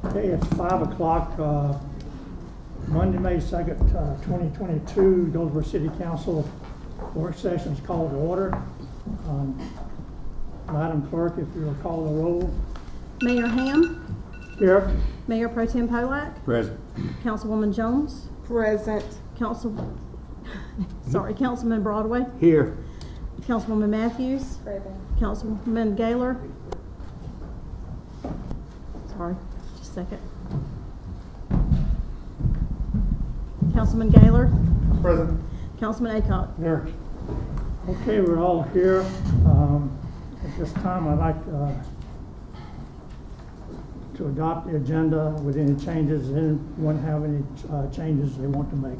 Okay, it's 5 o'clock, Monday, May 2nd, 2022, Goldsboro City Council work session is called to order. Madam Clerk, if you will call the roll. Mayor Ham. Here. Mayor Pro Tem Polak. Present. Councilwoman Jones. Present. Councilman Broadway. Here. Councilwoman Matthews. Present. Councilman Gaylor. Sorry, just a second. Councilman Gaylor. Present. Councilman Aycock. Here. Okay, we're all here. At this time, I'd like to adopt the agenda with any changes. Does anyone have any changes they want to make?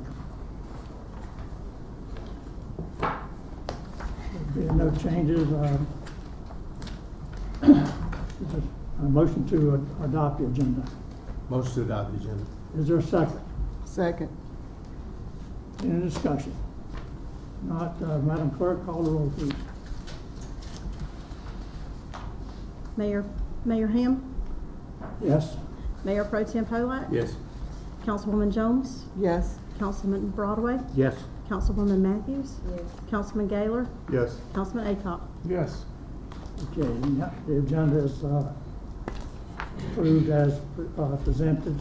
There being no changes, a motion to adopt the agenda. Motion to adopt the agenda. Is there a second? Second. Any discussion? Not, Madam Clerk, call the roll, please. Mayor Ham. Yes. Mayor Pro Tem Polak. Yes. Councilwoman Jones. Yes. Councilman Broadway. Yes. Councilwoman Matthews. Yes. Councilman Gaylor. Yes. Councilman Aycock. Yes. Okay, the agenda is approved as presented.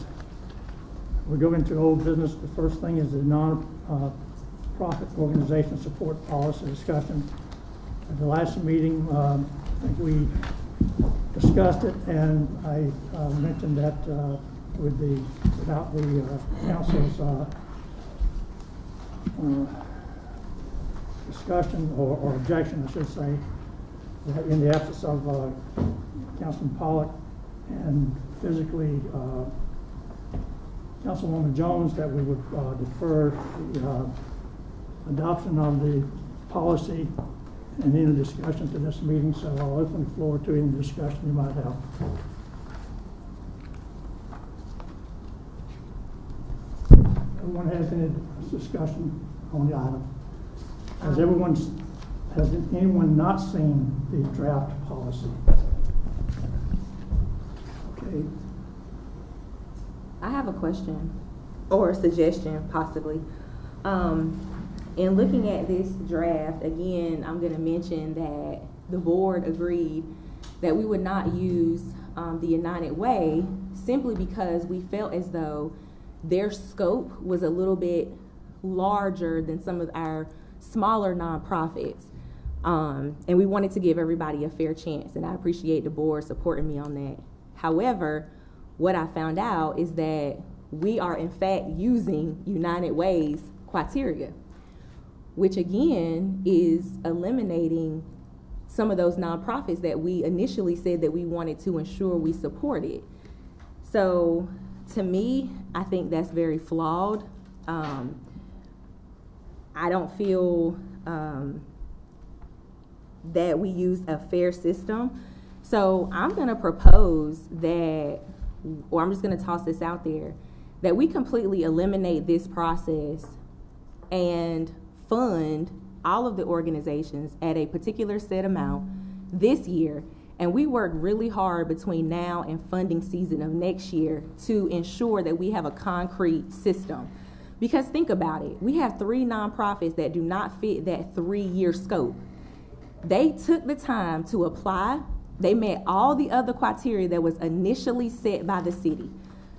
We go into old business. The first thing is the non-profit organization support policy discussion. At the last meeting, I think we discussed it, and I mentioned that without the council's discussion or objection, I should say, that in the absence of Councilman Pollock and physically Councilwoman Jones, that we would defer the adoption of the policy and any discussion to this meeting. So I'll open the floor to any discussion you might have. Everyone has any discussion on the item? Has anyone not seen the draft policy? Okay. I have a question or a suggestion, possibly. In looking at this draft, again, I'm going to mention that the board agreed that we would not use the United Way simply because we felt as though their scope was a little bit larger than some of our smaller nonprofits. And we wanted to give everybody a fair chance, and I appreciate the board supporting me on that. However, what I found out is that we are in fact using United Way's criteria, which again is eliminating some of those nonprofits that we initially said that we wanted to ensure we supported. So to me, I think that's very flawed. I don't feel that we use a fair system. So I'm gonna propose that, or I'm just gonna toss this out there, that we completely eliminate this process and fund all of the organizations at a particular set amount this year, and we work really hard between now and funding season of next year to ensure that we have a concrete system. Because think about it, we have 3 nonprofits that do not fit that 3-year scope. They took the time to apply. They met all the other criteria that was initially set by the city.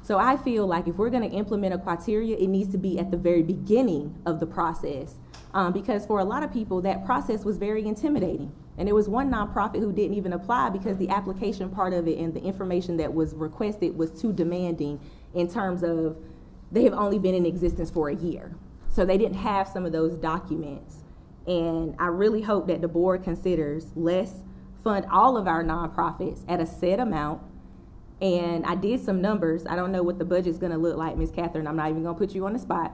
So I feel like if we're going to implement a criteria, it needs to be at the very beginning of the process. Because for a lot of people, that process was very intimidating. And there was one nonprofit who didn't even apply because the application part of it and the information that was requested was too demanding in terms of they have only been in existence for a year. So they didn't have some of those documents. And I really hope that the board considers let's fund all of our nonprofits at a set amount. And I did some numbers. I don't know what the budget's gonna look like, Ms. Catherine. I'm not even gonna put you on the spot.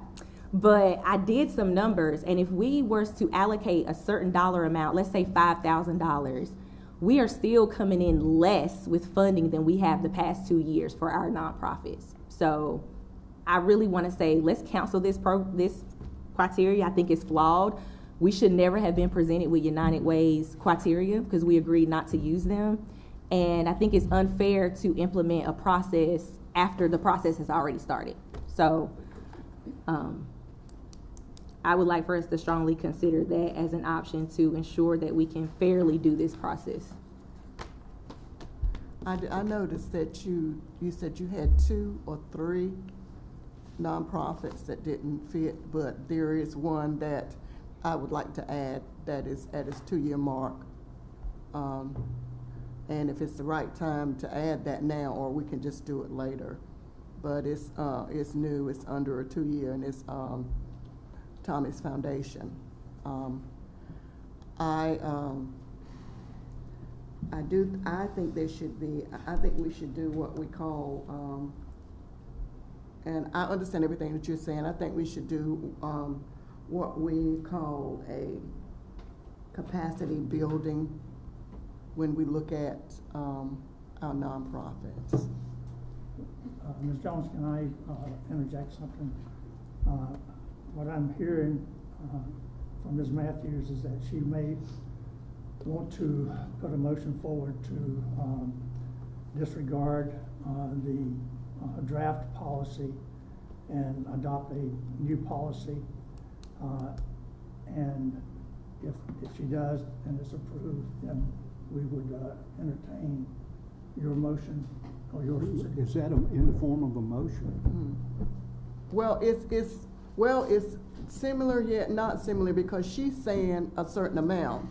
But I did some numbers, and if we were to allocate a certain dollar amount, let's say $5,000, we are still coming in less with funding than we have the past 2 years for our nonprofits. So I really want to say, let's cancel this criteria. I think it's flawed. We should never have been presented with United Way's criteria because we agreed not to use them. And I think it's unfair to implement a process after the process has already started. So I would like for us to strongly consider that as an option to ensure that we can fairly do this process. I noticed that you said you had 2 or 3 nonprofits that didn't fit, but there is one that I would like to add that is at its 2-year mark. And if it's the right time to add that now, or we can just do it later. But it's new, it's under a 2-year, and it's Tommy's Foundation. I think there should be, I think we should do what we call, and I understand everything that you're saying. I think we should do what we call a capacity building when we look at our nonprofits. Ms. Jones, can I interject something? What I'm hearing from Ms. Matthews is that she may want to put a motion forward to disregard the draft policy and adopt a new policy. And if she does and it's approved, then we would entertain your motion or your. Is that in the form of a motion? Well, it's similar yet not similar, because she's saying a certain amount.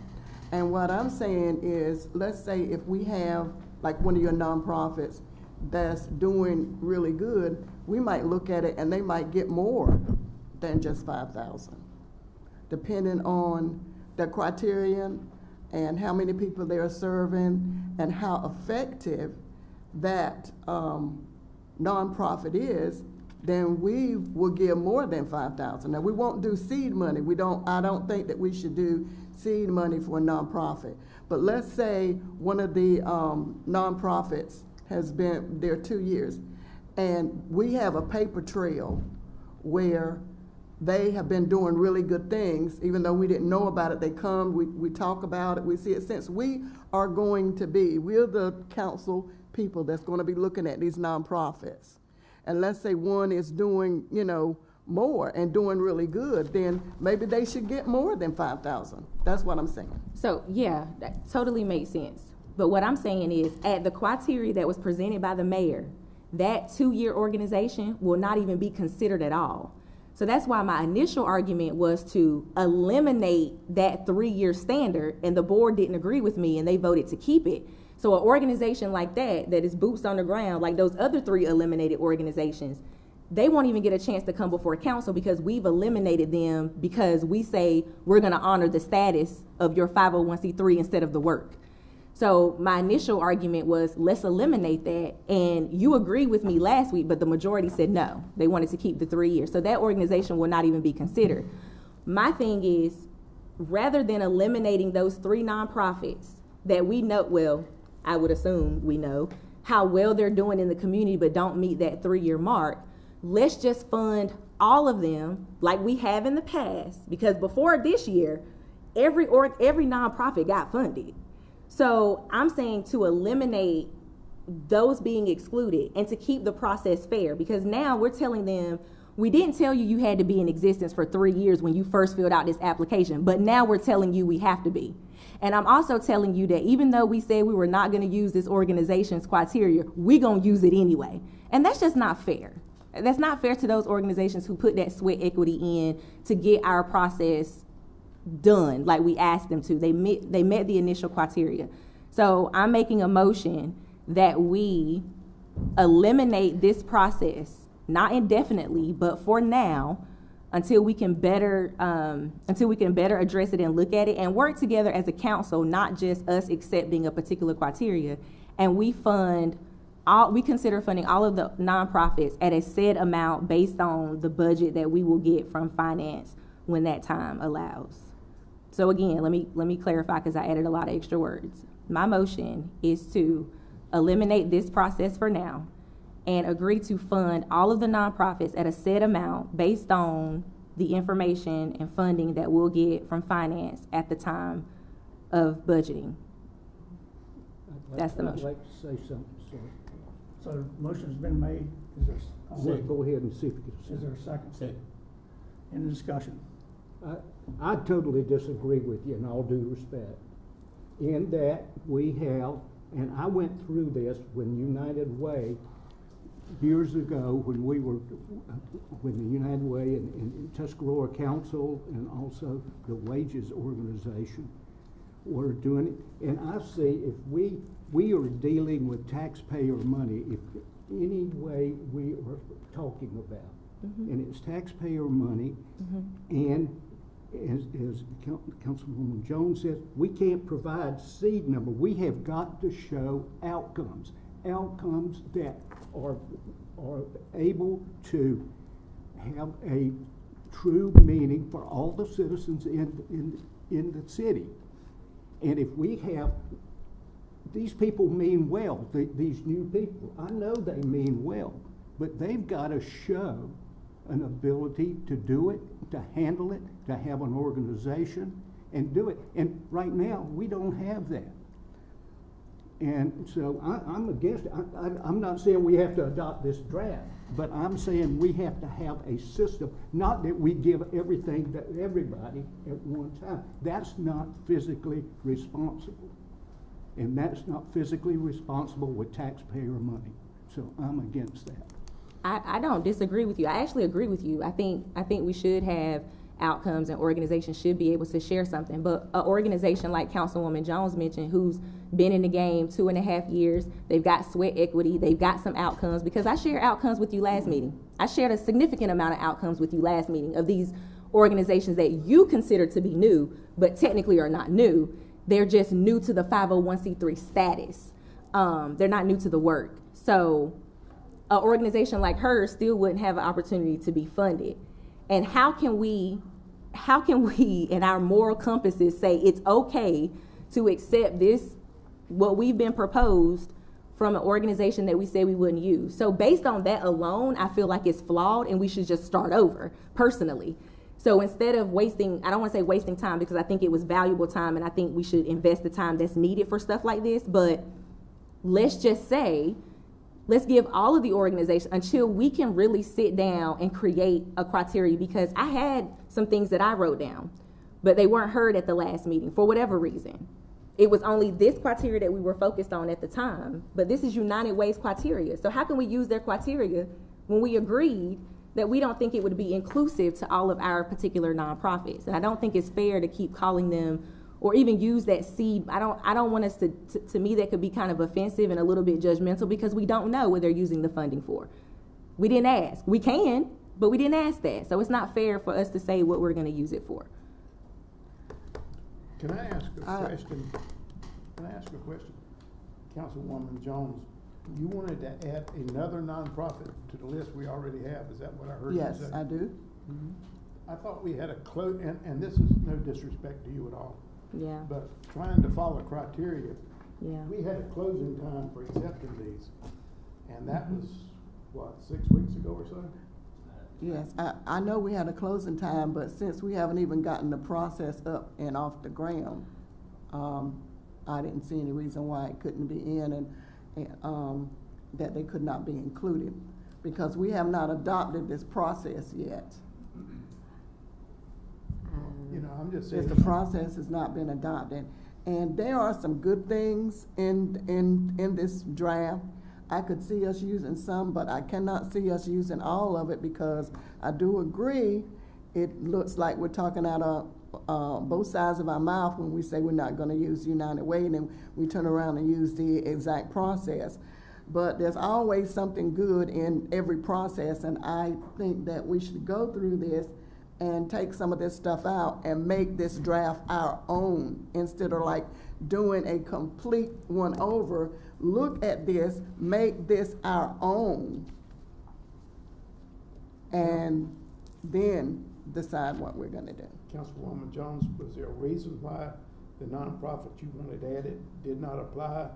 And what I'm saying is, let's say if we have like one of your nonprofits that's doing really good, we might look at it and they might get more than just 5,000, depending on the criterion and how many people they're serving and how effective that nonprofit is. Then we will give more than 5,000. Now, we won't do seed money. I don't think that we should do seed money for a nonprofit. But let's say one of the nonprofits has been there 2 years, and we have a paper trail where they have been doing really good things. Even though we didn't know about it, they come, we talk about it, we see it. Since we're the council people that's going to be looking at these nonprofits. And let's say one is doing, more and doing really good, then maybe they should get more than 5,000. That's what I'm saying. So yeah, that totally makes sense. But what I'm saying is, at the criteria that was presented by the mayor, that 2-year organization will not even be considered at all. So that's why my initial argument was to eliminate that 3-year standard, and the board didn't agree with me and they voted to keep it. So an organization like that is boots on the ground, like those other 3 eliminated organizations, they won't even get a chance to come before council because we've eliminated them because we say we're going to honor the status of your 501c3 instead of the work. So my initial argument was, let's eliminate that. And you agreed with me last week, but the majority said no. They wanted to keep the 3 years. So that organization will not even be considered. My thing is, rather than eliminating those 3 nonprofits that we know, well, I would assume we know how well they're doing in the community but don't meet that 3-year mark, let's just fund all of them like we have in the past, because before this year, every nonprofit got funded. So I'm saying to eliminate those being excluded and to keep the process fair, because now we're telling them, we didn't tell you had to be in existence for 3 years when you first filled out this application, but now we're telling you we have to be. And I'm also telling you that even though we said we were not going to use this organization's criteria, we're going to use it anyway. And that's just not fair. That's not fair to those organizations who put that sweat equity in to get our process done like we asked them to. They met the initial criteria. So I'm making a motion that we eliminate this process, not indefinitely, but for now, until we can better address it and look at it and work together as a council, not just us accepting a particular criteria. And we consider funding all of the nonprofits at a set amount based on the budget that we will get from finance when that time allows. So again, let me clarify, because I added a lot of extra words. My motion is to eliminate this process for now and agree to fund all of the nonprofits at a set amount based on the information and funding that we'll get from finance at the time of budgeting. That's the motion. I'd like to say something, sir. So the motion's been made. Is there, Go ahead and see if you can. is there a second? Second. Any discussion? I totally disagree with you in all due respect, in that we have, and I went through this when United Way, years ago, when the United Way and Tuscarora Council and also the Wages Organization were doing it, and I see if we are dealing with taxpayer money, if any way we are talking about, and it's taxpayer money, and as Councilwoman Jones says, we can't provide seed number. We have got to show outcomes that are able to have a true meaning for all the citizens in the city. And if we have, these people mean well, these new people, I know they mean well, but they've got to show an ability to do it, to handle it, to have an organization and do it. And right now, we don't have that. And so I'm against it. I'm not saying we have to adopt this draft, but I'm saying we have to have a system, not that we give everything to everybody at one time. That's not physically responsible. And that's not physically responsible with taxpayer money. So I'm against that. I don't disagree with you. I actually agree with you. I think we should have outcomes, and organizations should be able to share something. But an organization like Councilwoman Jones mentioned, who's been in the game 2.5 years, they've got sweat equity, they've got some outcomes, because I shared outcomes with you last meeting. I shared a significant amount of outcomes with you last meeting of these organizations that you consider to be new, but technically are not new. They're just new to the 501c3 status. They're not new to the work. So an organization like hers still wouldn't have an opportunity to be funded. And how can we in our moral compasses say it's okay to accept this, what we've been proposed from an organization that we said we wouldn't use? So based on that alone, I feel like it's flawed and we should just start over, personally. So instead of wasting, I don't want to say wasting time, because I think it was valuable time and I think we should invest the time that's needed for stuff like this, but let's just say, let's give all of the organizations until we can really sit down and create a criteria, because I had some things that I wrote down, but they weren't heard at the last meeting for whatever reason. It was only this criteria that we were focused on at the time, but this is United Way's criteria. So how can we use their criteria when we agreed that we don't think it would be inclusive to all of our particular nonprofits? And I don't think it's fair to keep calling them or even use that seed. I don't want us to me, that could be kind of offensive and a little bit judgmental, because we don't know what they're using the funding for. We didn't ask. We can, but we didn't ask that. So it's not fair for us to say what we're going to use it for. Can I ask a question? Councilwoman Jones, you wanted to add another nonprofit to the list we already have. Is that what I heard you say? Yes, I do. I thought we had a and this is no disrespect to you at all, Yeah. but trying to follow criteria, Yeah. we had a closing time for accepting these, and that was, what, 6 weeks ago or so? Yes, I know we had a closing time, but since we haven't even gotten the process up and off the ground, I didn't see any reason why it couldn't be in and that they could not be included, because we have not adopted this process yet. You know, I'm just Since saying. the process has not been adopted. And there are some good things in this draft. I could see us using some, but I cannot see us using all of it, because I do agree, it looks like we're talking out of both sides of our mouth when we say we're not gonna use United Way, and then we turn around and use the exact process. But there's always something good in every process, and I think that we should go through this and take some of this stuff out and make this draft our own, instead of like doing a complete one over. Look at this, make this our own, and then decide what we're gonna do. Councilwoman Jones, was there a reason why the nonprofit you wanted added did not apply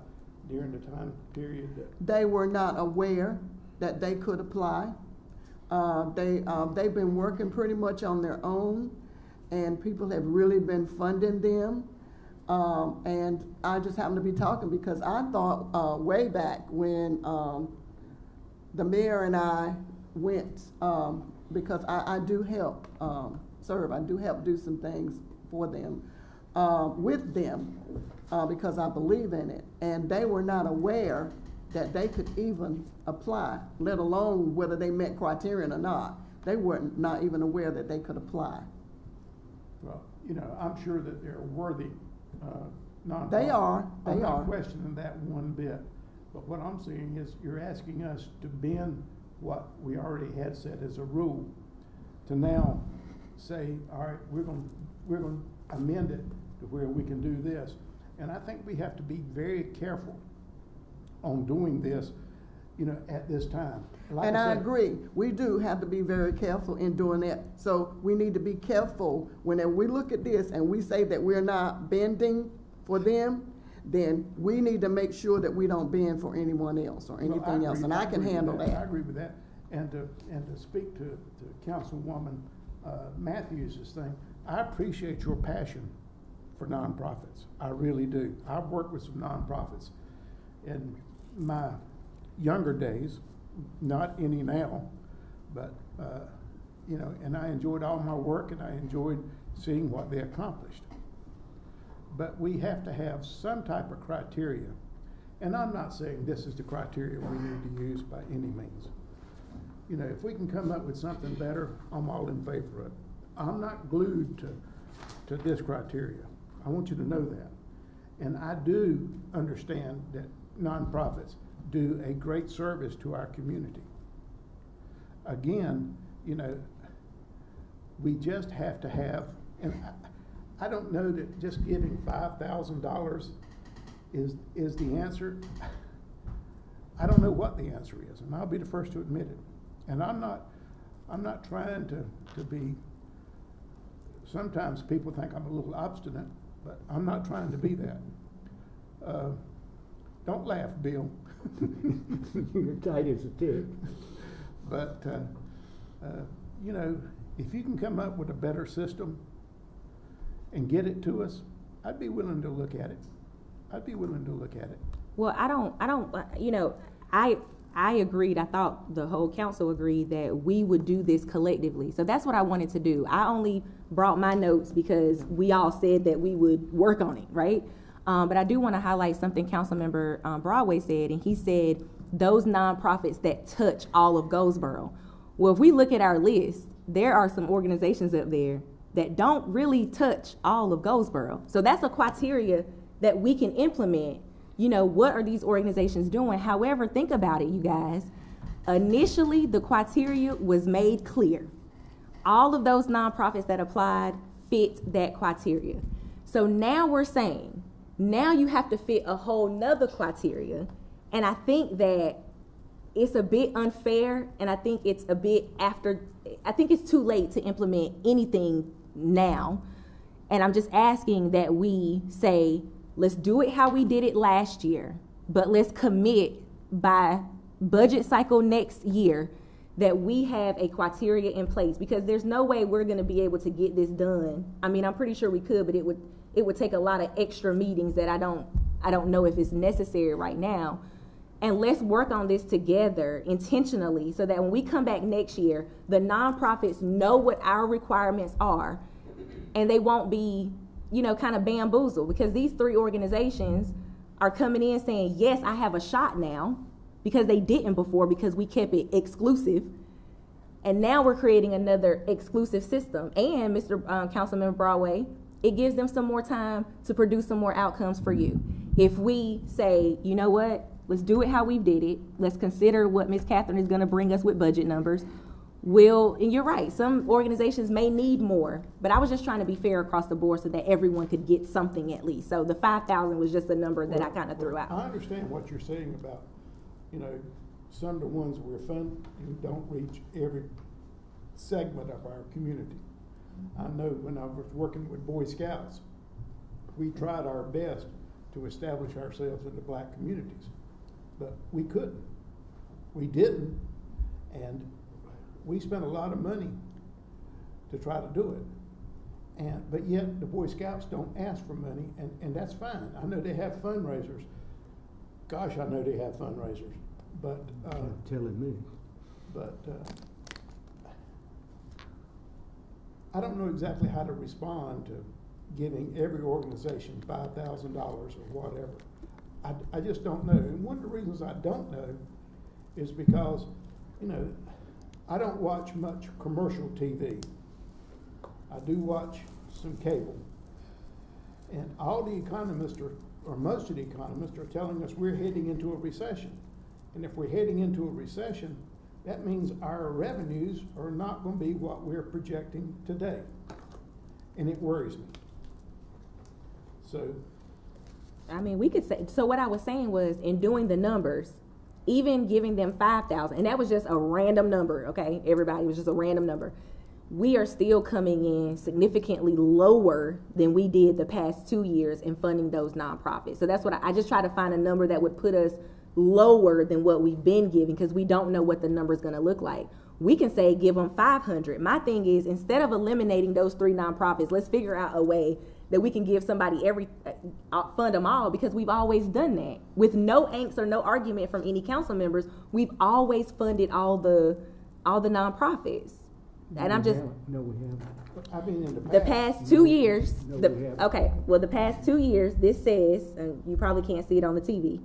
during the time period that? They were not aware that they could apply. They've been working pretty much on their own, and people have really been funding them. And I just happened to be talking because I thought, way back when, the mayor and I went, because I do help, serve, I do help do some things for them, with them, because I believe in it. And they were not aware that they could even apply, let alone whether they met criterion or not. They were not even aware that they could apply. Well, you know, I'm sure that they're worthy, nonprofits. They are. I'm not questioning that one bit, but what I'm saying is you're asking us to bend what we already had set as a rule to now say, all right, we're going to amend it to where we can do this. And I think we have to be very careful on doing this, you know, at this time. Like And I said, agree, we do have to be very careful in doing that. So we need to be careful whenever we look at this and we say that we're not bending for them, then we need to make sure that we don't bend for anyone else or well, anything else, and I can agree with handle I that. agree with that. And to speak to Councilwoman Matthews' thing, I appreciate your passion for nonprofits. I really do. I've worked with some nonprofits in my younger days, not any now, but, you know, and I enjoyed all my work and I enjoyed seeing what they accomplished. But we have to have some type of criteria. And I'm not saying this is the criteria we need to use by any means. You know, if we can come up with something better, I'm all in favor of it. I'm not glued to this criteria. I want you to know that. And I do understand that nonprofits do a great service to our community. Again, you know, we just have to have, and I don't know that just giving $5,000 is the answer. I don't know what the answer is, and I'll be the first to admit it. And I'm not trying to be, sometimes people think I'm a little obstinate, but I'm not trying to be that. Don't laugh, Bill. You're tight as a tick. But, you know, if you can come up with a better system and get it to us, I'd be willing to look at it. I'd be willing to look at it. Well, I don't, you know, I agreed, I thought the whole council agreed that we would do this collectively. So that's what I wanted to do. I only brought my notes because we all said that we would work on it, right? But I do want to highlight something Councilmember Broadway said, and he said those nonprofits that touch all of Goldsboro. Well, if we look at our list, there are some organizations up there that don't really touch all of Goldsboro. So that's a criteria that we can implement. You know, what are these organizations doing? However, think about it, you guys. Initially, the criteria was made clear. All of those nonprofits that applied fit that criteria. So now we're saying, now you have to fit a whole nother criteria. And I think that it's a bit unfair, and I think it's a bit I think it's too late to implement anything now. And I'm just asking that we say, let's do it how we did it last year, but let's commit by budget cycle next year that we have a criteria in place, because there's no way we're going to be able to get this done. I mean, I'm pretty sure we could, but it would take a lot of extra meetings that I don't know if it's necessary right now. And let's work on this together intentionally so that when we come back next year, the nonprofits know what our requirements are, and they won't be, you know, kind of bamboozled, because these three organizations are coming in saying, yes, I have a shot now, because they didn't before, because we kept it exclusive. And now we're creating another exclusive system. And Councilmember Broadway, it gives them some more time to produce some more outcomes for you. If we say, you know what, let's do it how we did it. Let's consider what Ms. Catherine is going to bring us with budget numbers. And you're right, some organizations may need more, but I was just trying to be fair across the board so that everyone could get something at least. So the 5,000 was just a number that I kind of threw out. I understand what you're saying about, you know, some of the ones we're funding don't reach every segment of our community. I know when I was working with Boy Scouts, we tried our best to establish ourselves in the black communities, but we couldn't. We didn't, and we spent a lot of money to try to do it. But yet the Boy Scouts don't ask for money, and that's fine. I know they have fundraisers. Gosh, I know they have fundraisers, but, Telling me. I don't know exactly how to respond to giving every organization $5,000 or whatever. I just don't know. And one of the reasons I don't know is because, I don't watch much commercial TV. I do watch some cable. And all the economists or most of the economists are telling us we're heading into a recession. And if we're heading into a recession, that means our revenues are not going to be what we're projecting today. And it worries me. So, I mean, we could say, so what I was saying was, in doing the numbers, even giving them 5,000, and that was just a random number, okay? Everybody, it was just a random number. We are still coming in significantly lower than we did the past 2 years in funding those nonprofits. So that's what I just try to find a number that would put us lower than what we've been giving, because we don't know what the number is going to look like. We can say give them 500. My thing is, instead of eliminating those 3 nonprofits, let's figure out a way that we can give somebody fund them all, because we've always done that with no angst or no argument from any council members. We've always funded all the nonprofits. And I'm just, No, we haven't. I mean, in the past 2 years, No, we haven't. okay, well, the past 2 years, this says, and you probably can't see it on the TV,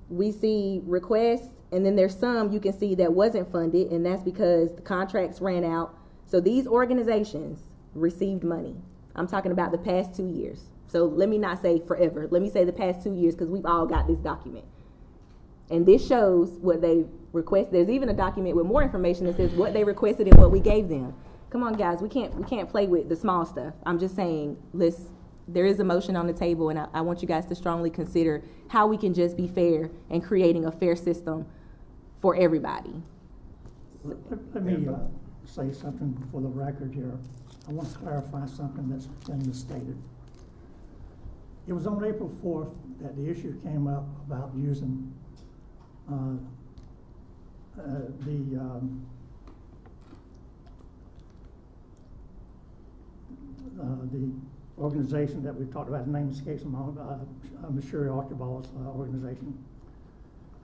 we see requests, and then there's some you can see that wasn't funded, and that's because the contracts ran out. So these organizations received money. I'm talking about the past 2 years. So let me not say forever. Let me say the past 2 years, because we've all got this document. And this shows what they requested. There's even a document with more information that says what they requested and what we gave them. Come on, guys, we can't play with the small stuff. I'm just saying, there is a motion on the table, and I want you guys to strongly consider how we can just be fair and creating a fair system for everybody. Let me say something for the record here. I want to clarify something that's been misstated. It was on April 4th that the issue came up about using the organization that we talked about, the name escapes me, Missouri Archibald's organization.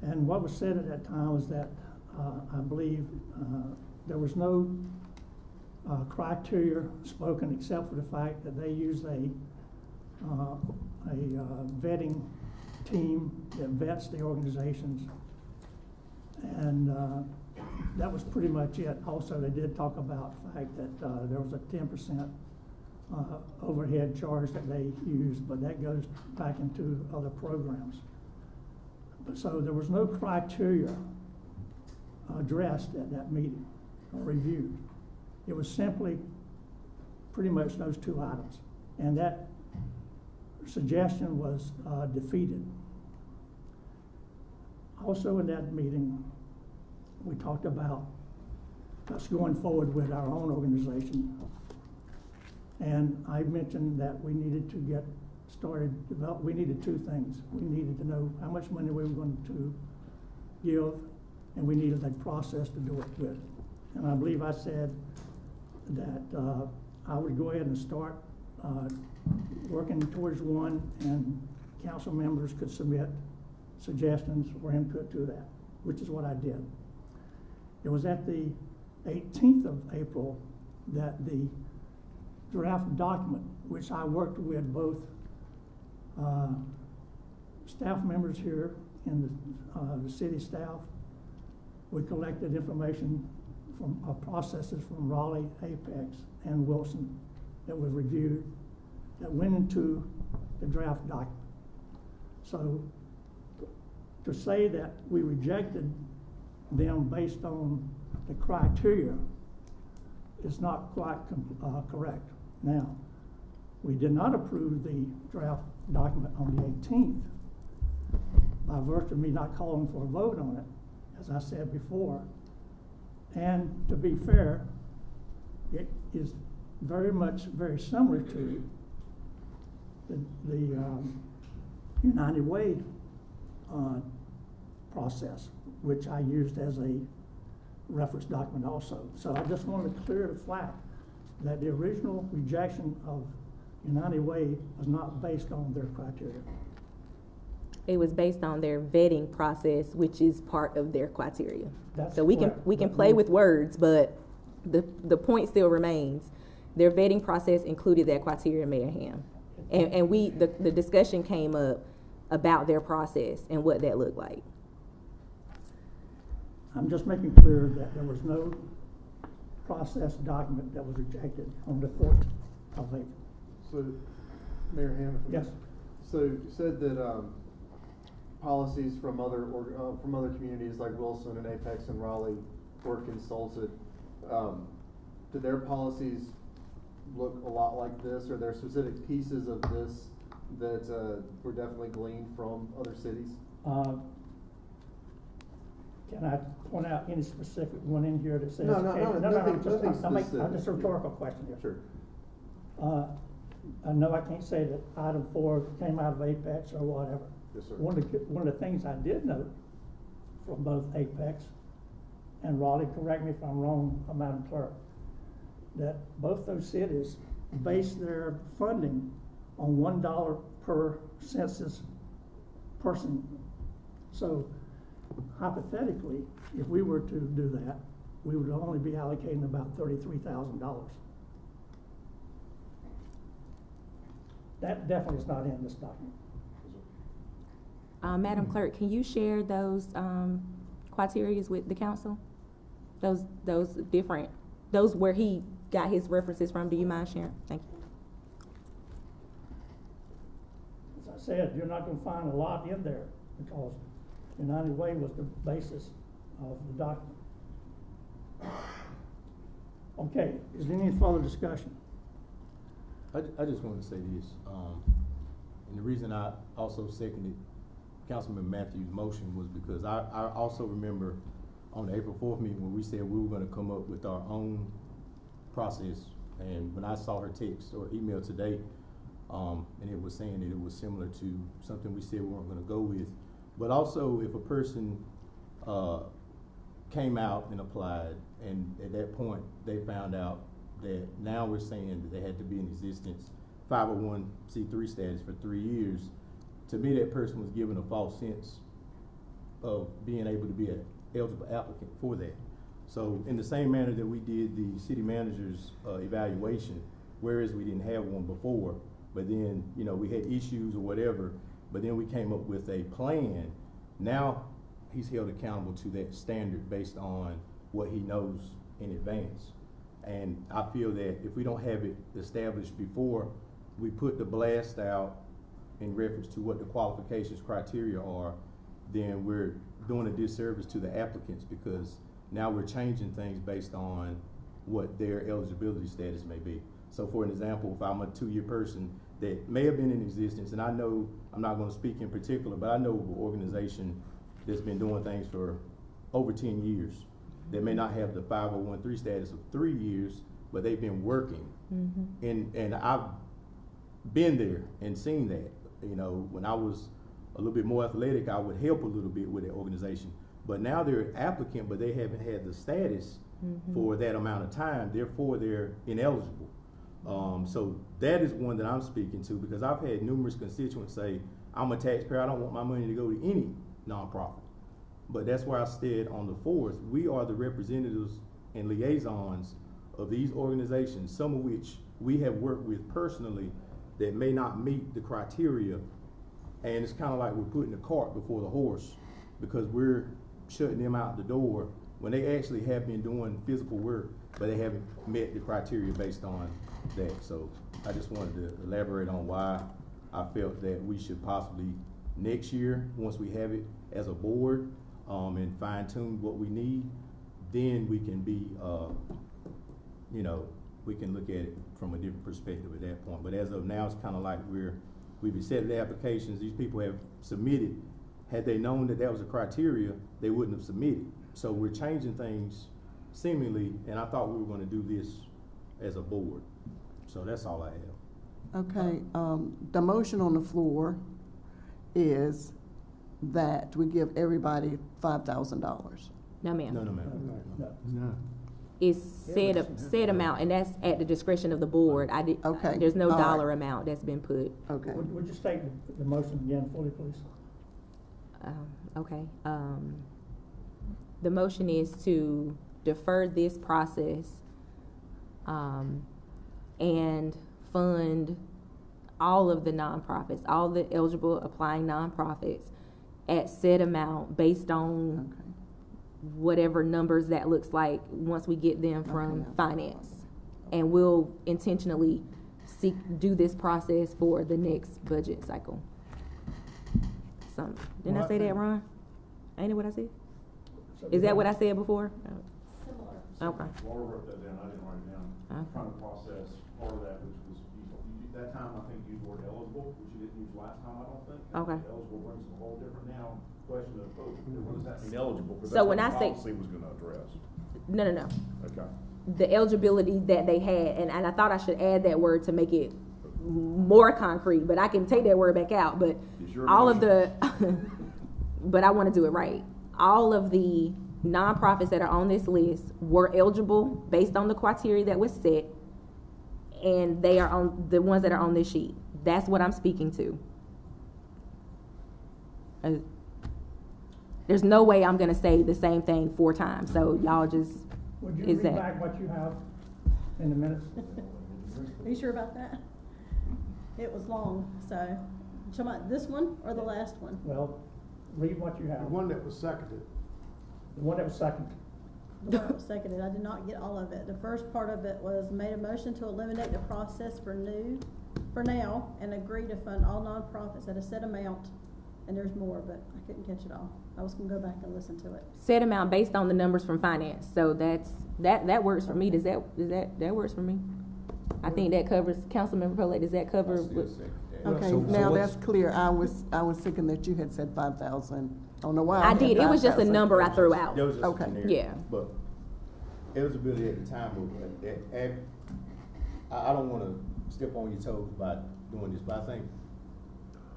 And what was said at that time was that I believe there was no criteria spoken except for the fact that they used a vetting team that vets the organizations, and that was pretty much it. Also, they did talk about the fact that there was a 10% overhead charge that they used, but that goes back into other programs. But so there was no criteria addressed at that meeting or reviewed. It was simply pretty much those 2 items, and that suggestion was defeated. Also in that meeting, we talked about us going forward with our own organization, and I mentioned that we needed to get started. We needed 2 things. We needed to know how much money we were going to give, and we needed a process to do it with. And I believe I said that I would go ahead and start working towards one, and council members could submit suggestions or input to that, which is what I did. It was at the 18th of April that the draft document, which I worked with both staff members here and the city staff, we collected information from processes from Raleigh, Apex, and Wilson that was reviewed, that went into the draft document. So to say that we rejected them based on the criteria is not quite correct. Now, we did not approve the draft document on the 18th by virtue of me not calling for a vote on it, as I said before. And to be fair, it is very similar to the United Way process, which I used as a reference document also. So I just wanted to clear the flag that the original rejection of United Way was not based on their criteria. It was based on their vetting process, which is part of their criteria. That's So we correct, can but play no- with words, but the point still remains. Their vetting process included that criteria, Mayor Ham. And the discussion came up about their process and what that looked like. I'm just making clear that there was no process document that was rejected on the 4th of April. So, Mayor Ham, if I may. Yes. So you said that, policies from other communities like Wilson and Apex and Raleigh were consulted. Do their policies look a lot like this? Are there specific pieces of this that, were definitely gleaned from other cities? Can I point out any specific one in here that says? No, nothing That's specific. just a rhetorical question here. Sure. I know I can't say that item 4 came out of Apex or whatever. Yes, sir. One of the things I did note from both Apex and Raleigh, correct me if I'm wrong, Madam Clerk, that both those cities base their funding on $1 per census person. So hypothetically, if we were to do that, we would only be allocating about $33,000. That definitely is not in this document. Madam Clerk, can you share those criteria with the council? Those where he got his references from. Do you mind sharing? Thank you. As I said, you're not gonna find a lot in there because United Way was the basis of the document. Okay, is there any further discussion? I just want to say this, and the reason I also seconded Councilman Matthews' motion was because I also remember on the April 4th meeting when we said we were gonna come up with our own process, and when I saw her text or email today, and it was saying that it was similar to something we said we weren't gonna go with, but also if a person, came out and applied, and at that point, they found out that now we're saying that they had to be in existence 501c3 status for 3 years. To me, that person was given a false sense of being able to be an eligible applicant for that. So in the same manner that we did the city manager's evaluation, whereas we didn't have one before, but then, you know, we had issues or whatever, but then we came up with a plan. Now he's held accountable to that standard based on what he knows in advance. And I feel that if we don't have it established before we put the blast out in reference to what the qualifications criteria are, then we're doing a disservice to the applicants because now we're changing things based on what their eligibility status may be. So for an example, if I'm a 2-year person that may have been in existence, and I know, I'm not gonna speak in particular, but I know of an organization that's been doing things for over 10 years. They may not have the 501(c3) status of 3 years, but they've been working. Mm-hmm. And I've been there and seen that. You know, when I was a little bit more athletic, I would help a little bit with the organization. But now they're an applicant, but they haven't had the status for that amount of time, therefore they're ineligible. So that is one that I'm speaking to because I've had numerous constituents say, I'm a taxpayer, I don't want my money to go to any nonprofit. But that's why I said on the 4th, we are the representatives and liaisons of these organizations, some of which we have worked with personally that may not meet the criteria. And it's kind of like we're putting the cart before the horse because we're shutting them out the door when they actually have been doing physical work, but they haven't met the criteria based on that. So I just wanted to elaborate on why I felt that we should possibly next year, once we have it as a board, and fine tune what we need, then we can be, you know, we can look at it from a different perspective at that point. But as of now, it's kind of like we've accepted the applications, these people have submitted. Had they known that that was a criteria, they wouldn't have submitted. So we're changing things seemingly, and I thought we were gonna do this as a board. So that's all I have. Okay, the motion on the floor is that we give everybody $5,000. No, ma'am. No, ma'am. No. No. is said amount, and that's at the discretion of the board. Okay, There's no all right. dollar amount that's been put. Okay. Would you state the motion again fully, please? Okay. The motion is to defer this process, and fund all of the nonprofits, all the eligible applying nonprofits at said amount based on Okay. whatever numbers that looks like once we get them from Okay. finance. And we'll intentionally do this process for the next budget cycle. Didn't Well, I say I that, think- Ron? Ain't it what I said? So Is that what I said before? Okay. Laura wrote that down, I didn't write it down. Okay. Trying to process part of that, which was, that time, I think you used the word eligible, which you didn't use last time, I don't think. Okay. Eligible brings a whole different now question of, what does that mean, eligible? 'Cause So that's when what I the say- policy was gonna address. No. Okay. The eligibility that they had, and I thought I should add that word to make it more concrete, but I can take that word back out, but It's your all of motion. the, but I want to do it right. All of the nonprofits that are on this list were eligible based on the criteria that was set, and they are on, the ones that are on this sheet. That's what I'm speaking to. There's no way I'm gonna say the same thing 4 times, so y'all just, Would you is read that? back what you have in the minutes? Are you sure about that? It was long, so, you talking about this one or the last one? Well, read what you The have. one that was seconded. The one that was second. The one that was seconded, I did not get all of it. The first part of it was made a motion to eliminate the process for now, and agree to fund all nonprofits at a set amount. And there's more, but I couldn't catch it all. I was gonna go back and listen to it. Set amount based on the numbers from finance, so that works for me. That works for me? I think that covers, Councilmember Pillay, does that cover? Okay, So now what's- that's clear. I was thinking that you had said 5,000. I don't know why. I had did, it was just a 5,000. number I threw out. That was just Okay. generic. Yeah. But eligibility at the time of, I don't wanna step on your toes by doing this, but I think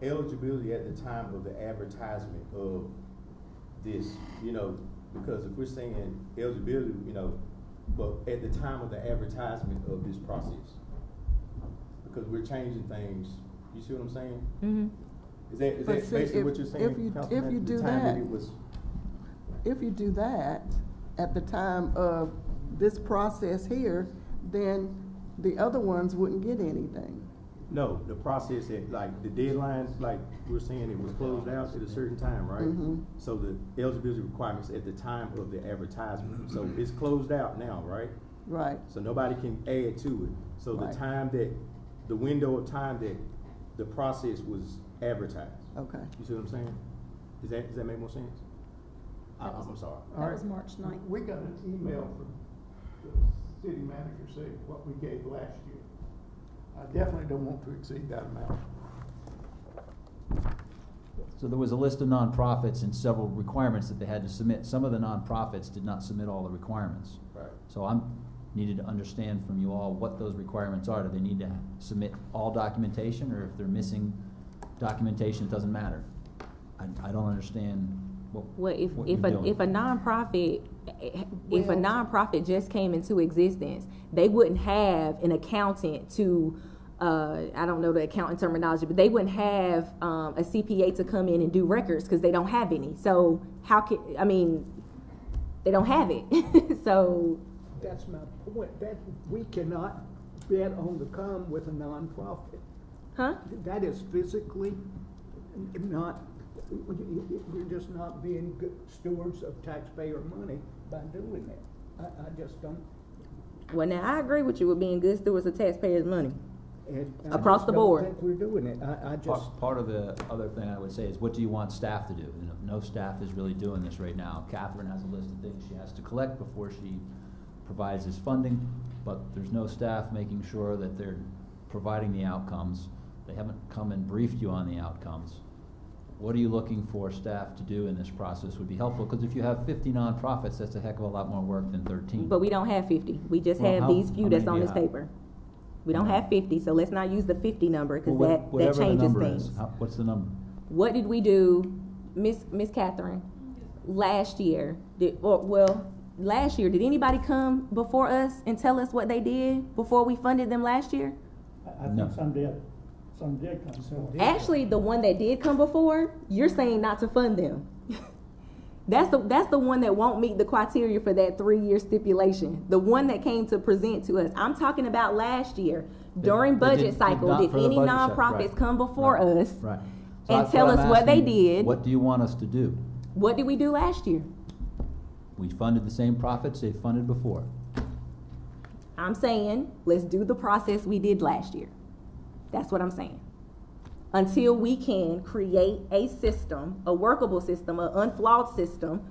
eligibility at the time of the advertisement of this, because if we're saying eligibility, but at the time of the advertisement of this process, because we're changing things, you see what I'm saying? Mm-hmm. Is that But see, basically if- what you're saying, if you Councilman? do The time that- it was, If you do that at the time of this process here, then the other ones wouldn't get anything. no, the process, like, the deadlines, like, we're saying it was closed out at a certain time, right? Mhm. So the eligibility requirements at the time of the advertisement, so it's closed out now, right? Right. So nobody can add to it. So the Right. time the window of time that the process was advertised. Okay. You see what I'm saying? Does that make more sense? I'm sorry. All That right. was March 9th. We got an email from the city manager saying what we gave last year. I definitely don't want to exceed that amount. So there was a list of nonprofits and several requirements that they had to submit. Some of the nonprofits did not submit all the requirements. Right. So needed to understand from you all what those requirements are. Do they need to submit all documentation, or if they're missing documentation, it doesn't matter? I don't understand what Well, if you're a doing. nonprofit just came into existence, they wouldn't have an accountant to, I don't know the accounting terminology, but they wouldn't have a CPA to come in and do records because they don't have any. So they don't have it. So That's my point. We cannot bet on the come with a nonprofit. huh? That is physically not, we're just not being good stewards of taxpayer money by doing that. I just don't. Well, now I agree with you with being good stewards of taxpayers' money. And I Across just the don't board. think we're doing it. I just. Part of the other thing I would say is, what do you want staff to do? No staff is really doing this right now. Catherine has a list of things she has to collect before she provides this funding, but there's no staff making sure that they're providing the outcomes. They haven't come and briefed you on the outcomes. What are you looking for staff to do in this process would be helpful, because if you have 50 nonprofits, that's a heck of a lot more work than 13. But we don't have 50. We just Well, have how- these how few that's many on do this you have? paper. We don't How many? have 50, so let's not use the 50 number because Well, that whatever the changes number things. is, what's the number? What did we do, Miss Catherine, last year? last year, did anybody come before us and tell us what they did before we funded them last year? I No. think some did come forward. Actually, the one that did come before, you're saying not to fund them. That's the one that won't meet the criteria for that 3-year stipulation. The one that came to present to us. I'm talking about last year. During They budget did cycle, not did for the any budget cycle, nonprofits right. come before Right. us Right. and that's tell I'm us what they asking, did? What do you want us to do? What did we do last year? We funded the same profits they funded before. I'm saying, let's do the process we did last year. That's what I'm saying. Until we can create a system, a workable system, an unflawed system,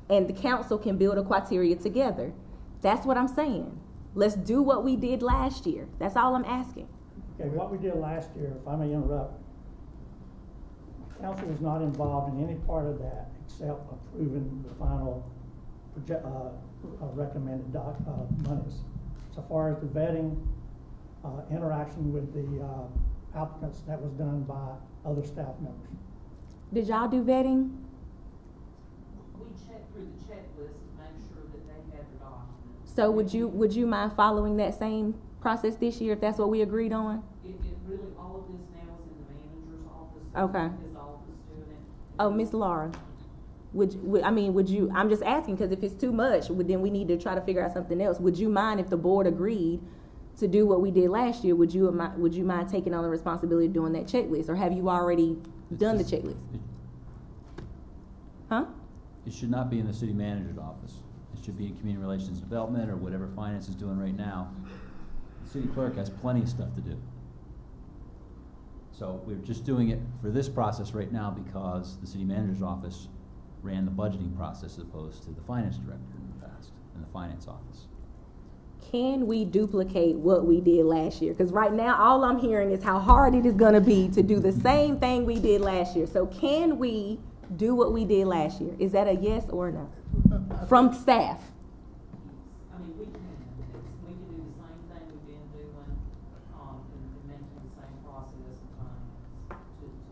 and the council can build a criteria together. That's what I'm saying. Let's do what we did last year. That's all I'm asking. Okay, what we did last year, if I may interrupt, council was not involved in any part of that except approving the final recommended monies. So far as the vetting, interaction with the applicants, that was done by other staff members. Did y'all do vetting? We checked through the checklist and made sure that they had the documents. So would you mind following that same process this year if that's what we agreed on? It really, all of this now is in the manager's office. Okay. His office doing it. Oh, Miss Laura, I'm just asking, because if it's too much, then we need to try to figure out something else. Would you mind if the board agreed to do what we did last year? Would you mind taking on the responsibility of doing that checklist, or have you already done the checklist? Huh? It should not be in the city manager's office. It should be in community relations development or whatever finance is doing right now. The city clerk has plenty of stuff to do. So we're just doing it for this process right now because the city manager's office ran the budgeting process as opposed to the finance director in the past, in the finance office. Can we duplicate what we did last year? Because right now, all I'm hearing is how hard it is gonna be to do the same thing we did last year. So can we do what we did last year? Is that a yes or a no? From staff? I mean, we can do the same thing we've been doing, and maintain the same process and time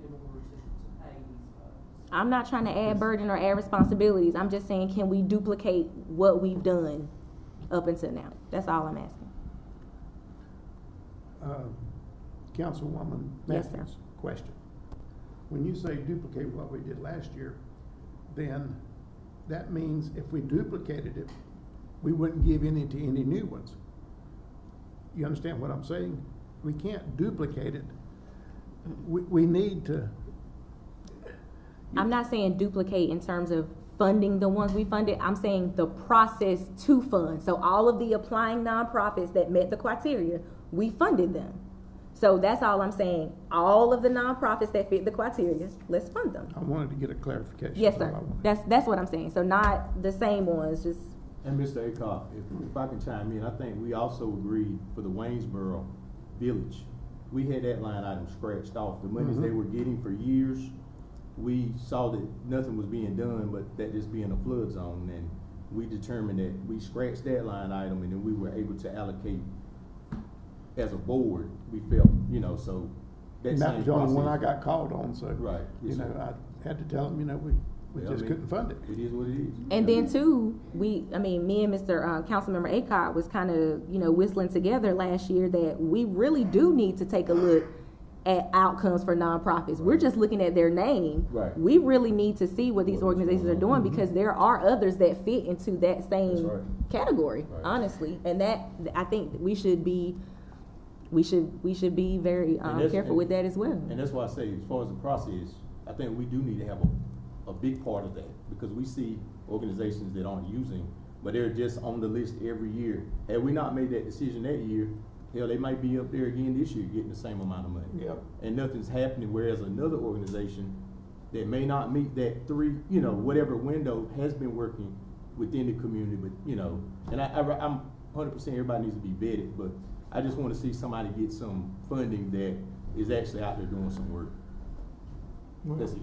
in order to pay these folks. I'm not trying to add burden or add responsibilities. I'm just saying, can we duplicate what we've done up until now? That's all I'm asking. Councilwoman Yes, sir. Matthews, question. When you say duplicate what we did last year, then that means if we duplicated it, we wouldn't give any to any new ones. You understand what I'm saying? We can't duplicate it. We need to. I'm not saying duplicate in terms of funding the ones we funded. I'm saying the process to fund. So all of the applying nonprofits that met the criteria, we funded them. So that's all I'm saying. All of the nonprofits that fit the criteria, let's fund them. I wanted to get a clarification. Yes, That's sir. all I wanted. That's what I'm saying. So not the same ones, just, And Mr. Acock, if I can chime in, I think we also agreed for the Waynesboro Village. We had that line item scratched off. The monies they were getting for years, we saw that nothing was being done, but that just being a flood zone. And we determined that we scratched that line item and then we were able to allocate as a board, we felt, so that And that same was the only one I process- got called on, so. Right. Yes, sir. I had to tell them, we Well, I just mean, couldn't fund it. It is what it is. and then too, me and Mr. Councilmember Acott was kind of, whistling together last year that we really do need to take a look at outcomes for nonprofits. We're just looking at their name. Right. We really need to see what these What is organizations are going on. doing, because there are others that fit into that That's same right. category, Right. honestly. And that, I think we should be very And that's- careful with that as well. And that's why I say, as far as the process, I think we do need to have a big part of that, because we see organizations that aren't using, but they're just on the list every year. Had we not made that decision that year, hell, they might be up there again this year getting the same amount of money. Yep. And nothing's happening, whereas another organization that may not meet that whatever window has been working within the community, but, and I'm 100% everybody needs to be vetted, but I just want to see somebody get some funding that is actually out there doing some work. That's it.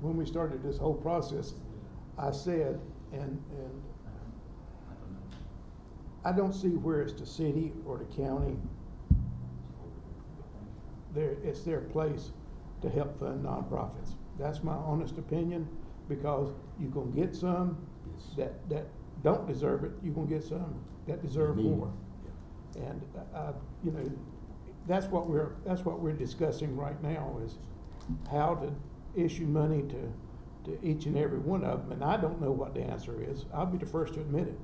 When we started this whole process, I said, and I don't see where it's the city or the county. It's their place to help fund nonprofits. That's my honest opinion, because you can get some, that don't deserve it, you're gonna get some that deserve Need it. more. And, you know, that's what we're discussing right now is how to issue money to each and every one of them, and I don't know what the answer is. I'll be the first to admit it.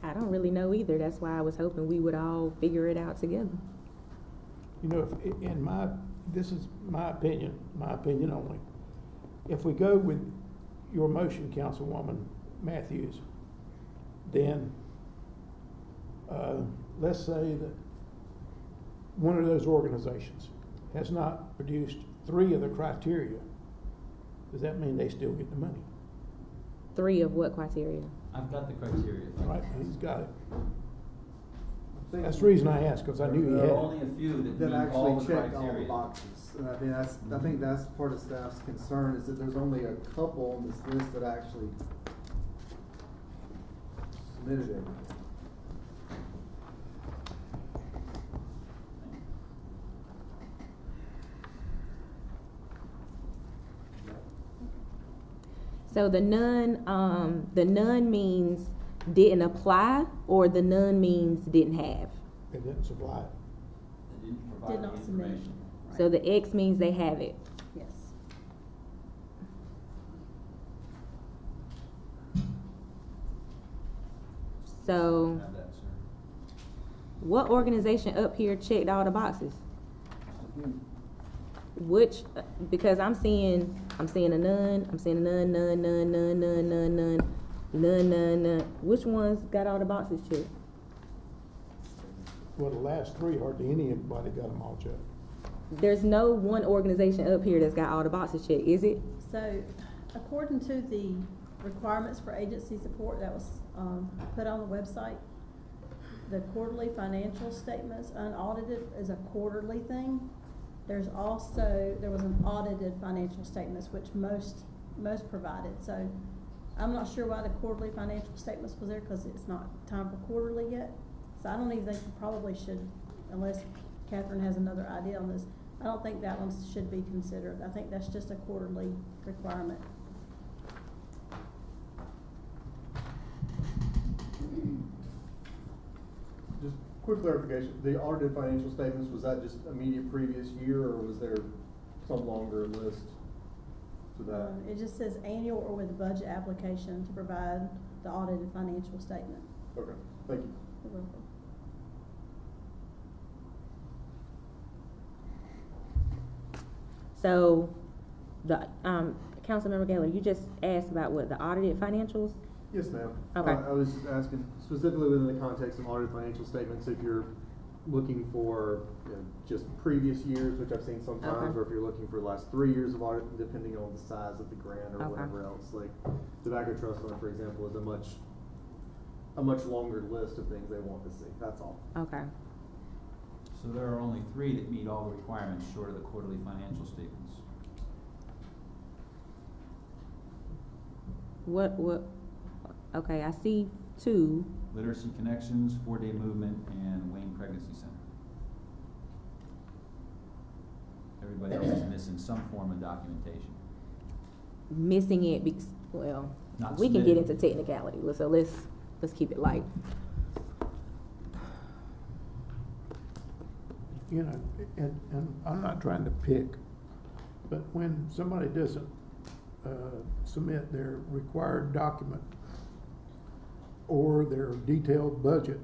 I don't really know either. That's why I was hoping we would all figure it out together. You know, this is my opinion only. If we go with your motion, Councilwoman Matthews, then, let's say that one of those organizations has not produced 3 of the criteria. Does that mean they still get the money? 3 of what criteria? I've got the criteria. Right, he's got it. That's the reason I asked, because I knew he There had are it. only a few that That meet all actually the checked all the criteria. boxes. And I mean, I think that's part of staff's concern, is that there's only a couple on this list that actually submitted it. So the none means didn't apply, or the none means didn't have. It didn't supply it. They didn't Did provide the not submit. information. Right. So the X means they have it. Yes. So Have that, sir. what organization up here checked all the boxes? Which, because I'm seeing a none, I'm seeing a none, none, none, none, none, none, none, none, none, none. Which ones got all the boxes checked? Well, the last 3, hardly anybody got them all checked. There's no one organization up here that's got all the boxes checked, is it? So, according to the requirements for agency support that was, put on the website, the quarterly financial statements unaudited is a quarterly thing. There was an audited financial statements, which most provided, so I'm not sure why the quarterly financial statements was there, cause it's not time for quarterly yet. So I don't even think you probably should, unless Catherine has another idea on this, I don't think that one should be considered. I think that's just a quarterly requirement. Just quick clarification, the audited financial statements, was that just immediate previous year, or was there some longer list to that? It just says annual or with budget application to provide the audited financial statement. Okay, thank you. You're welcome. So, the, Councilmember Gaylor, you just asked about what, the audited financials? Yes, ma'am. Okay. I was just asking specifically within the context of audited financial statements, if you're looking for, just previous years, which I've seen sometimes, Okay. or if you're looking for the last 3 years of audit, depending on the size of the grant or Okay. whatever else. Like, Tobacco Trust Fund, for example, is a much longer list of things they want to see, that's all. Okay. So there are only 3 that meet all the requirements short of the quarterly financial statements. Okay, I see 2. Literacy Connections, 4-Day Movement, and Wayne Pregnancy Center. Everybody else is missing some form of documentation. Missing it because, well, Not we can get submitted. into technicality, so let's keep it light. You know, and I'm not trying to pick, but when somebody doesn't submit their required document or their detailed budget,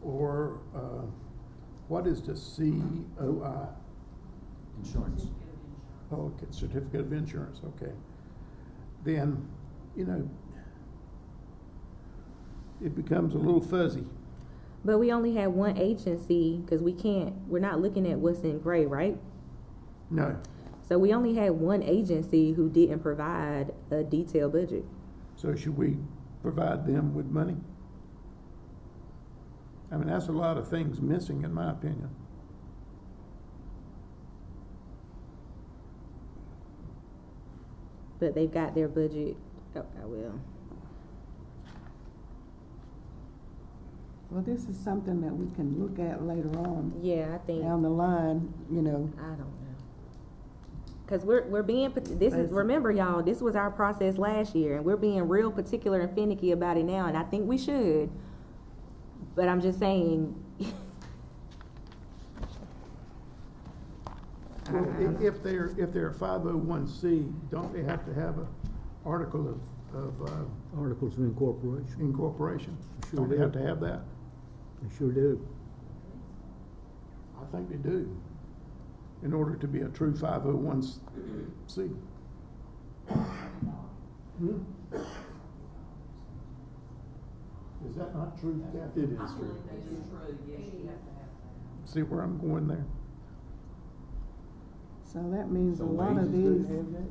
or what is the COI? Insurance. Oh, okay, certificate of insurance, okay. Then, you know, it becomes a little fuzzy. But we only have one agency, because we're not looking at what's in gray, right? No, So we only had one agency who didn't provide a detailed budget. so should we provide them with money? I mean, that's a lot of things missing, in my opinion. But they've got their budget, I will. Well, this is something that we can look at later on Yeah, I think, down the line, you know. I don't know. Cause we're being, this is, remember y'all, this was our process last year, and we're being real particular and finicky about it now, and I think we should. But I'm just saying. Well, if they're a 501c, don't they have to have an article of Articles of incorporation. incorporation? Sure Don't they do. have to have that? They sure do. I think they do, in order to be a true 501c. Is that not true, Kathy? It is I true. believe that is true, yes, you have to have that. See where I'm going there? So that means So a lot of wages these. doesn't have that?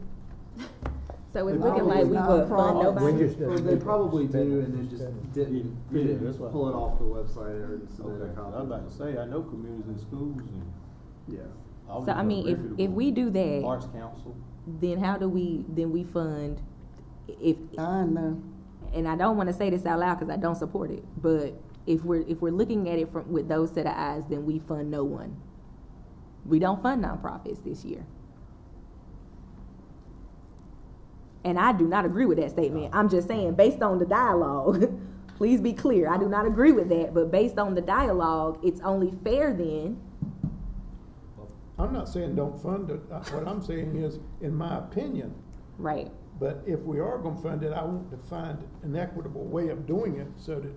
So it's They looking probably like we would fund not nobody. Wages Well, doesn't they have probably to spend do, it. and then just Yeah, didn't that's what- pull it off the website or submit Okay, a I was copy. about to say, I know communities and schools and. Yeah. all So these I mean, are if reputable. we do that, Arts Council. then how do we fund, if, I know. and I don't wanna say this out loud, cause I don't support it, but if we're looking at it from, with those set of eyes, then we fund no one. We don't fund nonprofits this year. And I do not agree with that statement. I'm just saying, based on the dialogue, please be clear, I do not agree with that, but based on the dialogue, it's only fair then. I'm not saying don't fund it. What I'm saying is, in my opinion, Right. but if we are gonna fund it, I want to find an equitable way of doing it so that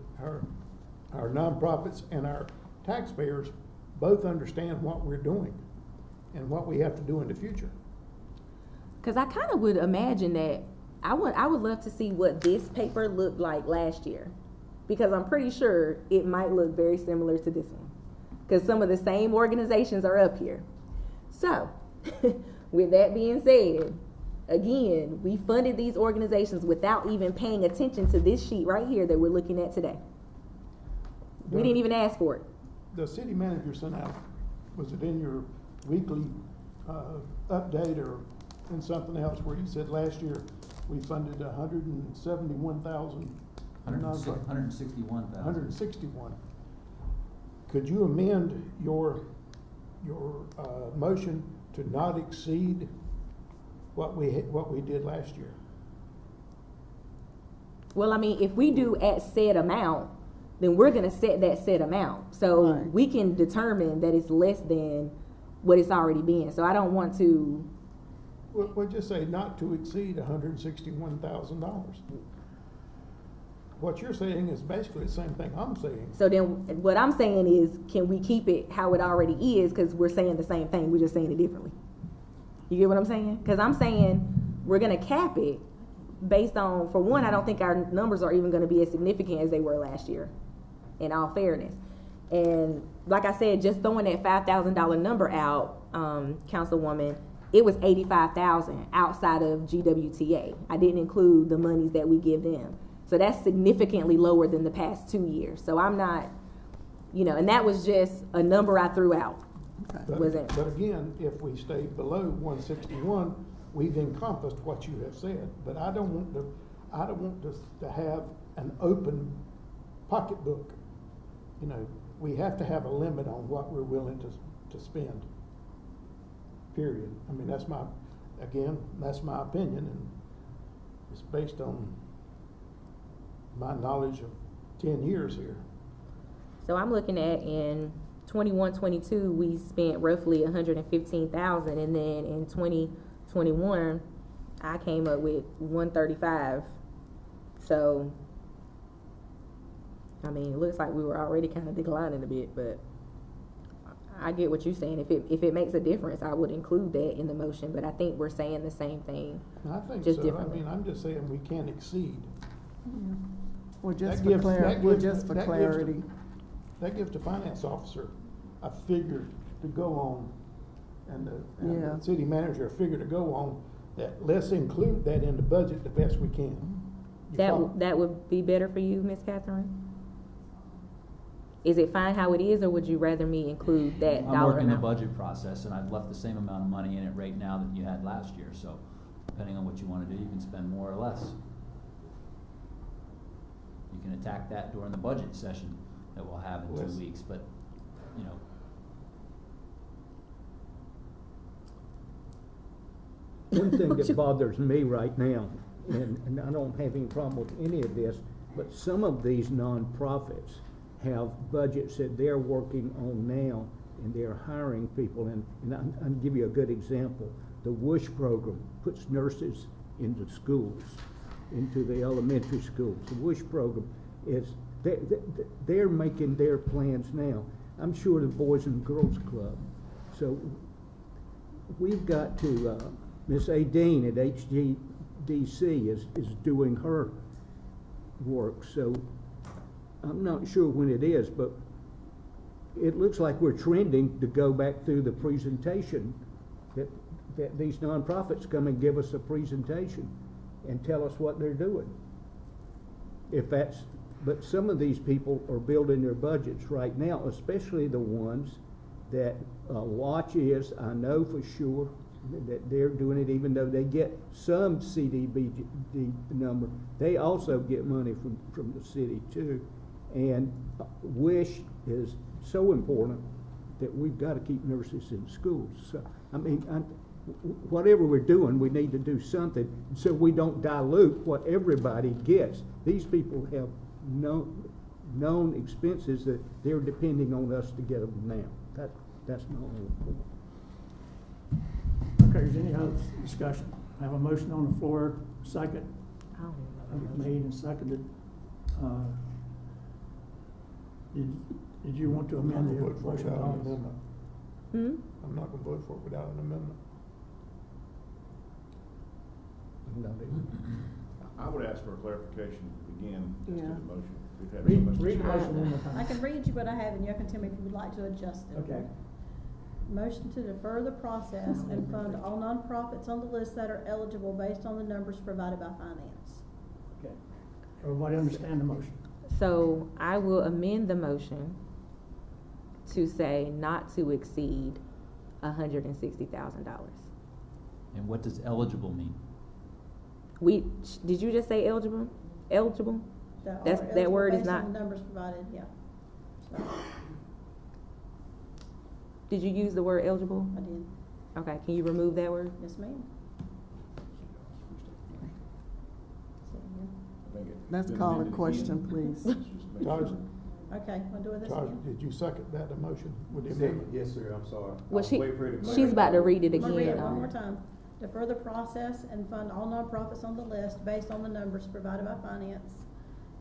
our nonprofits and our taxpayers both understand what we're doing and what we have to do in the future. Cause I kinda would imagine that, I would love to see what this paper looked like last year. Because I'm pretty sure it might look very similar to this one. Cause some of the same organizations are up here. So, with that being said, again, we funded these organizations without even paying attention to this sheet right here that we're looking at today. We didn't even ask for it. The city manager sent out, was it in your weekly update or in something else where you said last year we funded 171,000? 161,000. 161. Could you amend your motion to not exceed what we did last year? Well, I mean, if we do at said amount, then we're gonna set that set amount. So Right. we can determine that it's less than what it's already been. So I don't want to, We'll just say not to exceed $161,000. What you're saying is basically the same thing I'm saying. so then what I'm saying is, can we keep it how it already is? Cause we're saying the same thing, we're just saying it differently. You get what I'm saying? Cause I'm saying we're gonna cap it based on, for one, I don't think our numbers are even gonna be as significant as they were last year, in all fairness. And like I said, just throwing that $5,000 number out, Councilwoman, it was 85,000 outside of GWTA. I didn't include the monies that we give them. So that's significantly lower than the past 2 years. So I'm not, and that was just a number I threw out. Wasn't. But again, if we stay below 161, we've encompassed what you have said. But I don't want to have an open pocketbook. We have to have a limit on what we're willing to spend. Period. I mean, that's my opinion, and it's based on my knowledge of 10 years here. So I'm looking at in 21-22, we spent roughly 115,000, and then in 2021, I came up with 135. So, I mean, it looks like we were already kind of declining a bit, but I get what you're saying. If it makes a difference, I would include that in the motion, but I think we're saying the same thing. I think Just so. differently. I mean, I'm just saying we can't exceed. Well, just That for gives- clarity, that gives- just for that gives the- clarity. That gives the finance officer a figure to go on, and Yeah. the city manager a figure to go on, that let's include that in the budget the best we can. You follow? That would be better for you, Ms. Catherine? Is it fine how it is, or would you rather me include that I'm dollar working the amount? budget process, and I've left the same amount of money in it right now that you had last year, so depending on what you wanna do, you can spend more or less. You can attack that during the budget session that we'll have in Yes. 2 weeks, but, one thing that bothers me right now, and I don't have any problem with any of this, but some of these nonprofits have budgets that they're working on now, and they're hiring people, and I'll give you a good example. The WUSH program puts nurses into schools, into the elementary schools. The WUSH program is, they're making their plans now. I'm sure the Boys and Girls Club. So we've got to, Miss Adine at HGDC is doing her work. So I'm not sure when it is, but it looks like we're trending to go back through the presentation, that these nonprofits come and give us a presentation and tell us what they're doing. But some of these people are building their budgets right now, especially the ones that Watch is, I know for sure that they're doing it, even though they get some CDBG number. They also get money from the city too. And WISH is so important that we've got to keep nurses in schools. So, I mean, whatever we're doing, we need to do something so we don't dilute what everybody gets. These people have known expenses that they're depending on us to get them now. That's my only point. Okay, is there any other discussion? I have a motion on the floor, second. Made and seconded. Did you want to amend the vote for it motion? without an amendment. Hmm? I'm not gonna vote for it without an amendment. I would ask for a clarification again as to Yeah. the motion. We've had so much Read the discussion. motion one more I time. can read you what I have, and you can tell me if you would like to adjust it. Okay. Motion to defer the process and fund all nonprofits on the list that are eligible based on the numbers provided by finance. Okay. Everybody understand the motion? So I will amend the motion to say not to exceed $160,000. And what does eligible mean? Did you just say eligible? Eligible? That That's- are that eligible word is based on not- the numbers provided, yeah. So, Did you use the word eligible? I did, Okay, can you remove that word? yes, ma'am. So, I think it's Let's been call a amended question, again. please. Let's just make Charles, sure. yeah. Okay, we'll do this Charles, again. did you second that motion with the Second. amendment? Yes, sir, I'm sorry. Well, She's she's about to read it I'm gonna read again. it one more time. Defer the process and fund all nonprofits on the list based on the numbers provided by finance,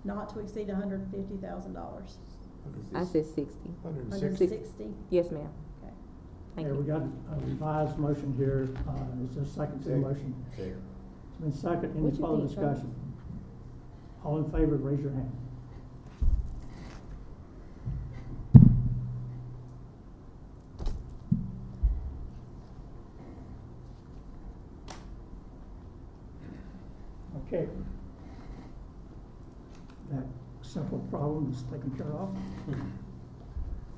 not to exceed $150,000. I said 60. 160. 160, Yes, ma'am. okay. Thank Okay, we you. got a revised motion here. Is there a second to the Second. motion? Second. It's been second. Any What you further think, Charles? discussion? All in favor, raise your hand. Okay. That simple problem is taken care of.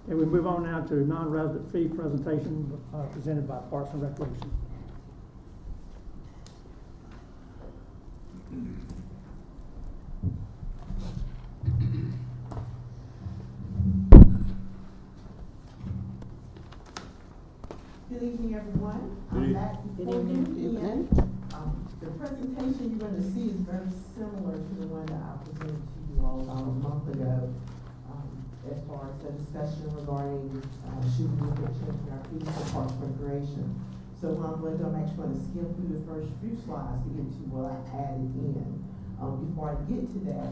Okay, we move on now to non-resident fee presentation presented by Parks and Recreation. Good evening, everyone. Good I'm evening. back Good before you evening. again. The presentation you're gonna see is very similar to the one that I presented to you all about a month ago. As far as the discussion regarding, should we look at changing our fees for Parks and Recreation. So what I'm gonna do, I'm actually gonna skim through the first few slides to get to what I added in. Before I get to that,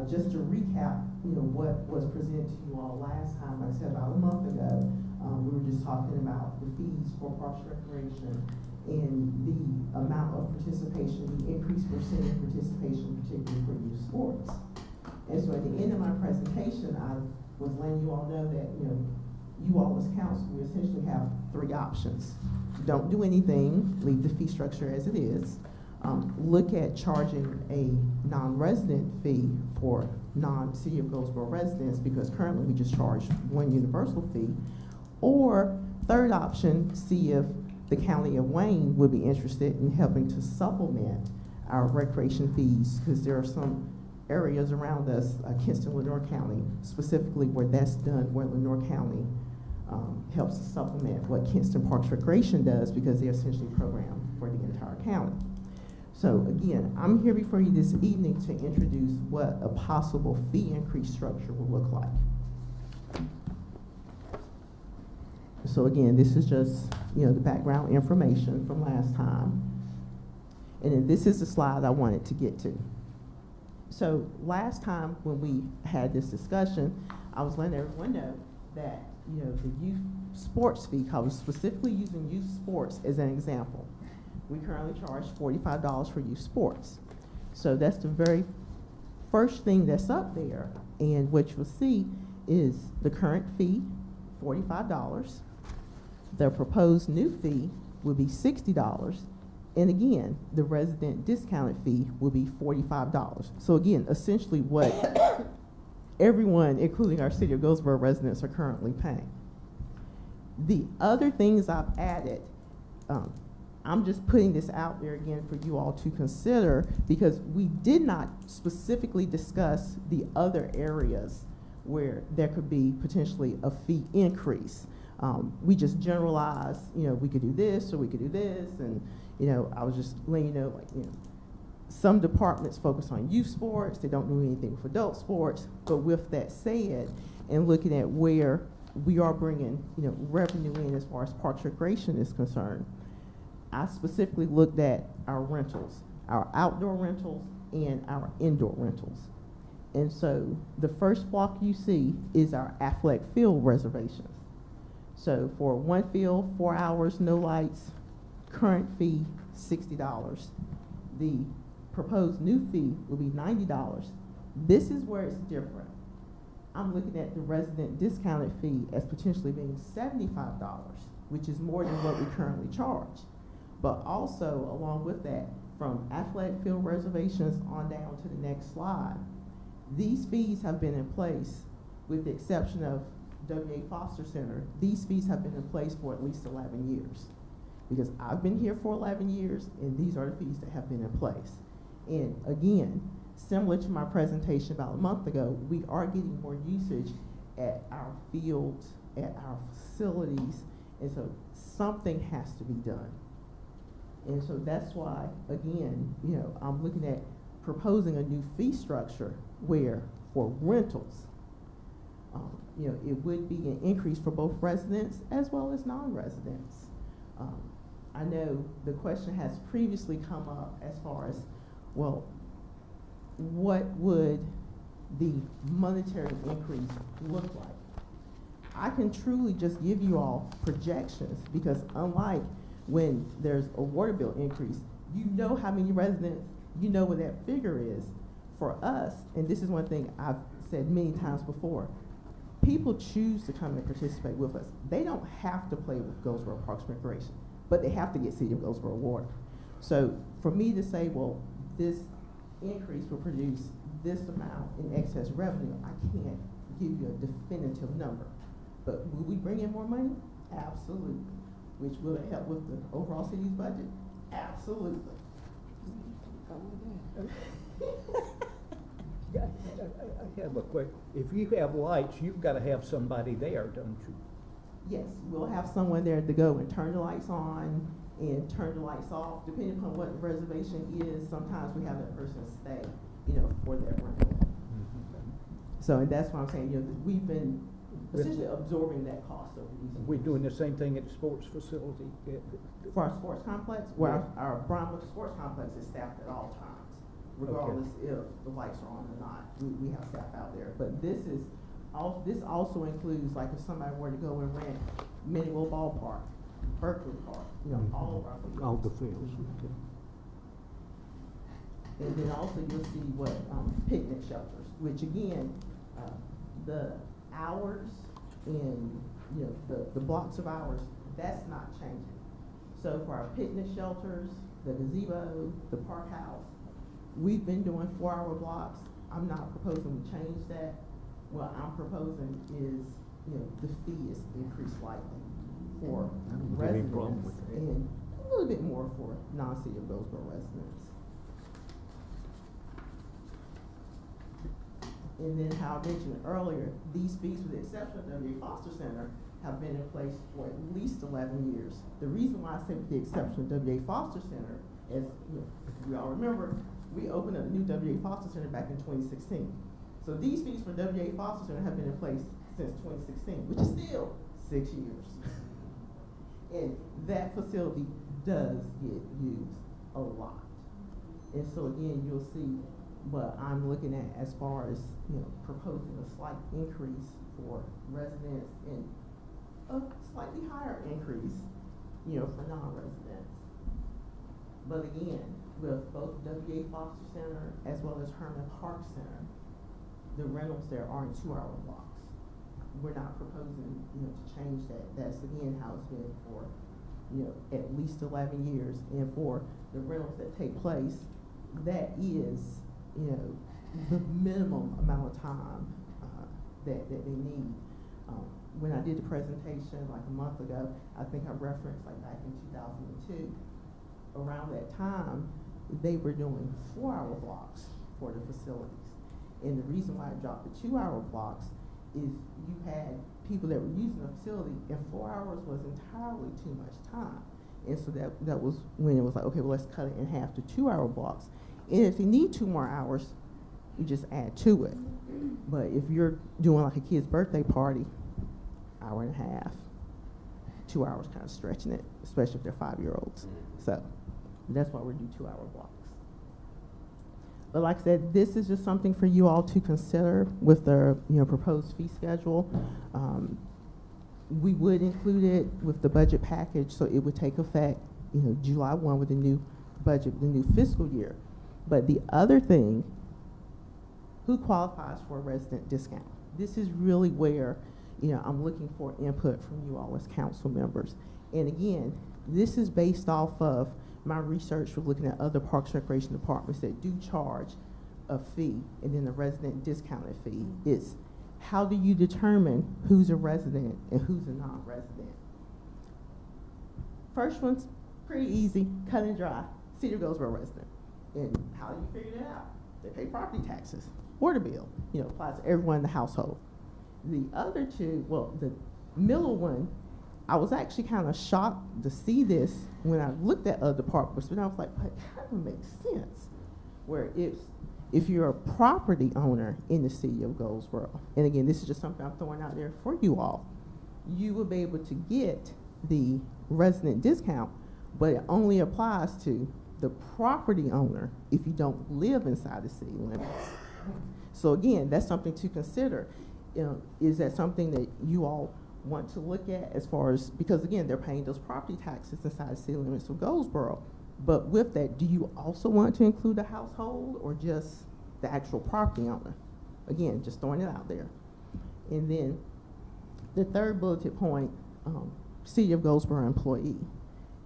just to recap, what was presented to you all last time, like I said, about a month ago, we were just talking about the fees for Parks and Recreation and the amount of participation, the increased percentage participation, particularly for youth sports. And so at the end of my presentation, I was letting you all know that, you all as council, we essentially have three options. Don't do anything, leave the fee structure as it is. Look at charging a non-resident fee for non-City of Goldsboro residents, because currently we just charge one universal fee. Or third option, see if the County of Wayne would be interested in helping to supplement our recreation fees, because there are some areas around us, Kinston, Lenore County, specifically where that's done, where Lenore County helps to supplement what Kinston Parks Recreation does because they're essentially programmed for the entire county. So again, I'm here before you this evening to introduce what a possible fee increase structure will look like. So again, this is just, the background information from last time. And then this is the slide I wanted to get to. So last time when we had this discussion, I was letting everyone know that, the youth sports fee, I was specifically using youth sports as an example. We currently charge $45 for youth sports. So that's the very first thing that's up there. And what you'll see is the current fee, $45. The proposed new fee will be $60. And again, the resident discounted fee will be $45. So again, essentially what everyone, including our City of Goldsboro residents, are currently paying. The other things I've added, I'm just putting this out there again for you all to consider because we did not specifically discuss the other areas where there could be potentially a fee increase. We just generalized, we could do this or we could do this, and I was just letting you know, some departments focus on youth sports, they don't do anything with adult sports, but with that said, and looking at where we are bringing, revenue in as far as Parks Recreation is concerned, I specifically looked at our rentals, our outdoor rentals and our indoor rentals. And so the first block you see is our athletic field reservations. So for one field, 4 hours, no lights, current fee, $60. The proposed new fee will be $90. This is where it's different. I'm looking at the resident discounted fee as potentially being $75, which is more than what we currently charge. But also, along with that, from athletic field reservations on down to the next slide, these fees have been in place, with the exception of W.A. Foster Center. These fees have been in place for at least 11 years. Because I've been here for 11 years, and these are the fees that have been in place. And again, similar to my presentation about a month ago, we are getting more usage at our fields, at our facilities, and so something has to be done. And so that's why, again, I'm looking at proposing a new fee structure where for rentals, it would be an increase for both residents as well as non-residents. I know the question has previously come up as far as, well, what would the monetary increase look like? I can truly just give you all projections because unlike when there's a water bill increase, you know how many residents, you know what that figure is. For us, and this is one thing I've said many times before, people choose to come and participate with us. They don't have to play with Goldsboro Parks and Recreation, but they have to get City of Goldsboro water. So for me to say, well, this increase will produce this amount in excess revenue, I can't give you a definitive number. But will we bring in more money? Absolutely. Which will it help with the overall city's budget? Absolutely. I have a question. If you have lights, you've got to have somebody there, don't you? Yes, we'll have someone there to go and turn the lights on and turn the lights off, depending upon what the reservation is. Sometimes we have that person stay, for their rental. So, and that's why I'm saying, we've been essentially absorbing that cost over these years. We're doing the same thing at the sports facility. For our sports complex, where our Brownwood Sports Complex is staffed at all times, regardless if the lights are on or not. We have staff out there. But this also includes, like, if somebody were to go and rent Minnewell Ballpark, Berkeley Park, all of our fields. All the fields. Okay. And then also you'll see what picnic shelters, which again, the hours and the blocks of hours, that's not changing. So for our picnic shelters, the gazebo, the park house, we've been doing 4-hour blocks. I'm not proposing we change that. What I'm proposing is, the fee is increased slightly for residents and a little bit more for non-City of Goldsboro residents. And then how I mentioned earlier, these fees, with the exception of the W.A. Foster Center, have been in place for at least 11 years. The reason why I say with the exception of W.A. Foster Center, as we all remember, we opened a new W.A. Foster Center back in 2016. So these fees for W.A. Foster Center have been in place since 2016, which is still 6 years. And that facility does get used a lot. And so again, you'll see what I'm looking at as far as, proposing a slight increase for residents and a slightly higher increase, for non-residents. But again, with both W.A. Foster Center as well as Herman Park Center, the rentals there aren't 2-hour blocks. We're not proposing, to change that. That's again how it's been for, at least 11 years. And for the rentals that take place, that is, the minimum amount of time that they need. When I did the presentation like a month ago, I think I referenced like back in 2002, around that time, they were doing 4-hour blocks for the facilities. And the reason why I dropped the 2-hour blocks is you had people that were using the facility, and 4 hours was entirely too much time. And so that was when it was like, okay, well, let's cut it in half to 2-hour blocks. And if you need 2 more hours, you just add to it. But if you're doing like a kid's birthday party, 1.5 hours, 2 hours kind of stretching it, especially if they're 5-year-olds. So that's why we do 2-hour blocks. But like I said, this is just something for you all to consider with the proposed fee schedule. We would include it with the budget package, so it would take effect July 1 with the new budget, the new fiscal year. But the other thing, who qualifies for a resident discount? This is really where I'm looking for input from you all as council members. And again, this is based off of my research for looking at other Parks and Recreation departments that do charge a fee and then the resident discounted fee. It's how do you determine who's a resident and who's a non-resident? First one's pretty easy, cut and dry. City of Goldsboro resident. And how do you figure that out? They pay property taxes. Water bill, applies to everyone in the household. The other two, well, the middle one, I was actually kind of shocked to see this when I looked at other departments, but I was like, it kind of makes sense. Where if you're a property owner in the city of Goldsboro, and again, this is just something I'm throwing out there for you all, you will be able to get the resident discount, but it only applies to the property owner if you don't live inside the city limits. So again, that's something to consider. Is that something that you all want to look at as far as, because again, they're paying those property taxes inside the city limits of Goldsboro. But with that, do you also want to include a household or just the actual property owner? Again, just throwing it out there. And then the third bulleted point, city of Goldsboro employee.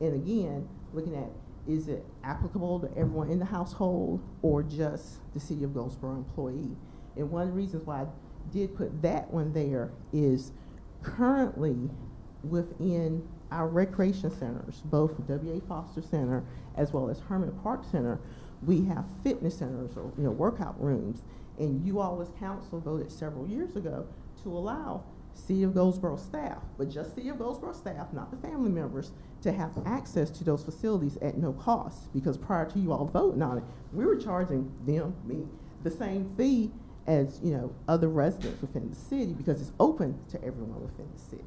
And again, looking at, is it applicable to everyone in the household or just the city of Goldsboro employee? And one of the reasons why I did put that one there is currently within our recreation centers, both W.A. Foster Center as well as Herman Park Center, we have fitness centers or workout rooms. And you all as council voted several years ago to allow City of Goldsboro staff, but just City of Goldsboro staff, not the family members, to have access to those facilities at no cost. Because prior to you all voting on it, we were charging them, me, the same fee as other residents within the city because it's open to everyone within the city.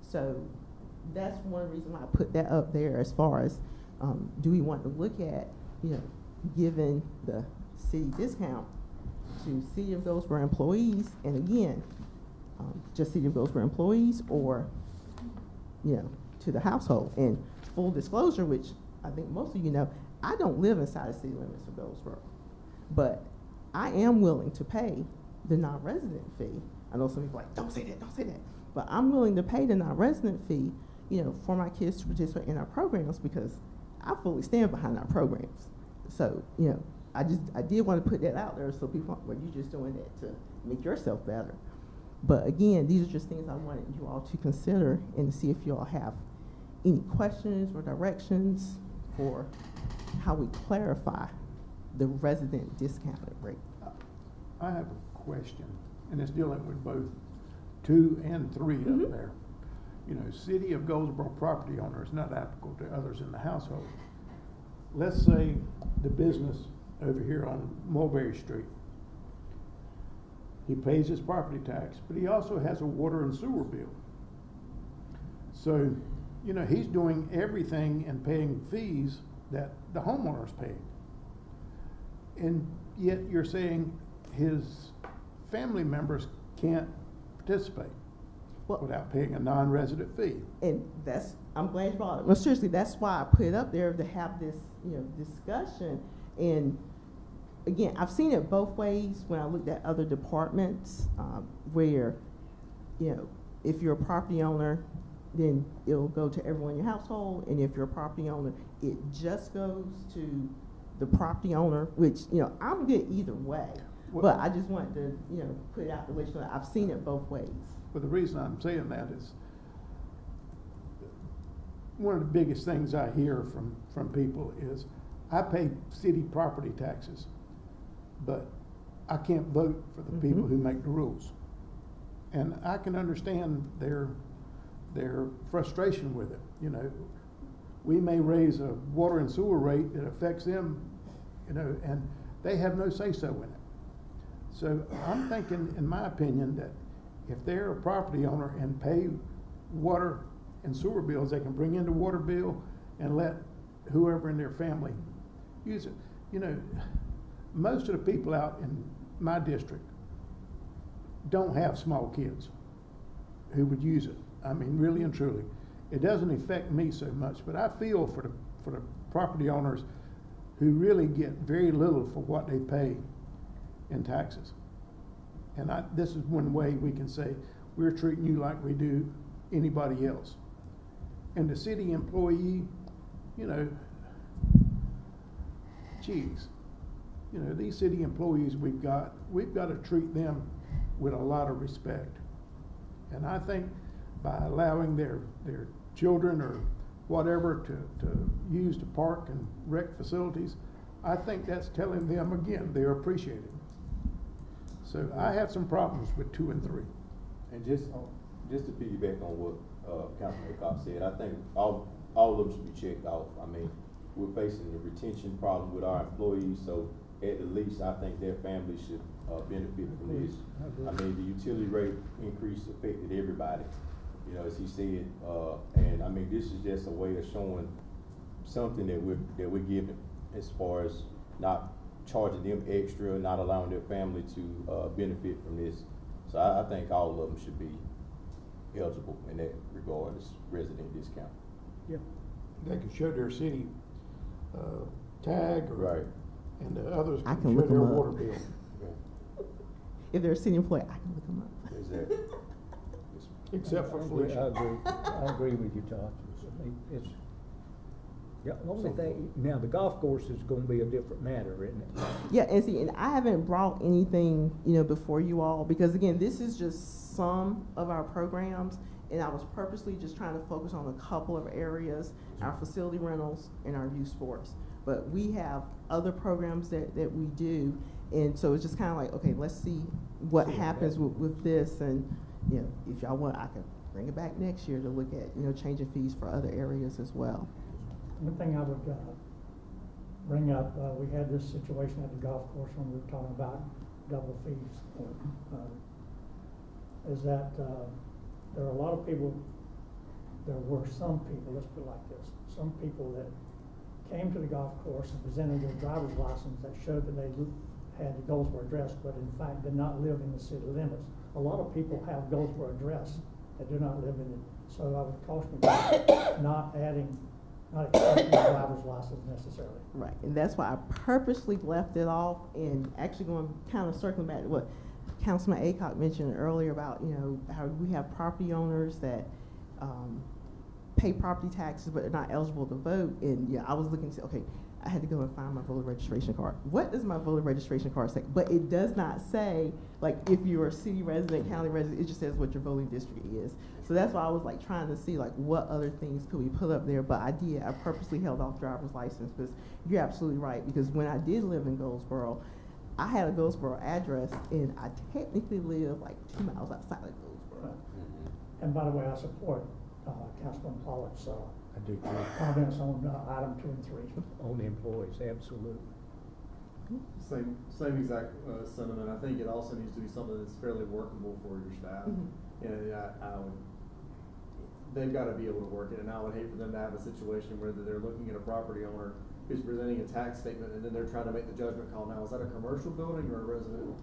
So that's one reason why I put that up there as far as do we want to look at giving the city discount to City of Goldsboro employees, and again, just City of Goldsboro employees, or to the household. And full disclosure, which I think most of you know, I don't live inside the city limits of Goldsboro, but I am willing to pay the non-resident fee. I know some people are like, don't say that, don't say that. But I'm willing to pay the non-resident fee, for my kids to participate in our programs because I fully stand behind our programs. So, I did want to put that out there so people aren't, well, you're just doing that to make yourself better. But again, these are just things I wanted you all to consider and to see if you all have any questions or directions for how we clarify the resident discounted rate. I have a question, and it's dealing with both 2 and 3 up there. you know, city of Goldsboro property owner is not applicable to others in the household. Let's say the business over here on Mulberry Street. He pays his property tax, but he also has a water and sewer bill. So, you know, he's doing everything and paying fees that the homeowner's paying. And yet you're saying his family members can't participate Well- without paying a non-resident fee. And I'm glad you brought it. Well, seriously, that's why I put it up there to have this, discussion. And again, I've seen it both ways when I looked at other departments, where, if you're a property owner, then it'll go to everyone in your household. And if you're a property owner, it just goes to the property owner, which, I'm good either way. But I just wanted to, put it out the way, so I've seen it both ways. But the reason I'm saying that is one of the biggest things I hear from people is, I pay city property taxes, but I can't vote for the people who make the rules. And I can understand their frustration with it. We may raise a water and sewer rate that affects them, and they have no say-so in it. So I'm thinking, in my opinion, that if they're a property owner and pay water and sewer bills, they can bring in the water bill and let whoever in their family use it. Most of the people out in my district don't have small kids who would use it. I mean, really and truly. It doesn't affect me so much, but I feel for the property owners who really get very little for what they pay in taxes. And this is one way we can say, we're treating you like we do anybody else. And the city employee, these city employees we've got to treat them with a lot of respect. And I think by allowing their children or whatever to use the park and rec facilities, I think that's telling them, again, they're appreciated. So I have some problems with 2 and 3. And just to piggyback on what Councilman Aycock said, I think all of them should be checked off. I mean, we're facing the retention problem with our employees, so at the least, I think their families should benefit from this. I mean, the utility rate increase affected everybody, as he said, and I mean, this is just a way of showing something that we're giving, as far as not charging them extra, not allowing their family to benefit from this. So I think all of them should be eligible in that regard as resident discount. Yeah. They can show their city tag, Right. And the others I can can show look their 'em up. water bill. If they're a city employee, I can look them up. Exactly. Except for I Felicia. agree with you, Todd. I mean, the only thing, now the golf course is gonna be a different matter, isn't it? Yeah, and see, and I haven't brought anything, before you all, because again, this is just some of our programs, and I was purposely just trying to focus on a couple of areas, our facility rentals and our youth sports. But we have other programs that we do, and so it's just kind of like, okay, let's see what happens with this, and, if y'all want, I can bring it back next year to look at, changing fees for other areas as well. One thing I would bring up, we had this situation at the golf course when we were talking about double fees. Is that there are a lot of people, there were some people, let's put it like this, some people that came to the golf course and presented their driver's license that showed that they had the Goldsboro address, but in fact did not live in the city limits. A lot of people have Goldsboro address that do not live in it. So I would caution you about not accepting the driver's license necessarily. Right, and that's why I purposely left it off, and actually going kind of circling back to what Councilman Aycock mentioned earlier about, how we have property owners that pay property taxes but are not eligible to vote. And I was looking to, okay, I had to go and find my voter registration card. What does my voter registration card say? But it does not say, like, if you're a city resident, county resident, it just says what your voting district is. So that's why I was like trying to see like what other things could we put up there. But I purposely held off driver's license, because you're absolutely right. Because when I did live in Goldsboro, I had a Goldsboro address, and I technically live like 2 miles outside of Goldsboro. And by the way, I support Councilman Pollock's I do agree. comments on item 2 and 3. On the employees, absolutely. Same exact sentiment. I think it also needs to be something that's fairly workable for your staff. And they've got to be able to work it, and I would hate for them to have a situation where they're looking at a property owner who's presenting a tax statement, and then they're trying to make the judgment call. Now, is that a commercial building or a residential?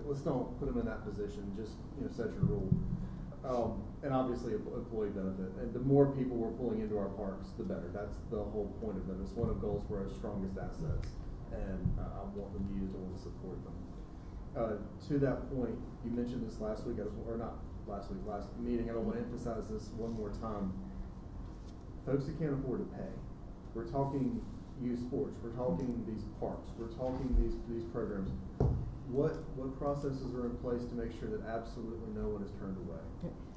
Let's don't put them in that position. Just set your rule. And obviously, employee benefit. And the more people we're pulling into our parks, the better. That's the whole point of them. It's one of Goldsboro's strongest assets, and I want them used. I want to support them. To that point, you mentioned this last week, last meeting. I don't want to emphasize this one more time. Folks that can't afford to pay. We're talking youth sports. We're talking these parks. We're talking these programs. What processes are in place to make sure that absolutely no one is turned away?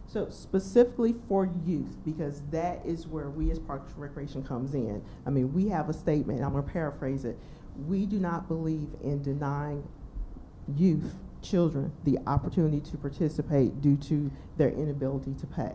So specifically for youth, because that is where we as Parks and Recreation comes in. I mean, we have a statement, I'm gonna paraphrase it. We do not believe in denying youth, children, the opportunity to participate due to their inability to pay.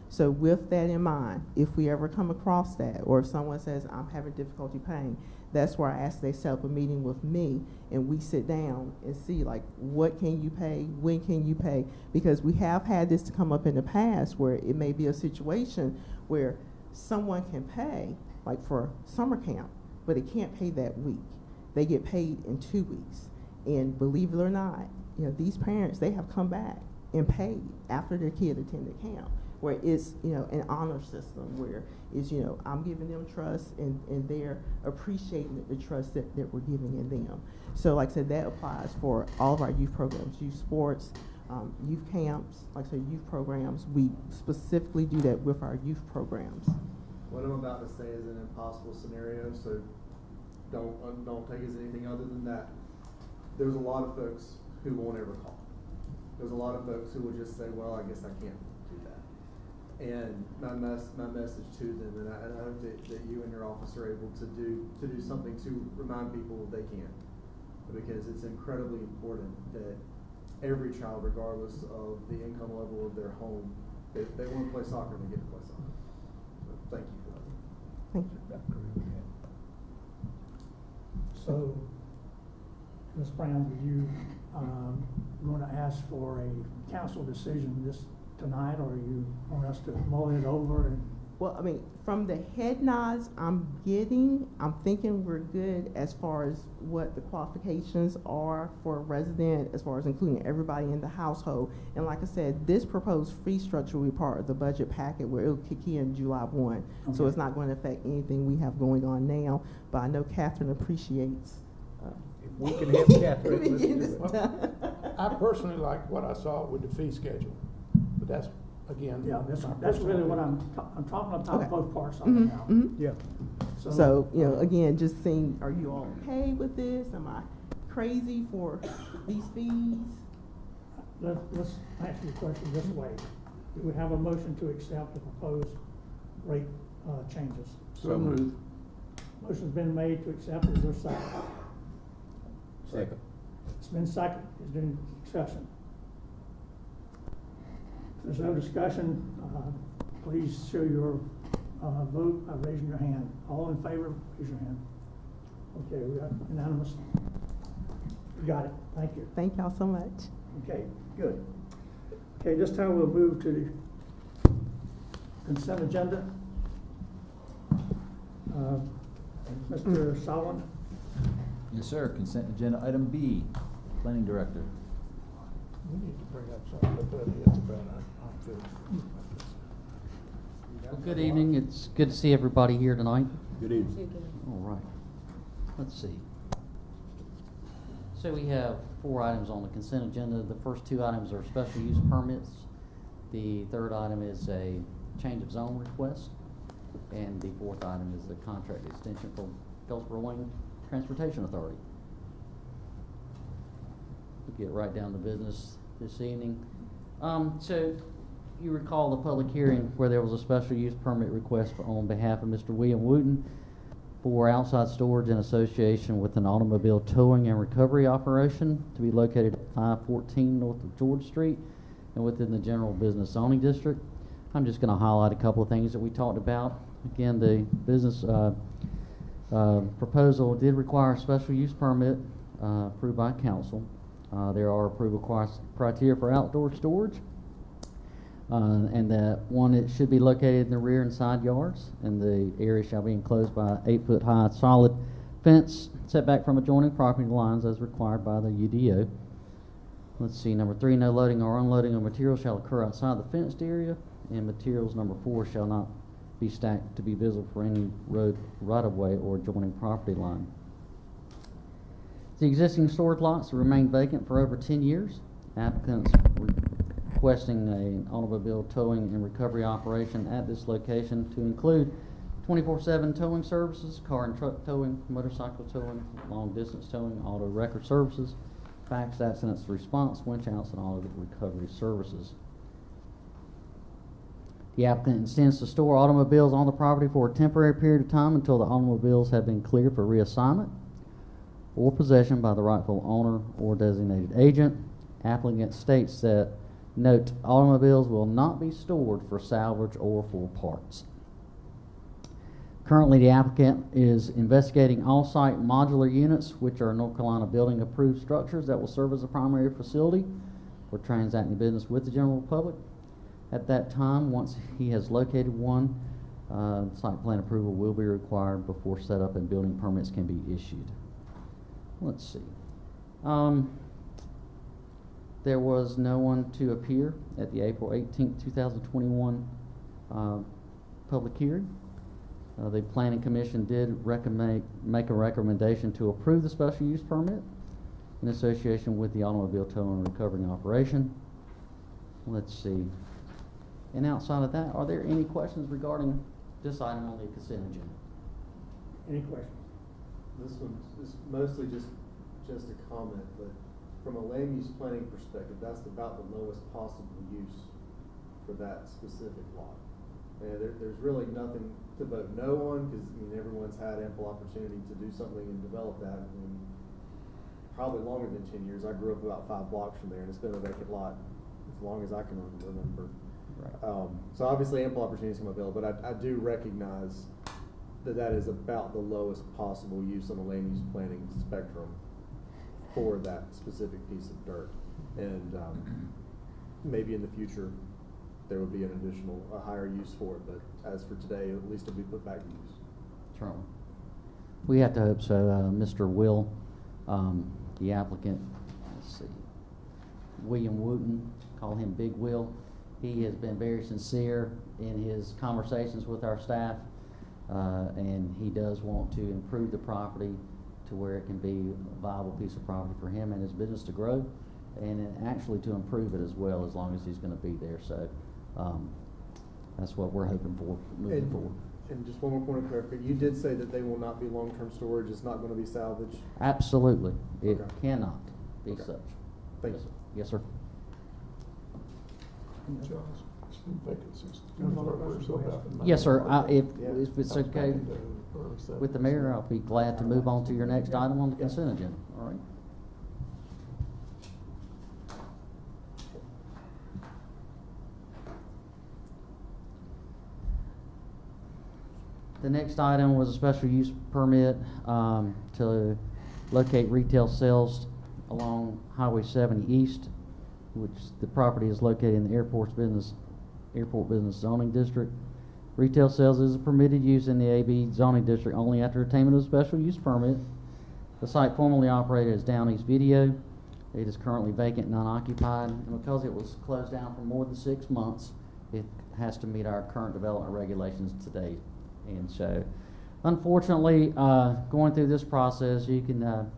So with that in mind, if we ever come across that, or if someone says, I'm having difficulty paying, that's where I ask they set up a meeting with me and we sit down and see like, what can you pay? When can you pay? Because we have had this to come up in the past where it may be a situation where someone can pay, like for summer camp, but it can't pay that week. They get paid in 2 weeks. And believe it or not, these parents, they have come back and paid after their kid attended camp, where it's, an honor system where it's, I'm giving them trust and they're appreciating the trust that we're giving in them. So like I said, that applies for all of our youth programs, youth sports, youth camps, like I said, youth programs. We specifically do that with our youth programs. What I'm about to say is an impossible scenario, so don't take it as anything other than that. There's a lot of folks who won't ever call. There's a lot of folks who will just say, well, I guess I can't do that. And my message to them, and I hope that you and your office are able to do something to remind people they can. Because it's incredibly important that every child, regardless of the income level of their home, if they want to play soccer, they get to play soccer. So thank you for that. Thank you. So, Ms. Brown, are you going to ask for a council decision this tonight, or you want us to mull it over? Well, I mean, from the head nods I'm thinking we're good as far as what the qualifications are for a resident, as far as including everybody in the household. And like I said, this proposed fee structure will be part of the budget packet where it'll kick in July 1. Okay. So it's not going to affect anything we have going on now. But I know Catherine appreciates. If we can have Catherine, let's do it. I personally like what I saw with the fee schedule, but that's, again. Yeah, that's really what I'm talking about. Okay. Both parts of it now. Mm-hmm. Yeah. So, again, just seeing, are you all okay with this? Am I crazy for these fees? Let's ask you a question this way. Do we have a motion to accept the proposed rate changes? So moved. Motion's been made to accept. Is there a second? Second. It's been second. Is there any discussion? If there's no discussion, please show your vote by raising your hand. All in favor, raise your hand. Okay, we got unanimous. You got it. Thank you. Thank y'all so much. Okay, good. Okay, this time we'll move to the consent agenda. Mr. Solomon? Yes, sir. Consent agenda item B, planning director. We need to bring up something that is about our food. Well, good evening. It's good to see everybody here tonight. Good evening. All right. Let's see. So we have 4 items on the consent agenda. The first 2 items are special use permits. The third item is a change of zone request. And the 4th item is the contract extension for Goldsboro Transportation Authority. We'll get right down to business this evening. So you recall the public hearing where there was a special use permit request on behalf of Mr. William Wooten for outside storage in association with an automobile towing and recovery operation to be located at 514 north of George Street and within the general business zoning district. I'm just gonna highlight a couple of things that we talked about. Again, the business, proposal did require a special use permit, approved by council. There are approval criteria for outdoor storage. And that one, it should be located in the rear and side yards, and the area shall be enclosed by an 8-foot high solid fence setback from adjoining property lines as required by the UDO. Let's see, number 3, no loading or unloading of material shall occur outside the fenced area, and materials, number 4, shall not be stacked to be visible for any road right-of-way or adjoining property line. The existing storage lots remain vacant for over 10 years. Applicants requesting an automobile towing and recovery operation at this location to include 24/7 towing services, car and truck towing, motorcycle towing, long-distance towing, auto record services, facts, accidents response, winch outs, and auto recovery services. The applicant intends to store automobiles on the property for a temporary period of time until the automobiles have been cleared for reassignment or possession by the rightful owner or designated agent. Applicant states that, note, automobiles will not be stored for salvage or for parts. Currently, the applicant is investigating all-site modular units, which are North Carolina building approved structures that will serve as a primary facility for transacting business with the general public. At that time, once he has located one, site plan approval will be required before setup and building permits can be issued. Let's see. There was no one to appear at the April 18th, 2021 public hearing. The Planning Commission did make a recommendation to approve the special use permit in association with the automobile towing and recovering operation. Let's see. And outside of that, are there any questions regarding this item on the consent agenda? Any questions? This one is mostly just a comment, but from a land use planning perspective, that's about the lowest possible use for that specific lot. And there's really nothing to vote no on, because I mean everyone's had ample opportunity to do something and develop that. I mean, probably longer than 10 years. I grew up about 5 blocks from there, and it's been a vacant lot as long as I can remember. Right. So obviously ample opportunities come available, but I do recognize that is about the lowest possible use on the land use planning spectrum for that specific piece of dirt. And maybe in the future there would be a higher use for it, but as for today, at least it'll be put back to use. Sure. We have to hope so. Mr. Will, the applicant, let's see, William Wooten, call him Big Will. He has been very sincere in his conversations with our staff, and he does want to improve the property to where it can be a viable piece of property for him and his business to grow, and actually to improve it as well, as long as he's going to be there. So that's what we're hoping for moving forward. And just one more point of clarification, you did say that they will not be long-term storage, it's not going to be salvage? Absolutely. It Okay. cannot be Okay. such. Thank Yes, you. sir. Yes, sir. Yes, sir. If it's okay with the mayor, I'll be glad to move on to your next item on the consent agenda. All right. The next item was a special use permit to locate retail sales along Highway 70 East, which the property is located in the airport business zoning district. Retail sales is a permitted use in the AB zoning district only after attainment of a special use permit. The site formerly operated as Down East Video. It is currently vacant and unoccupied, and because it was closed down for more than 6 months, it has to meet our current development regulations today. And so, unfortunately, going through this process, you can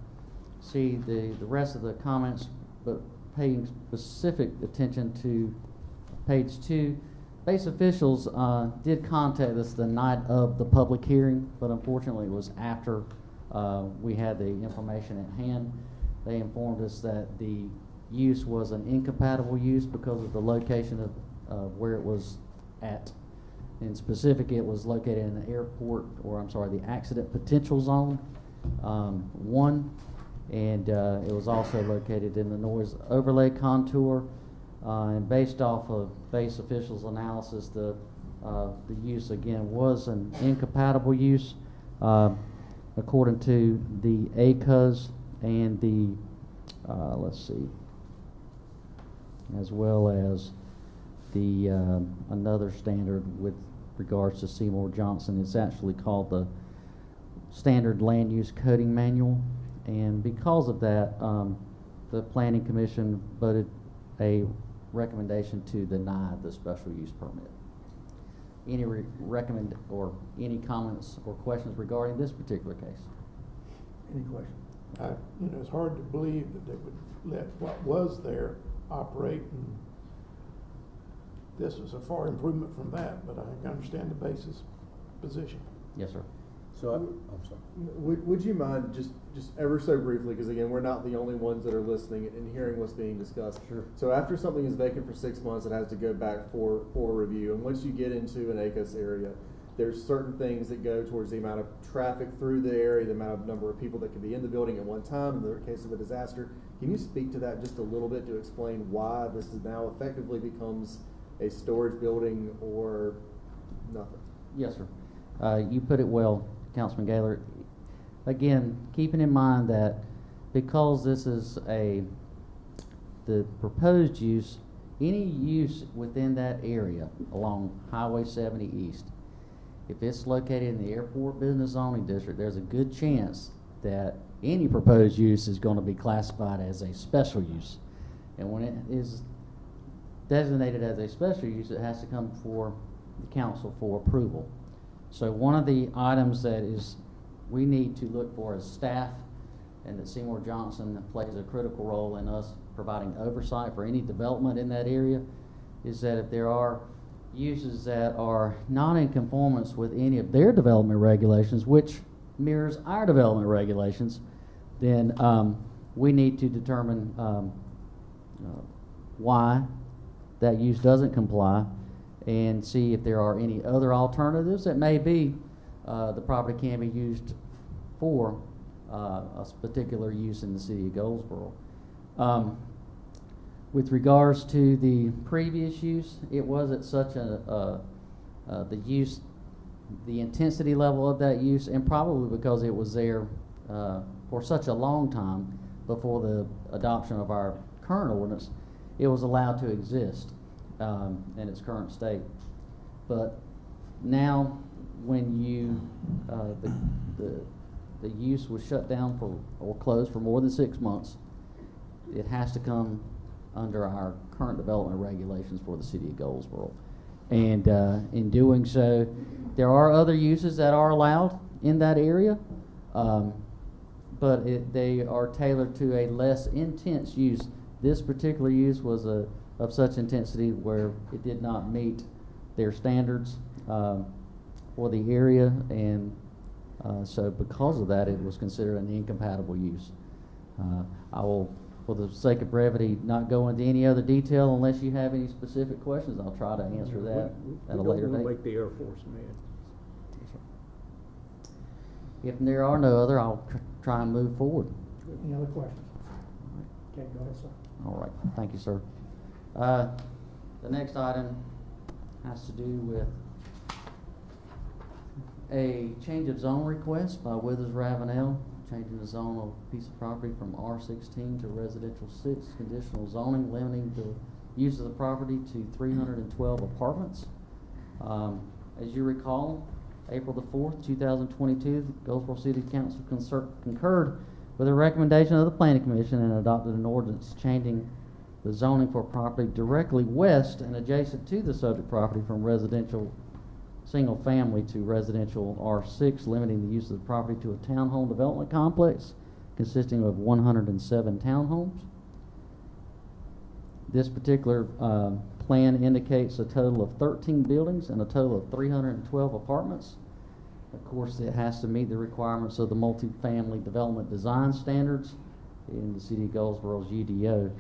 see the rest of the comments, but paying specific attention to page 2. Base officials did contact us the night of the public hearing, but unfortunately it was after we had the information at hand. They informed us that the use was an incompatible use because of the location of where it was at. In specific, it was located in the airport, or I'm sorry, the accident potential zone 1, and it was also located in the noise overlay contour And based off of base officials' analysis, the use again was an incompatible use, according to the ACUS and the, let's see, as well as the, another standard with regards to Seymour Johnson. It's actually called the Standard Land Use Coding Manual. And because of that, the Planning Commission voted a recommendation to deny the special use permit. Any any comments or questions regarding this particular case? Any questions? It's hard to believe that they would let what was there operate, and this was a far improvement from that, but I understand the basis position. Yes, sir. So, I'm sorry. Would you mind just ever so briefly, because again, we're not the only ones that are listening and hearing what's being discussed. Sure. So after something is vacant for 6 months, it has to go back for review. And once you get into an ACUS area, there's certain things that go towards the amount of traffic through the area, the amount of number of people that can be in the building at one time in the case of a disaster. Can you speak to that just a little bit to explain why this is now effectively becomes a storage building or nothing? Yes, sir. You put it well, Councilman Gaylor. Again, keeping in mind that because this is the proposed use, any use within that area along Highway 70 East, if it's located in the airport business zoning district, there's a good chance that any proposed use is going to be classified as a special use. And when it is designated as a special use, it has to come before the council for approval. So one of the items that we need to look for as staff, and that Seymour Johnson plays a critical role in us providing oversight for any development in that area, is that if there are uses that are not in conformance with any of their development regulations, which mirrors our development regulations, then we need to determine why that use doesn't comply, and see if there are any other alternatives that may be the property can be used for a particular use in the city of Goldsboro. With regards to the previous use, it was at such the intensity level of that use, and probably because it was there for such a long time before the adoption of our current ordinance, it was allowed to exist in its current state. But now, when the use was shut down or closed for more than 6 months, it has to come under our current development regulations for the city of Goldsboro. And in doing so, there are other uses that are allowed in that area, but they are tailored to a less intense use. This particular use was of such intensity where it did not meet their standards for the area, and so because of that, it was considered an incompatible use. I will, for the sake of brevity, not go into any other detail unless you have any specific questions. I'll try to answer that at a later We don't date. want to make the Air Force mad. If there are no other, I'll try and move forward. Any other questions? Okay, go ahead, sir. All right, thank you, sir. The next item has to do with a change of zone request by Withers Ravenel, changing the zone of a piece of property from R16 to residential 6, conditional zoning, limiting the use of the property to 312 apartments. As you recall, April the 4th, 2022, the Goldsboro City Council concurred with a recommendation of the Planning Commission and adopted an ordinance changing the zoning for property directly west and adjacent to the subject property from residential single family to residential R6, limiting the use of the property to a townhome development complex consisting of 107 townhomes. This particular plan indicates a total of 13 buildings and a total of 312 apartments. Of course, it has to meet the requirements of the multifamily development design standards in the city of Goldsboro's UDO.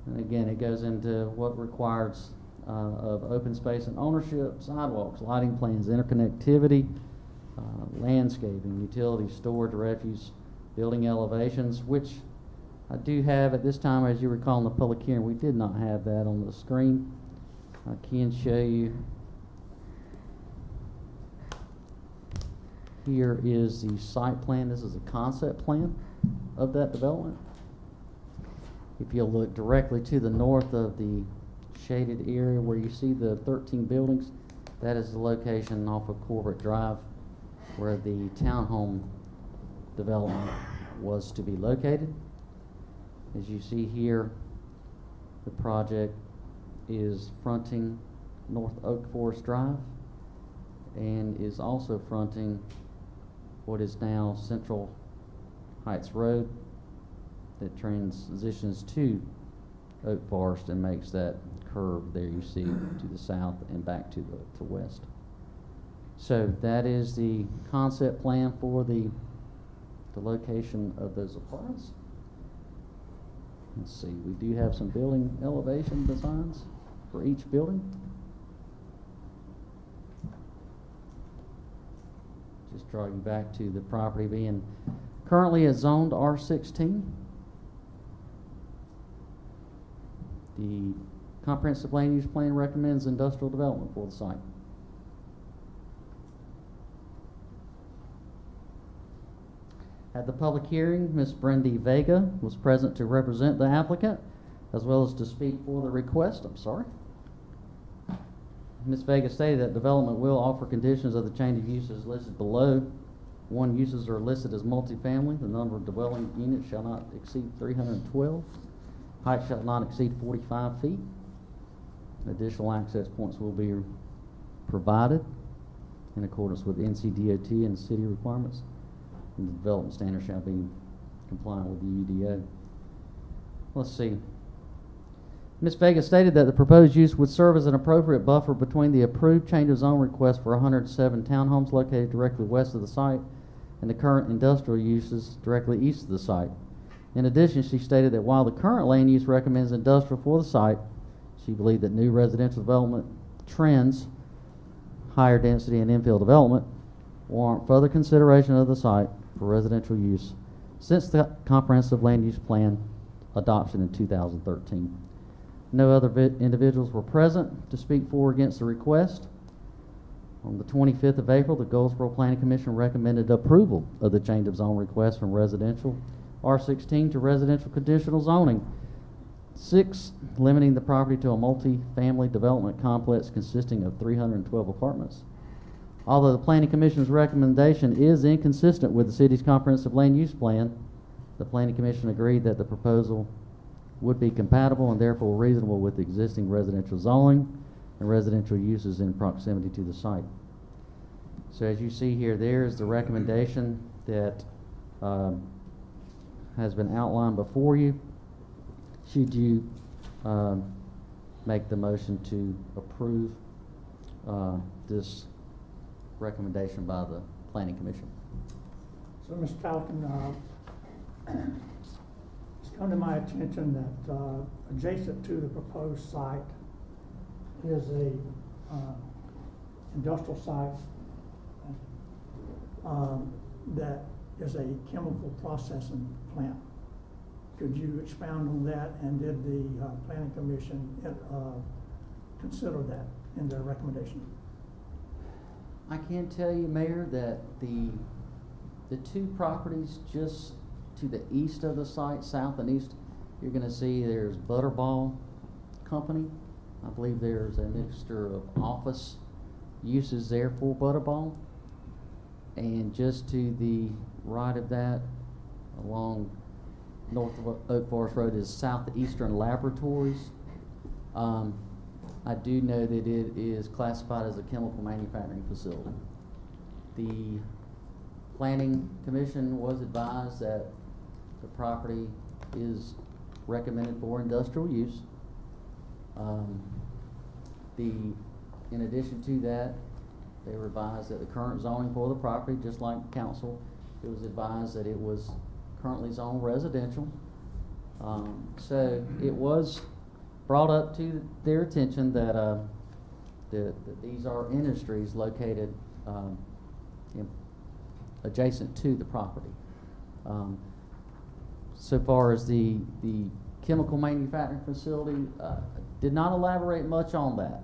And again, it goes into what requires of open space and ownership, sidewalks, lighting plans, interconnectivity, landscaping, utilities, storage, refuse, building elevations, which I do have, at this time, as you recall in the public hearing, we did not have that on the screen. I can show you. Here is the site plan. This is a concept plan of that development. If you'll look directly to the north of the shaded area where you see the 13 buildings, that is the location off of Corbett Drive where the townhome development was to be located. As you see here, the project is fronting North Oak Forest Drive and is also fronting what is now Central Heights Road that transitions to Oak Forest and makes that curve there you see to the south and back to the west. So that is the concept plan for the location of those apartments. Let's see, we do have some building elevation designs for each building. Just draw you back to the property being currently is zoned R16. The comprehensive land use plan recommends industrial development for the site. At the public hearing, Ms. Brendy Vega was present to represent the applicant as well as to speak for the request. Ms. Vega stated that development will offer conditions of the change of uses listed below. One, uses are listed as multifamily. The number of dwelling units shall not exceed 312. Height shall not exceed 45 feet. Additional access points will be provided in accordance with NCDOT and city requirements. And the development standard shall be compliant with the UDO. Let's see. Ms. Vega stated that the proposed use would serve as an appropriate buffer between the approved change of zone request for 107 townhomes located directly west of the site and the current industrial uses directly east of the site. In addition, she stated that while the current land use recommends industrial for the site, she believed that new residential development trends, higher density and infill development, warrant further consideration of the site for residential use since the comprehensive land use plan adoption in 2013. No other individuals were present to speak for or against the request. On the 25th of April, the Goldsboro Planning Commission recommended approval of the change of zone request from residential R16 to residential conditional zoning. 6, limiting the property to a multi-family development complex consisting of 312 apartments. Although the Planning Commission's recommendation is inconsistent with the city's comprehensive land use plan, the Planning Commission agreed that the proposal would be compatible and therefore reasonable with existing residential zoning and residential uses in proximity to the site. So as you see here, there is the recommendation that has been outlined before you. Should you make the motion to approve this recommendation by the Planning Commission? So, Ms. Falcon, it's come to my attention that adjacent to the proposed site is a industrial site that is a chemical processing plant. Could you expound on that, and did the Planning Commission consider that in their recommendation? I can tell you, Mayor, that the two properties just to the east of the site, south and east, you're going to see there's Butterball Company. I believe there's a mixture of office uses there for Butterball. And just to the right of that, along north of Oak Forest Road, is Southeastern Laboratories. I do know that it is classified as a chemical manufacturing facility. The Planning Commission was advised that the property is recommended for industrial use. In addition to that, they were advised that the current zoning for the property, just like council, it was advised that it was currently zoned residential. So it was brought up to their attention that that these are industries located adjacent to the property. so far as the chemical manufacturing facility, did not elaborate much on that.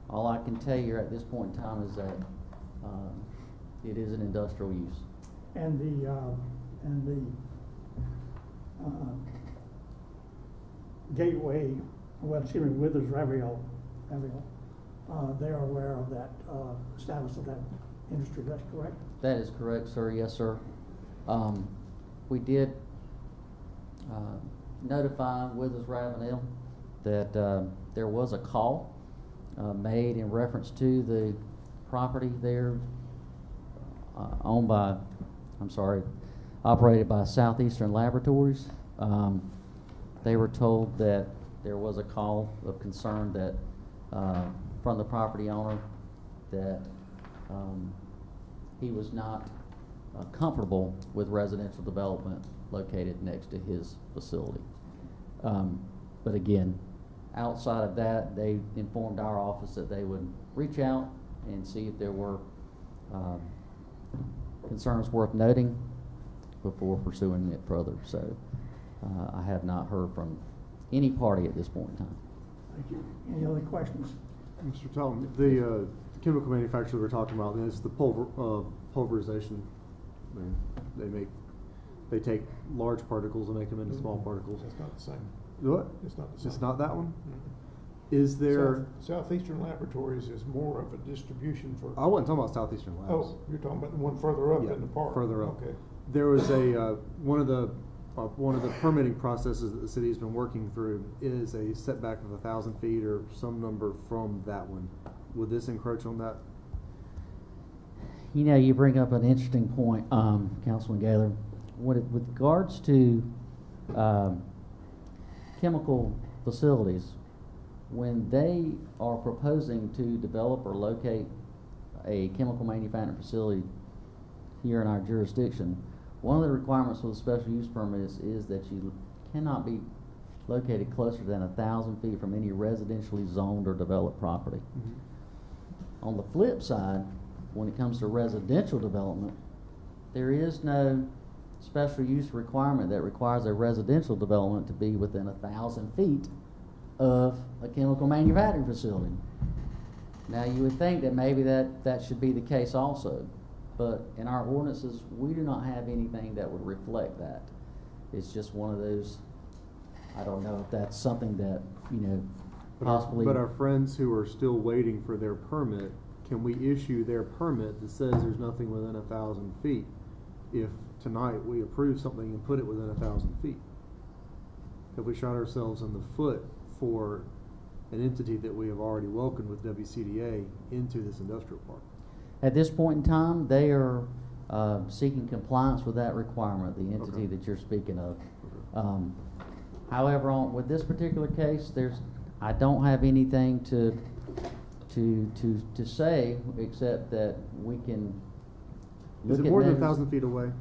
All I can tell you at this point in time is that it is an industrial use. And the Gateway, well, excuse me, Withers Raviol, they are aware of that status of that industry, that's correct? That is correct, sir. Yes, sir. We did notify Withers Ravenel that there was a call made in reference to the property there operated by Southeastern Laboratories. They were told that there was a call of concern that from the property owner that he was not comfortable with residential development located next to his facility. But again, outside of that, they informed our office that they would reach out and see if there were concerns worth noting before pursuing it further. So I have not heard from any party at this point in time. Thank you. Any other questions? Mr. Tellum, the chemical manufacturer we're talking about is the pulverization. They take large particles and make them into small particles. That's not the same. What? It's not the same. It's not that one? Mm-hmm. Is there? Southeastern Laboratories is more of a distribution for. I wasn't talking about Southeastern Labs. Oh, you're talking about the one further up Yeah, in the park. further up. Okay. There was a one of the permitting processes that the city has been working through is a setback of 1,000 feet or some number from that one. Would this encroach on that? You know, you bring up an interesting point, Councilman Gaylor. With regards to chemical facilities, when they are proposing to develop or locate a chemical manufacturing facility here in our jurisdiction, one of the requirements for the special use permits is that you cannot be located closer than 1,000 feet from any residentially zoned or developed property. Mm-hmm. On the flip side, when it comes to residential development, there is no special use requirement that requires a residential development to be within 1,000 feet of a chemical manufacturing facility. Now, you would think that maybe that should be the case also, but in our ordinances, we do not have anything that would reflect that. It's just one of those, I don't know if that's something that, you know, possibly. But our friends who are still waiting for their permit, can we issue their permit that says there's nothing within 1,000 feet if tonight we approve something and put it within 1,000 feet? Have we shot ourselves in the foot for an entity that we have already welcomed with WCDA into this industrial park? At this point in time, they are seeking compliance with that requirement, the entity Okay. that you're speaking of. However, with this particular case, I don't have anything to say except that we can look Is it at more than matters- 1,000 feet away?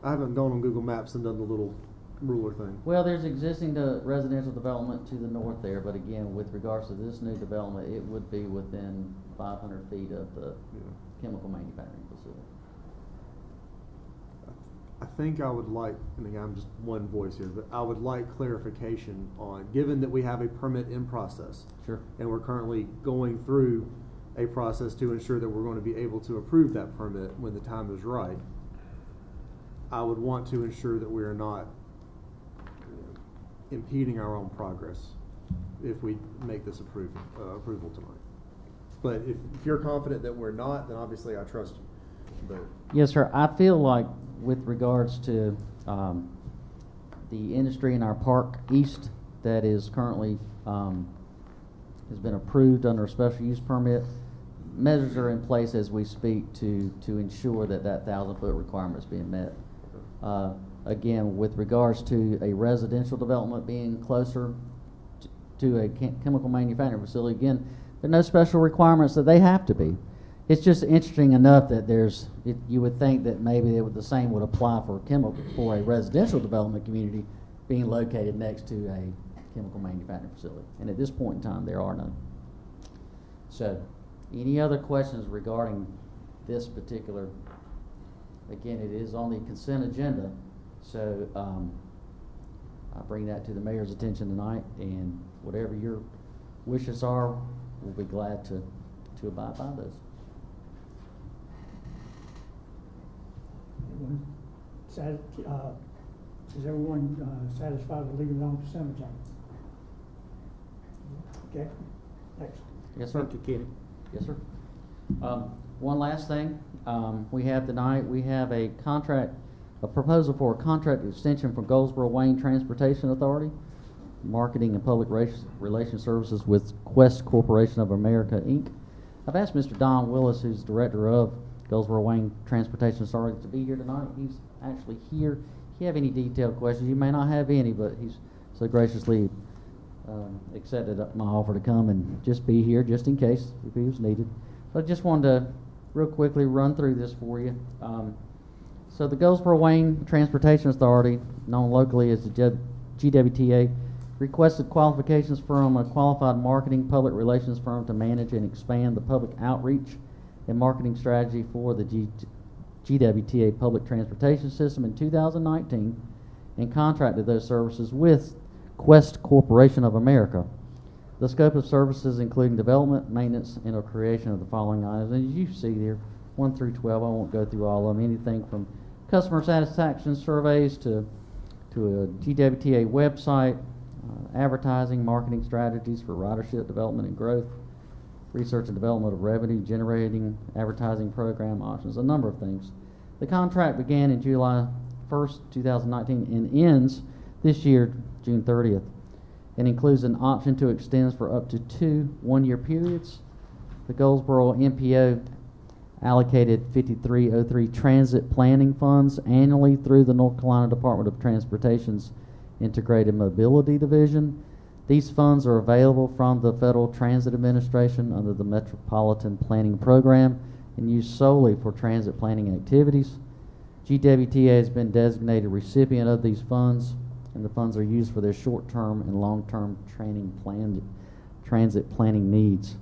I haven't gone on Google Maps and done the little ruler thing. Well, there's existing residential development to the north there, but again, with regards to this new development, it would be within 500 feet of the chemical manufacturing facility. I think I would like, and again, I'm just one voice here, but I would like clarification on, given that we have a permit in process. Sure. And we're currently going through a process to ensure that we're going to be able to approve that permit when the time is right. I would want to ensure that we are not impeding our own progress if we make this approval tonight. But if you're confident that we're not, then obviously I trust you. But Yes, sir. I feel like with regards to the industry in our park east that is currently has been approved under a special use permit, measures are in place as we speak to ensure that 1,000-foot requirement is being met. Again, with regards to a residential development being closer to a chemical manufacturing facility, again, there are no special requirements that they have to be. It's just interesting enough that you would think that maybe the same would apply for a residential development community being located next to a chemical manufacturing facility. And at this point in time, there are none. So, any other questions regarding this particular? Again, it is on the consent agenda. So, I bring that to the mayor's attention tonight, and whatever your wishes are, we'll be glad to abide by those. Everyone is everyone satisfied with leaving it on consent agenda? Okay, next. Yes, sir. Thank you, Kenny. Yes, sir. One last thing, we have tonight, we have a proposal for a contract extension for Goldsboro Wayne Transportation Authority, Marketing and Public Relations Services with Quest Corporation of America, Inc. I've asked Mr. Don Willis, who's director of Goldsboro Wayne Transportation Authority, to be here tonight. He's actually here. If you have any detailed questions, you may not have any, but he's so graciously accepted my offer to come and just be here just in case if he was needed. But I just wanted to real quickly run through this for you. So the Goldsboro Wayne Transportation Authority, known locally as the GWTA, requested qualifications from a qualified marketing public relations firm to manage and expand the public outreach and marketing strategy for the GWTA public transportation system in 2019 and contracted those services with Quest Corporation of America. The scope of services including development, maintenance, and or creation of the following items. And as you see there, 1 through 12, I won't go through all of them. Anything from customer satisfaction surveys to a GWTA website, advertising, marketing strategies for ridership development and growth, research and development of revenue generating advertising program options, a number of things. The contract began in July 1st, 2019 and ends this year, June 30th, and includes an option to extend for up to 2 one-year periods. The Goldsboro MPO allocated 5303 transit planning funds annually through the North Carolina Department of Transportation's Integrated Mobility Division. These funds are available from the Federal Transit Administration under the Metropolitan Planning Program and used solely for transit planning activities. GWTA has been designated recipient of these funds, and the funds are used for their short-term and long-term transit planning needs.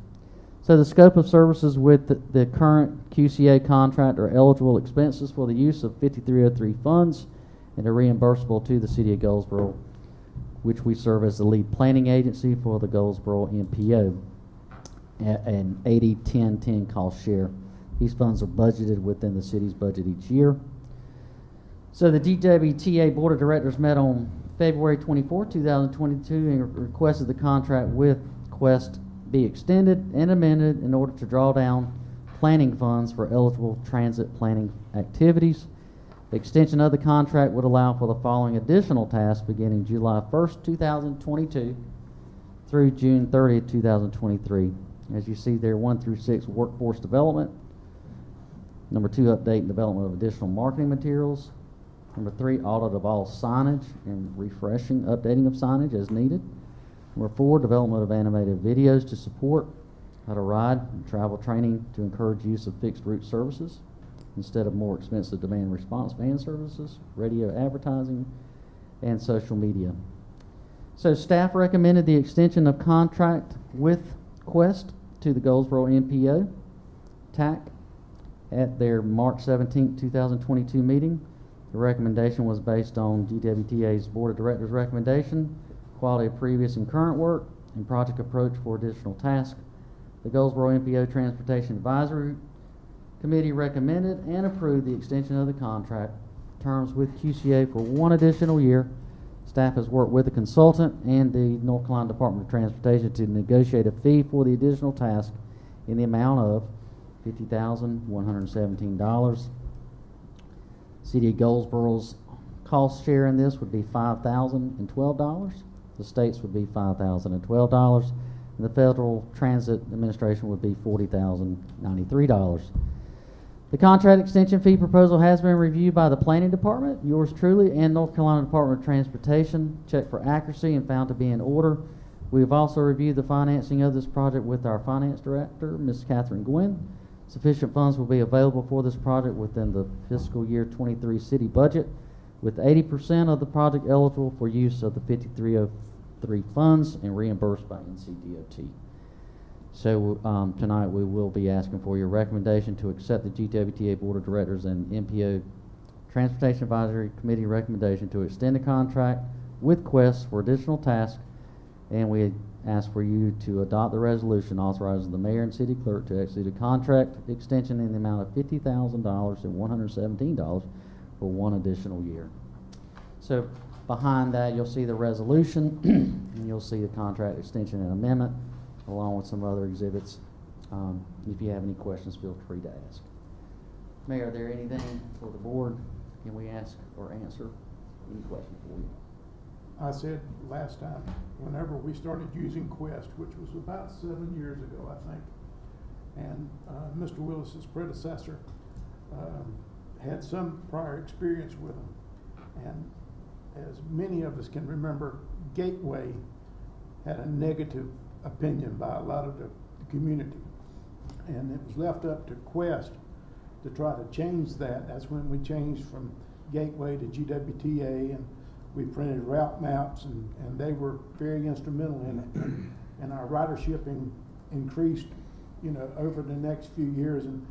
So the scope of services with the current QCA contract are eligible expenses for the use of 5303 funds and are reimbursable to the City of Goldsboro, which we serve as the lead planning agency for the Goldsboro MPO at an 80-10-10 cost share. These funds are budgeted within the city's budget each year. So the GWTA Board of Directors met on February 24, 2022 and requested the contract with Quest be extended and amended in order to draw down planning funds for eligible transit planning activities. The extension of the contract would allow for the following additional tasks beginning July 1st, 2022 through June 30th, 2023. As you see there, 1 through 6, workforce development. Number 2, update and development of additional marketing materials. Number 3, audit of all signage and refreshing, updating of signage as needed. Number 4, development of animated videos to support how to ride and travel training to encourage use of fixed route services instead of more expensive demand response van services, radio advertising, and social media. So staff recommended the extension of contract with Quest to the Goldsboro MPO TAC at their March 17, 2022 meeting. The recommendation was based on GWTA's Board of Directors recommendation, quality of previous and current work, and project approach for additional tasks. The Goldsboro MPO Transportation Advisory Committee recommended and approved the extension of the contract terms with QCA for 1 additional year. Staff has worked with the consultant and the North Carolina Department of Transportation to negotiate a fee for the additional task in the amount of $50,117. City of Goldsboro's cost share in this would be $5,012. The state's would be $5,012. And the Federal Transit Administration would be $40,093. The contract extension fee proposal has been reviewed by the Planning Department, yours truly, and North Carolina Department of Transportation, checked for accuracy and found to be in order. We have also reviewed the financing of this project with our Finance Director, Ms. Catherine Gwynn. Sufficient funds will be available for this project within the fiscal year 23 city budget, with 80% of the project eligible for use of the 5303 funds and reimbursed by NCDOT. So tonight we will be asking for your recommendation to accept the GWTA Board of Directors and MPO Transportation Advisory Committee recommendation to extend the contract with Quest for additional tasks, and we ask for you to adopt the resolution authorizing the mayor and city clerk to execute a contract extension in the amount of $50,000 and $117 for 1 additional year. So behind that, you'll see the resolution, and you'll see the contract extension and amendment, along with some other exhibits. If you have any questions, feel free to ask. Mayor, are there anything for the board? Can we ask or answer any questions for you? I said last time, whenever we started using Quest, which was about 7 years ago, I think, and Mr. Willis's predecessor had some prior experience with them. And as many of us can remember, Gateway had a negative opinion by a lot of the community. And it was left up to Quest to try to change that. That's when we changed from Gateway to GWTA, and we printed route maps, and they were very instrumental in it. And our ridership increased, over the next few years. And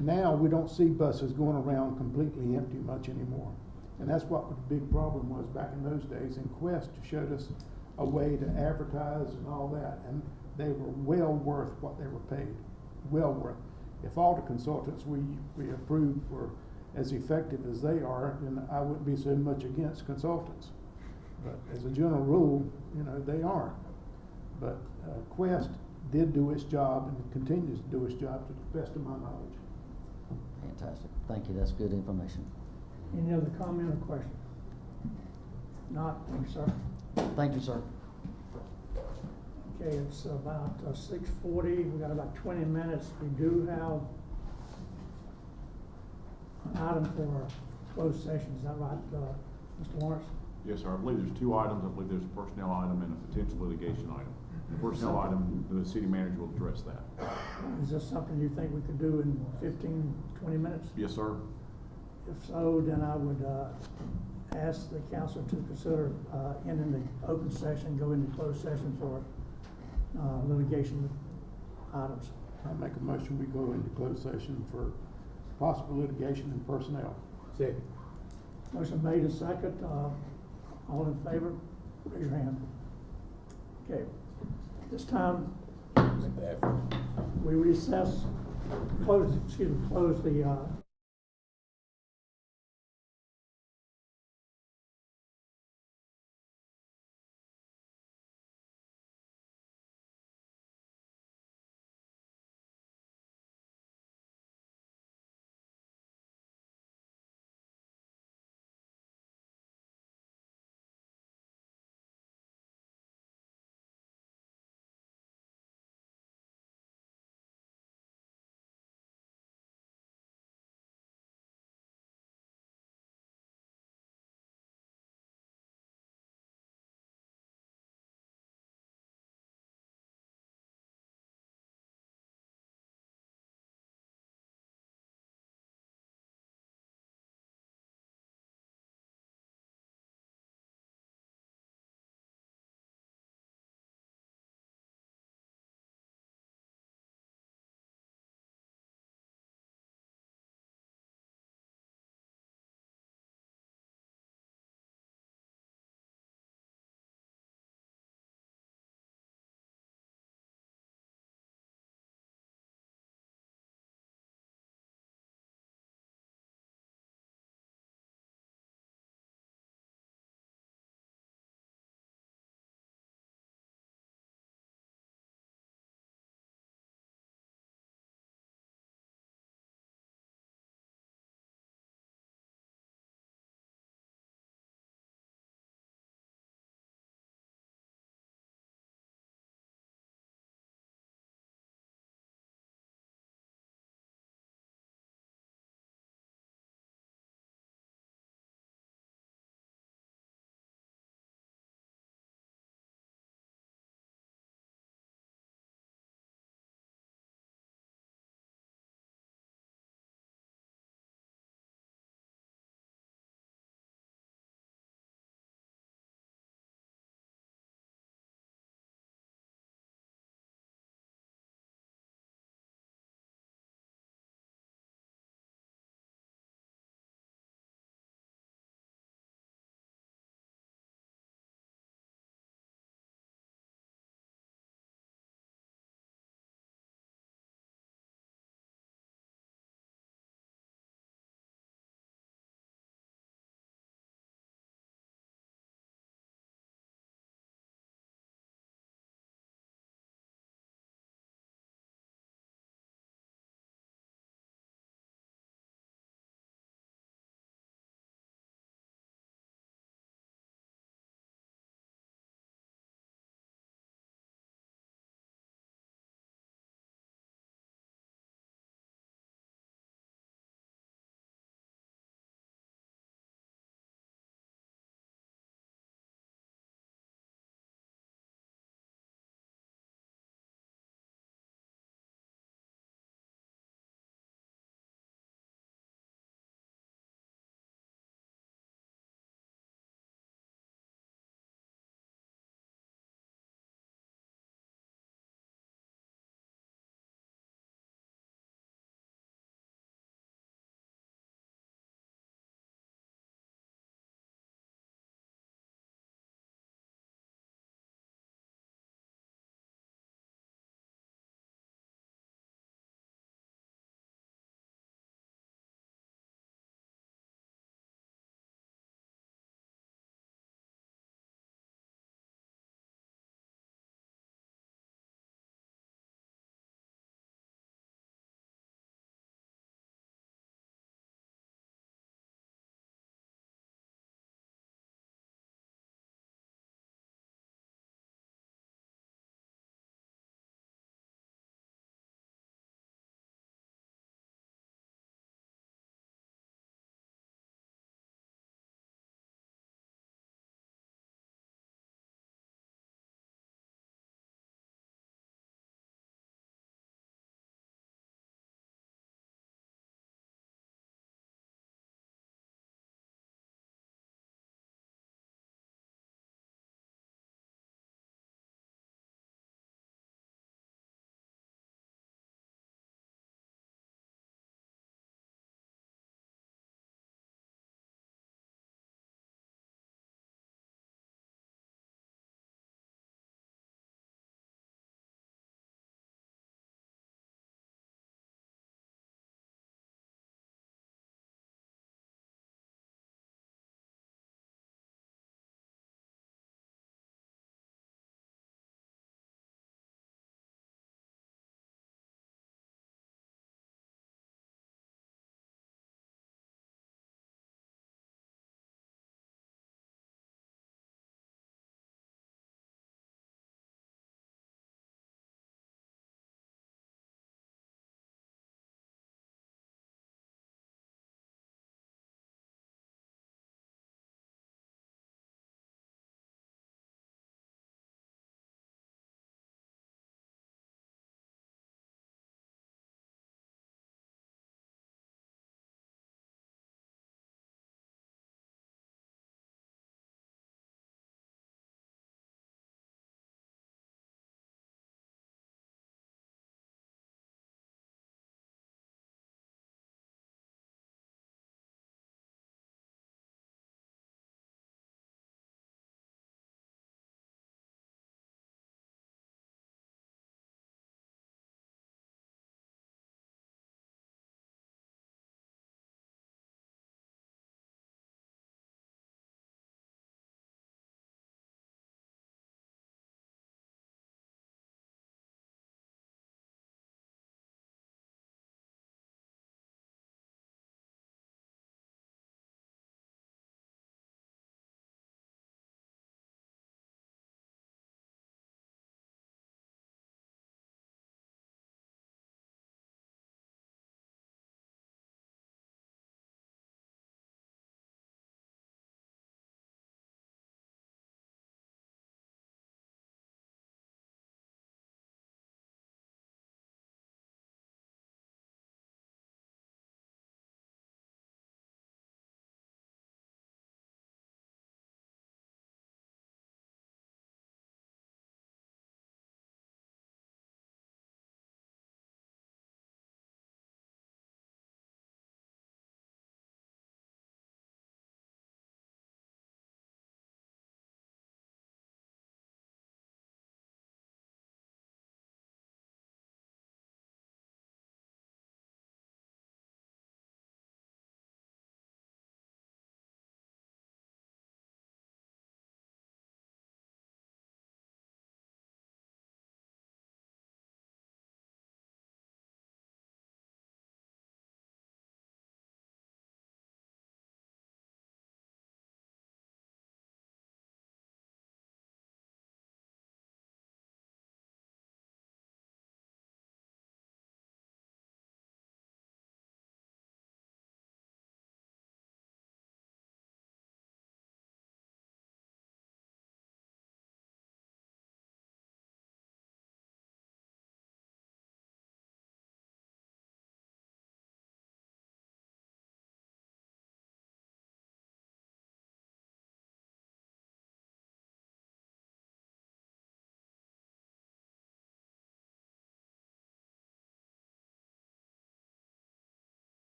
now we don't see buses going around completely empty much anymore. And that's what the big problem was back in those days. And Quest showed us a way to advertise and all that. And they were well worth what they were paid. Well worth. If all the consultants we approved were as effective as they are, then I wouldn't be so much against consultants. But as a general rule, they aren't. But Quest did do its job and continues to do its job to the best of my knowledge. Fantastic. Thank you. That's good information. Any other comment or question? Not, thank you, sir. Thank you, sir. Okay, it's about 6:40. We've got about 20 minutes. We do have an item for closed session. Is that right, Mr. Lawrence? Yes, sir. I believe there's 2 items. I believe there's a personnel item and a potential litigation item. The personnel item, the city manager will address that. Is this something you think we could do in 15, 20 minutes? Yes, sir. If so, then I would ask the council to consider ending the open session, go into closed session for litigation items. I make a motion, we go into closed session for possible litigation and personnel. Second. Motion made and second. All in favor, raise your hand. Okay. This time, we recess, close the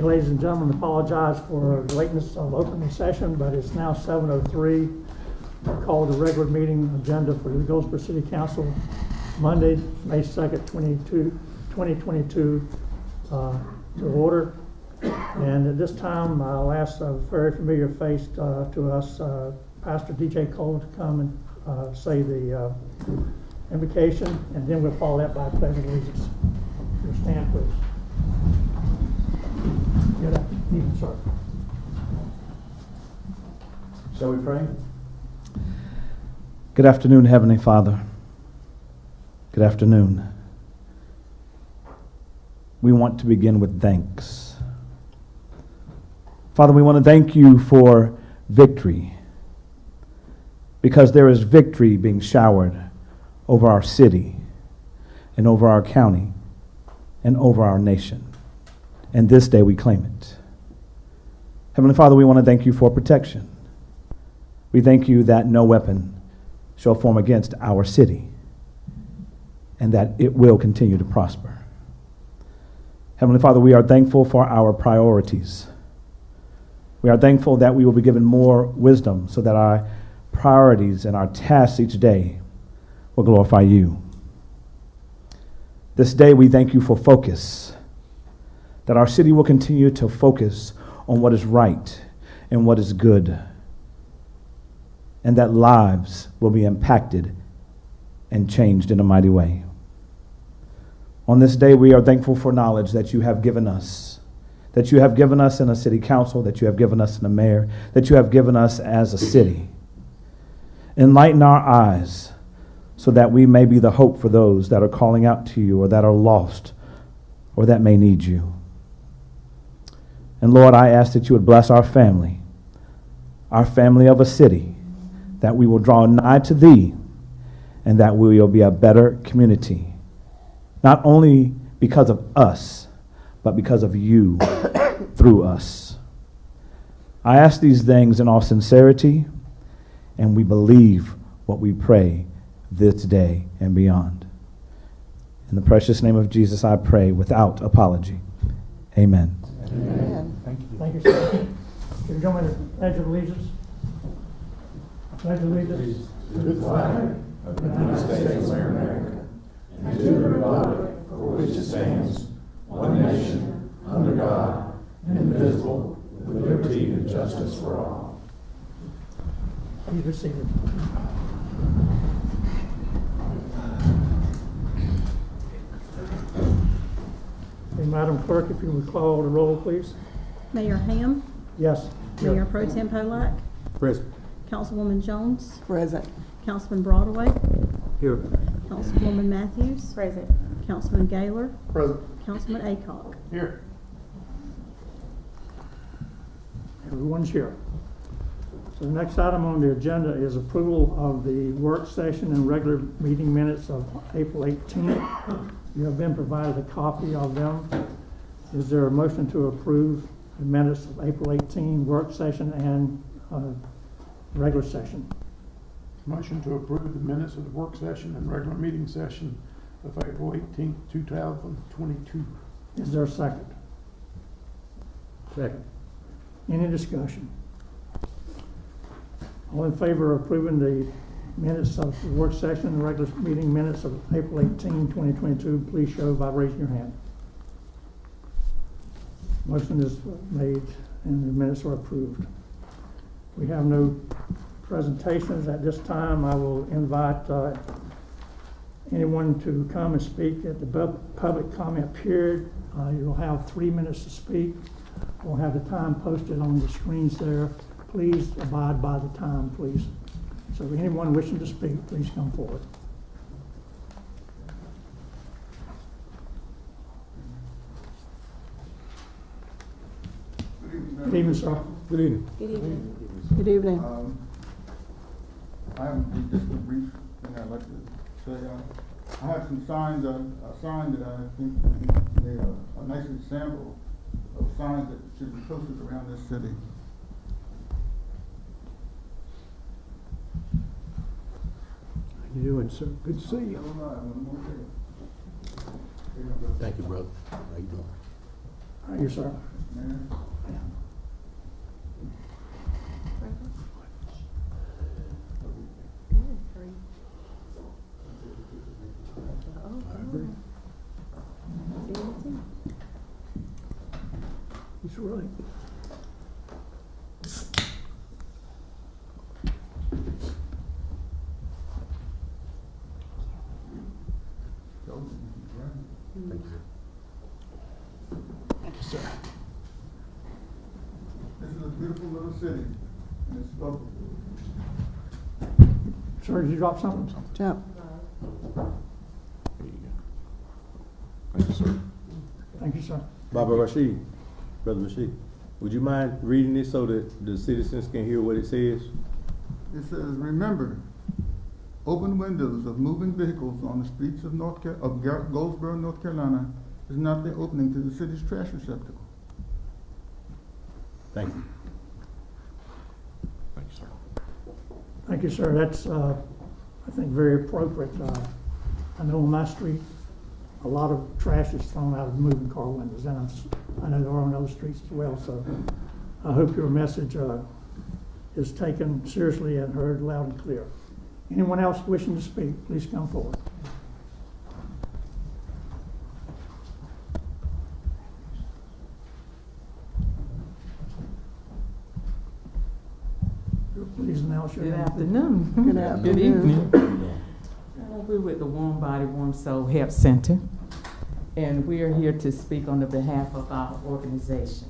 me, ladies and gentlemen, apologize for the lateness of opening session, but it's now 7:03. Call the regular meeting agenda for the Goldsboro City Council, Monday, May 2nd, 2022, to order. And at this time, I'll ask a very familiar face to us, Pastor DJ Cole, to come and say the invocation, and then we'll follow that by a pledge of allegiance. Your stand, please. Good afternoon, sir. Shall we pray? Good afternoon, Heavenly Father. Good afternoon. We want to begin with thanks. Father, we want to thank you for victory, because there is victory being showered over our city and over our county and over our nation. And this day we claim it. Heavenly Father, we want to thank you for protection. We thank you that no weapon shall form against our city and that it will continue to prosper. Heavenly Father, we are thankful for our priorities. We are thankful that we will be given more wisdom so that our priorities and our tasks each day will glorify you. This day we thank you for focus, that our city will continue to focus on what is right and what is good, and that lives will be impacted and changed in a mighty way. On this day, we are thankful for knowledge that you have given us, that you have given us in a city council, that you have given us in a mayor, that you have given us as a city. Enlighten our eyes so that we may be the hope for those that are calling out to you or that are lost or that may need you. And Lord, I ask that you would bless our family of a city, that we will draw nigh to thee and that we will be a better community, not only because of us, but because of you through us. I ask these things in all sincerity, and we believe what we pray this day and beyond. In the precious name of Jesus, I pray without apology. Amen. Amen. Thank you. Thank you, sir. Can you join me in the pledge of allegiance? Pledge of allegiance To the flag of the United States of America and to the republic for which it stands, one nation, under God, indivisible, with liberty and justice for all. Please be seated. Okay, Madam Clerk, if you would call the roll, please. Mayor Ham, Yes. Mayor Pro Tem Polak, Present. Councilwoman Jones, Present. Councilman Broadway, Here. Councilwoman Matthews, Present. Councilman Gaylor, Present. Councilman Aycock. Here. Everyone's here. So the next item on the agenda is approval of the work session and regular meeting minutes of April 18th. You have been provided a copy of them. Is there a motion to approve the minutes of April 18 work session and regular session? Motion to approve the minutes of the work session and regular meeting session of April 18th, 2022. Is there a second? Second. Any discussion? All in favor of approving the minutes of the work session and regular meeting minutes of April 18, 2022, please show by raising your hand. Motion is made and the minutes are approved. We have no presentations at this time. I will invite anyone to come and speak at the public comment period. You'll have 3 minutes to speak. We'll have the time posted on the screens there. Please abide by the time, please. So anyone wishing to speak, please come forward. Good evening, sir. Good evening. Good evening. Good evening. I'm just a brief thing I'd like to say. I have some signs, a sign that I think would be a nice example of signs that should be posted around this city. How you doing, sir? Good to see you. All right, one more thing. Thank you, brother. How you doing? Thank you, sir. Mayor. He's right. Thank you, sir. This is a beautiful little city, and it's lovely. Sir, did you drop something? Jump. There you go. Thank you, sir. Thank you, sir. Baba Rashid, Brother Rashid, would you mind reading this so that the citizens can hear what it says? It says, remember, open windows of moving vehicles on the streets of Goldsboro, North Carolina is not the opening to the city's trash receptacle. Thank you. Thank you, sir. Thank you, sir. That's, I think, very appropriate. I know on my street, a lot of trash is thrown out of moving car windows, and I know there are on other streets as well, so I hope your message is taken seriously and heard loud and clear. Anyone else wishing to speak, please come forward. Please announce your Good name. afternoon. Good afternoon. Good evening. We're with the Warm Body, Warm Soul Health Center, and we are here to speak on the behalf of our organization.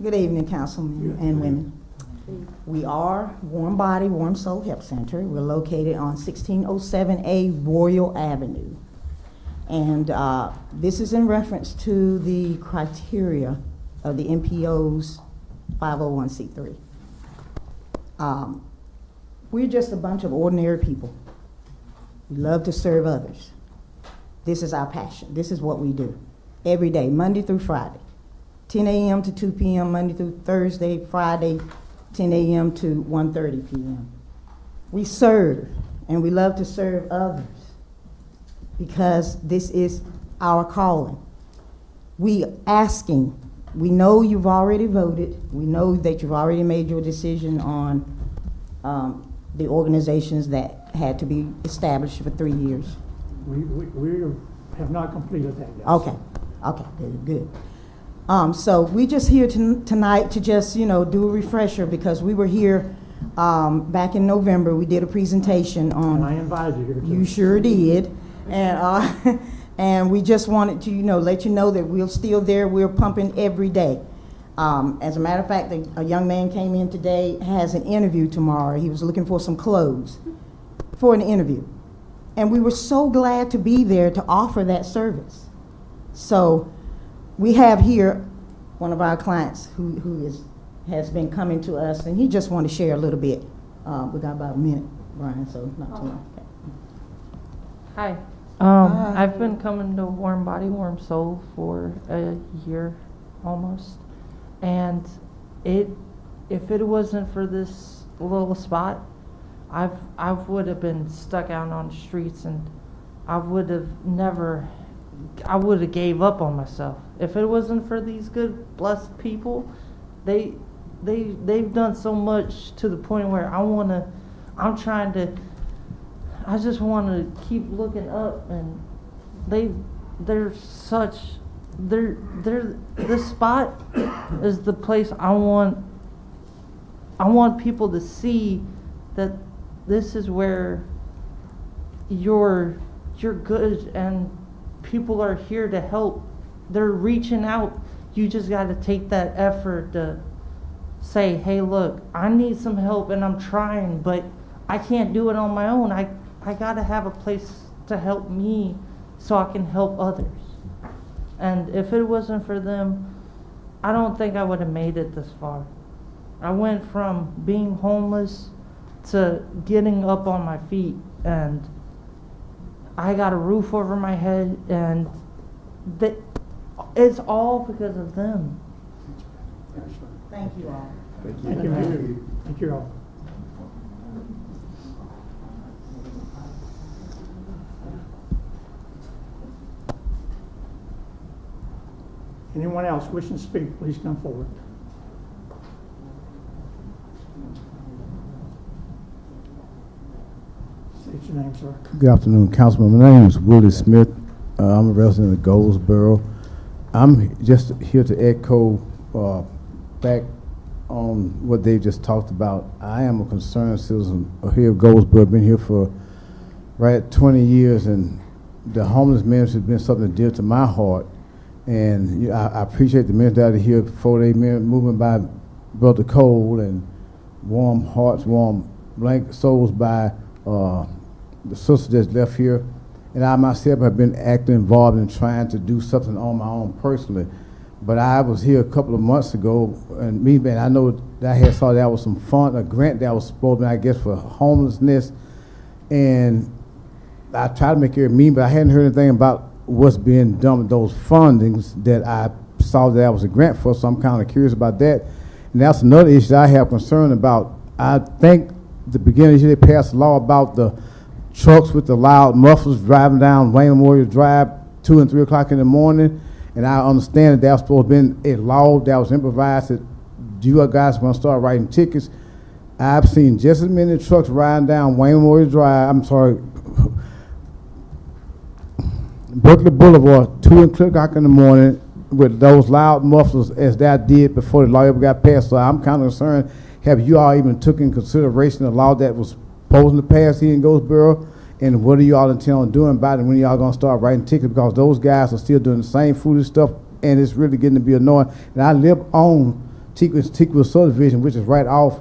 Good evening, councilmen and women. We are Warm Body, Warm Soul Health Center. We're located on 1607A Royal Avenue. And this is in reference to the criteria of the NPO's 501c3. We're just a bunch of ordinary people. We love to serve others. This is our passion. This is what we do every day, Monday through Friday. 10 a.m. to 2 p.m., Monday through Thursday, Friday, 10 a.m. to 1:30 p.m. We serve, and we love to serve others because this is our calling. We know you've already voted. We know that you've already made your decision on the organizations that had to be established for 3 years. We have not completed that yet. Okay, good. So we just here tonight to just, do a refresher because we were here back in November. We did a presentation on. And I invited you here too. You sure did. And and we just wanted to, let you know that we're still there. We're pumping every day. As a matter of fact, a young man came in today, has an interview tomorrow. He was looking for some clothes for an interview. And we were so glad to be there to offer that service. So we have here one of our clients who has been coming to us, and he just wanted to share a little bit. We got about a minute, Brian, so not too long. Okay. Hi. I've been coming to Warm Body, Warm Soul for a year almost. And if it wasn't for this little spot, I would have been stuck out on the streets, and I would have gave up on myself. If it wasn't for these good, blessed people, they've done so much to the point where I just want to keep looking up, and this spot is the place I want people to see that this is where you're good and people are here to help. They're reaching out. You just got to take that effort to say, hey, look, I need some help and I'm trying, but I can't do it on my own. I got to have a place to help me so I can help others. And if it wasn't for them, I don't think I would have made it this far. I went from being homeless to getting up on my feet, and I got a roof over my head, and it's all because of them. Thank you all. Thank you. Thank you all. Anyone else wishing to speak, please come forward. State your name, sir. Good afternoon, Councilman. My name is Willie Smith. I'm a resident of Goldsboro. I'm just here to echo back on what they just talked about. I am a concerned citizen here of Goldsboro. I've been here for right 20 years, and the homeless ministry has been something dear to my heart. And I appreciate the ministers out here before they moving by Brother Cole, and warm hearts, warm blank souls by the sister that's left here. And I myself have been actively involved in trying to do something on my own personally. But I was here a couple of months ago, and I know that I had saw that was some fund, a grant that was supposed to be, I guess, for homelessness. And I tried to make it mean, but I hadn't heard anything about what's being done with those fundings that I saw that was a grant for, so I'm kind of curious about that. And that's another issue that I have concern about. I think the beginning of the year they passed a law about the trucks with the loud mufflers driving down Wayne Memorial Drive 2 and 3 o'clock in the morning. And I understand that was supposed to be a law that was improvised that you guys are going to start writing tickets. I've seen just as many trucks riding down Wayne Memorial Drive, Berkeley Boulevard, 2 and 3 o'clock in the morning with those loud mufflers as that did before the law ever got passed. So I'm kind of concerned, have you all even took in consideration the law that was supposed to pass here in Goldsboro? And what are you all intend on doing about it? When are y'all going to start writing tickets? Because those guys are still doing the same foolish stuff, and it's really getting to be annoying. And I live on Teakwood subdivision, which is right off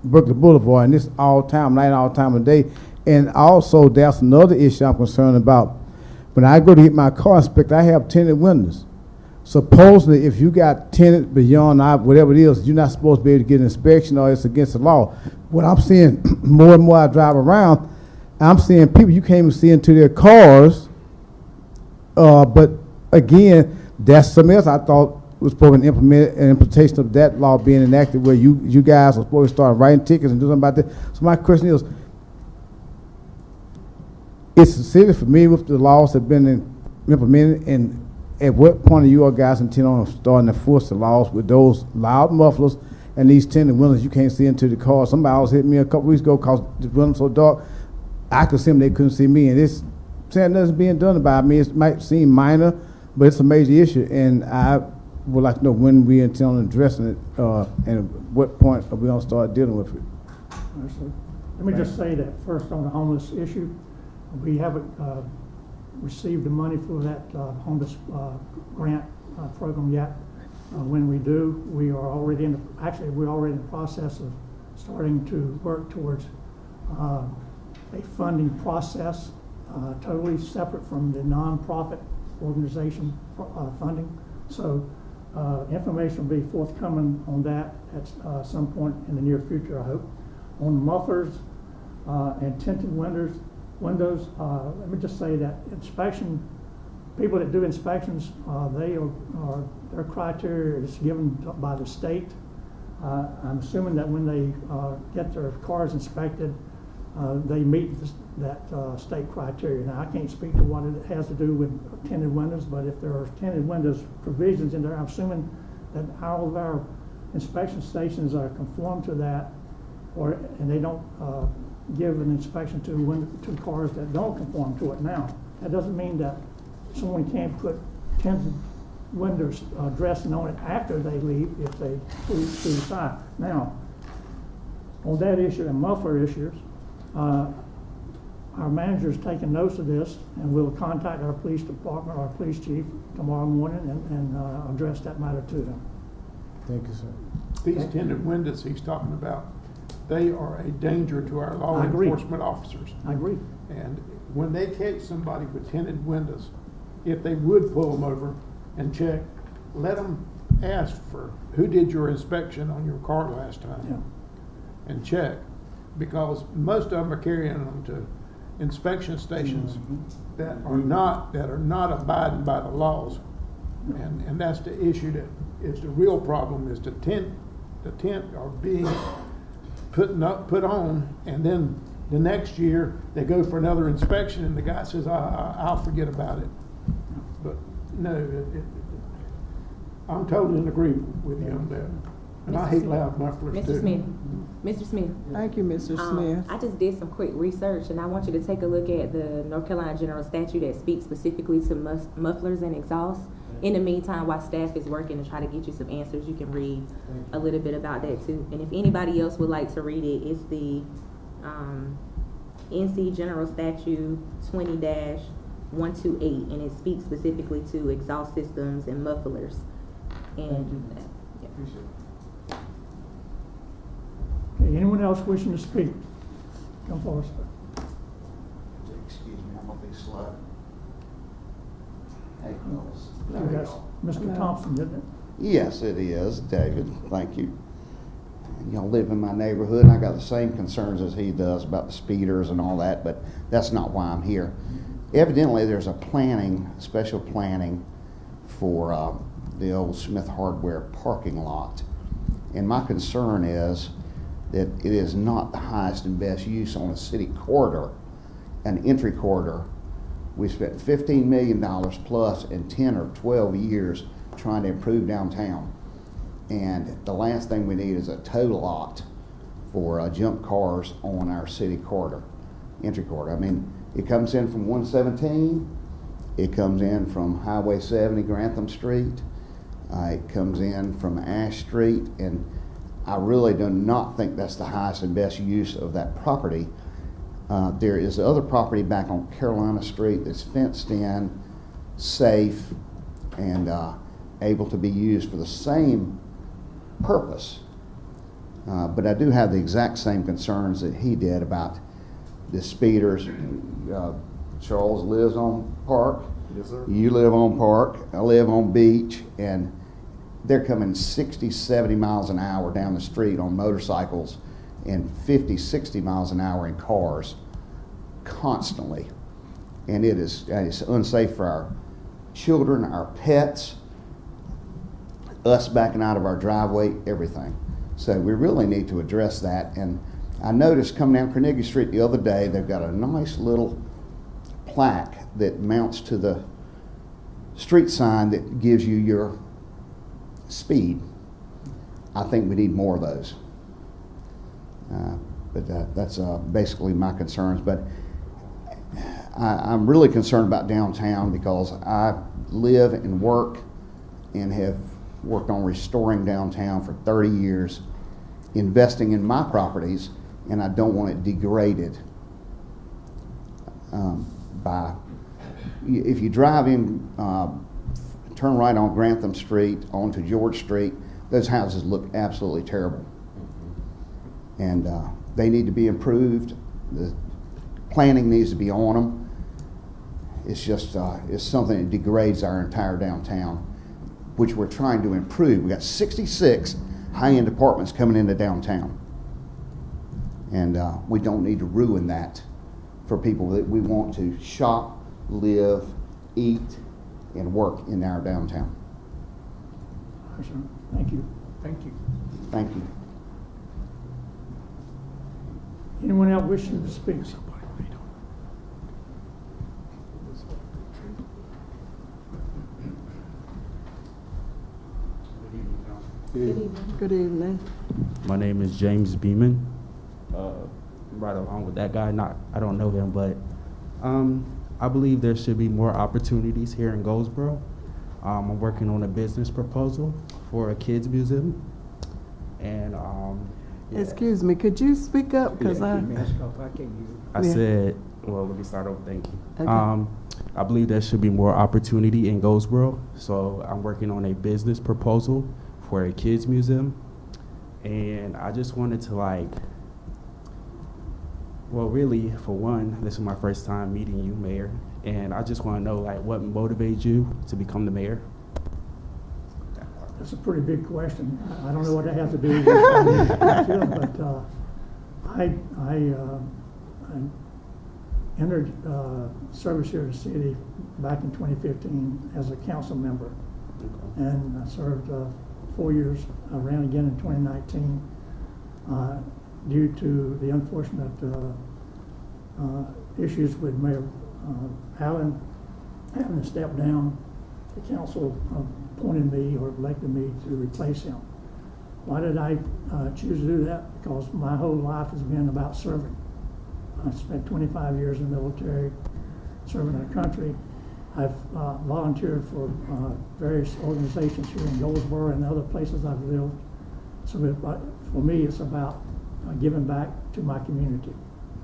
Berkeley Boulevard, and this all time, night, all time of day. And also, that's another issue I'm concerned about. When I go to get my car inspected, I have tinted windows. Supposedly, if you got tinted beyond whatever it is, you're not supposed to be able to get an inspection, or it's against the law. What I'm seeing more and more I drive around, I'm seeing people you can't even see into their cars. But again, that's something else I thought was supposed to implement an implementation of that law being enacted, where you guys are supposed to start writing tickets and do something about that. So my question is the city familiar with the laws that have been implemented, and at what point are you all guys intend on starting to enforce the laws with those loud mufflers and these tinted windows you can't see into the car? Somebody else hit me a couple weeks ago because the windows so dark, I could see them, they couldn't see me, and it's saying nothing's being done about me. It might seem minor, but it's a major issue, and I would like to know when we intend on addressing it, and at what point are we going to start dealing with it. Let me just say that first on the homeless issue, we haven't received the money for that homeless grant program yet. When we do, we are already we're already in the process of starting to work towards a funding process totally separate from the nonprofit organization funding. So information will be forthcoming on that at some point in the near future, I hope. On mufflers and tinted windows, let me just say that people that do inspections, their criteria is given by the state. I'm assuming that when they get their cars inspected, they meet that state criteria. Now, I can't speak to what it has to do with tinted windows, but if there are tinted windows provisions in there, I'm assuming that all of our inspection stations are conform to that, and they don't give an inspection to cars that don't conform to it now. That doesn't mean that someone can't put tinted windows dressing on it after they leave if they choose to decide. Now, on that issue and muffler issues, our manager's taking notes of this, and we'll contact our police department, our police chief tomorrow morning and address that matter to them. Thank you, sir. These tinted windows he's talking about, they are a danger to our law enforcement officers. I agree. And when they catch somebody with tinted windows, if they would pull them over and check, let them ask for who did your inspection on your car last time, and check, because most of them are carrying them to inspection stations that are not abiding by the laws, and that's the issue that is the real problem. Is the tent are being put on, and then the next year they go for another inspection, and the guy says, I'll forget about it. But no, I'm totally in agreement with you on that. And I Mr. hate Smith. loud mufflers too. Mr. Smith, Mr. Smith. Thank you, Mr. Smith. I just did some quick research, and I want you to take a look at the North Carolina General Statute that speaks specifically to mufflers and exhausts. In the meantime, while staff is working to try to get you some answers, you can read a little bit about that too. And if anybody else would like to read it, it's the NC General Statute 20-128, and it speaks specifically to exhaust systems and mufflers. And yeah. Okay, anyone else wishing to speak? Come forward, sir. Excuse me, I'm a big slut. Hey, That's Mr. Thompson, isn't it? Yes, it is, David. Thank you. Y'all live in my neighborhood, and I got the same concerns as he does about the speeders and all that, but that's not why I'm here. Evidently, there's a special planning for the old Smith Hardware parking lot. And my concern is that it is not the highest and best use on a city corridor, an entry corridor. We spent $15 million plus in 10 or 12 years trying to improve downtown. And the last thing we need is a tow lot for junk cars on our city corridor, entry corridor. I mean, it comes in from 117, it comes in from Highway 70, Grantham Street, it comes in from Ash Street, and I really do not think that's the highest and best use of that property. There is other property back on Carolina Street that's fenced in, safe, and able to be used for the same purpose. But I do have the exact same concerns that he did about the speeders. Charles lives on Park. Yes, sir. You live on Park. I live on Beach, and they're coming 60, 70 miles an hour down the street on motorcycles and 50, 60 miles an hour in cars constantly. And it's unsafe for our children, our pets, us backing out of our driveway, everything. So we really need to address that. And I noticed coming down Carnegie Street the other day, they've got a nice little plaque that mounts to the street sign that gives you your speed. I think we need more of those. But that's basically my concerns. But I'm really concerned about downtown because I live and work and have worked on restoring downtown for 30 years, investing in my properties, and I don't want it degraded if you drive in, turn right on Grantham Street onto George Street, those houses look absolutely terrible. And they need to be improved. The planning needs to be on them. It's just, it's something that degrades our entire downtown, which we're trying to improve. We got 66 high-end apartments coming into downtown. And we don't need to ruin that for people that we want to shop, live, eat, and work in our downtown. Thank you. Thank you. Thank you. Anyone else wishing to speak? Good evening. My name is James Beeman. Right along with that guy, I don't know him, but I believe there should be more opportunities here in Goldsboro. I'm working on a business proposal for a kids museum, and yeah. Excuse me, could you speak up? Because I said, well, let me start over. Thank you. Okay. I believe there should be more opportunity in Goldsboro, so I'm working on a business proposal for a kids museum, and I just wanted to well, really, for one, this is my first time meeting you, Mayor, and I just want to know what motivates you to become the mayor? That's a pretty big question. I don't know what it has to do with it, but I entered service here at the city back in 2015 as a council member, and I served 4 years. I ran again in 2019 due to the unfortunate issues with Mayor Allen having to step down. The council appointed me or elected me to replace him. Why did I choose to do that? Because my whole life has been about serving. I spent 25 years in the military serving our country. I've volunteered for various organizations here in Goldsboro and other places I've lived. So for me, it's about giving back to my community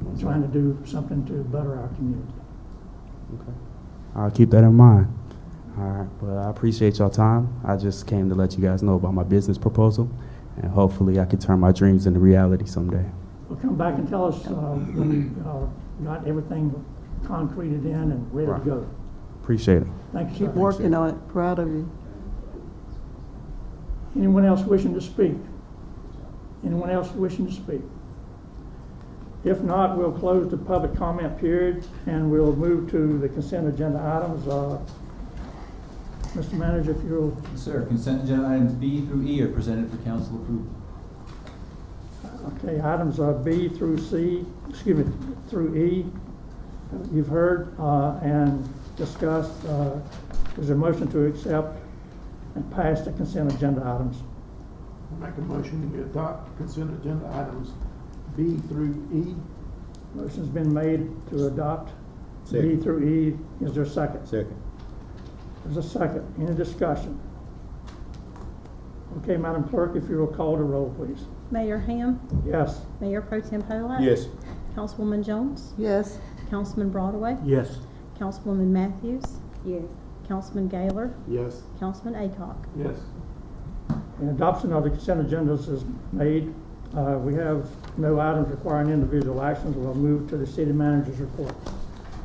and trying to do something to better our community. Okay. I'll keep that in mind. All right, but I appreciate y'all time. I just came to let you guys know about my business proposal, and hopefully I can turn my dreams into reality someday. Well, come back and tell us when you got everything concreted in and ready to go. Appreciate it. Thank you, Keep sir. working on it. Proud of you. Anyone else wishing to speak? Anyone else wishing to speak? If not, we'll close the public comment period and we'll move to the consent agenda items. Mr. Manager, if you'll. Sir, consent agenda items B through E are presented for council approval. Okay, items B through through E, you've heard and discussed. Is there a motion to accept and pass the consent agenda items? I make a motion to adopt consent agenda items B through E. Motion's been made to adopt Second. B through E. Is there a second? Second. There's a second. Any discussion? Okay, Madam Clerk, if you will call the roll, please. Mayor Ham, Yes. Mayor Pro Tem Polak. Yes. Councilwoman Jones, Yes. Councilman Broadway, Yes. Councilwoman Matthews, Yes. Councilman Gaylor, Yes. Councilman Aycock. Yes. And adoption of the consent agendas is made. We have no items requiring individual actions. We'll move to the city manager's report.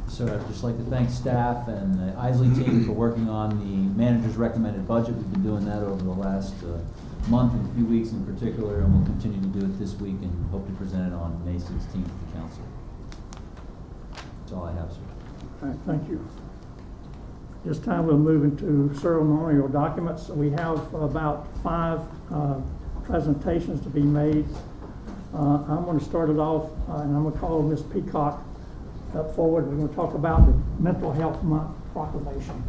So I'd just like to thank staff and the Isley team for working on the manager's recommended budget. We've been doing that over the last month and a few weeks in particular, and we'll continue to do it this week and hope to present it on May 16th to the council. That's all I have, sir. All right, thank you. This time we'll move into ceremonial documents. We have about 5 presentations to be made. I'm going to start it off, and I'm going to call Ms. Peacock up forward. We're going to talk about the Mental Health Month proclamation.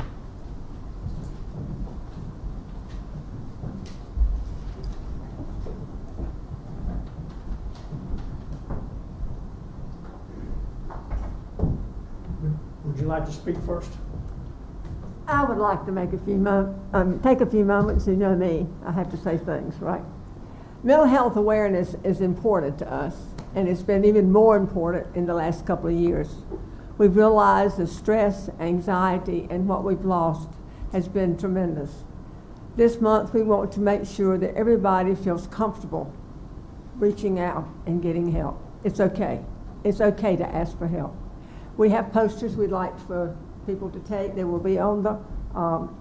Would you like to speak first? I would like to make take a few moments. You know me, I have to say things, right? Mental health awareness is important to us, and it's been even more important in the last couple of years. We've realized the stress, anxiety, and what we've lost has been tremendous. This month, we want to make sure that everybody feels comfortable reaching out and getting help. It's okay. It's okay to ask for help. We have posters we'd like for people to take. They will be on the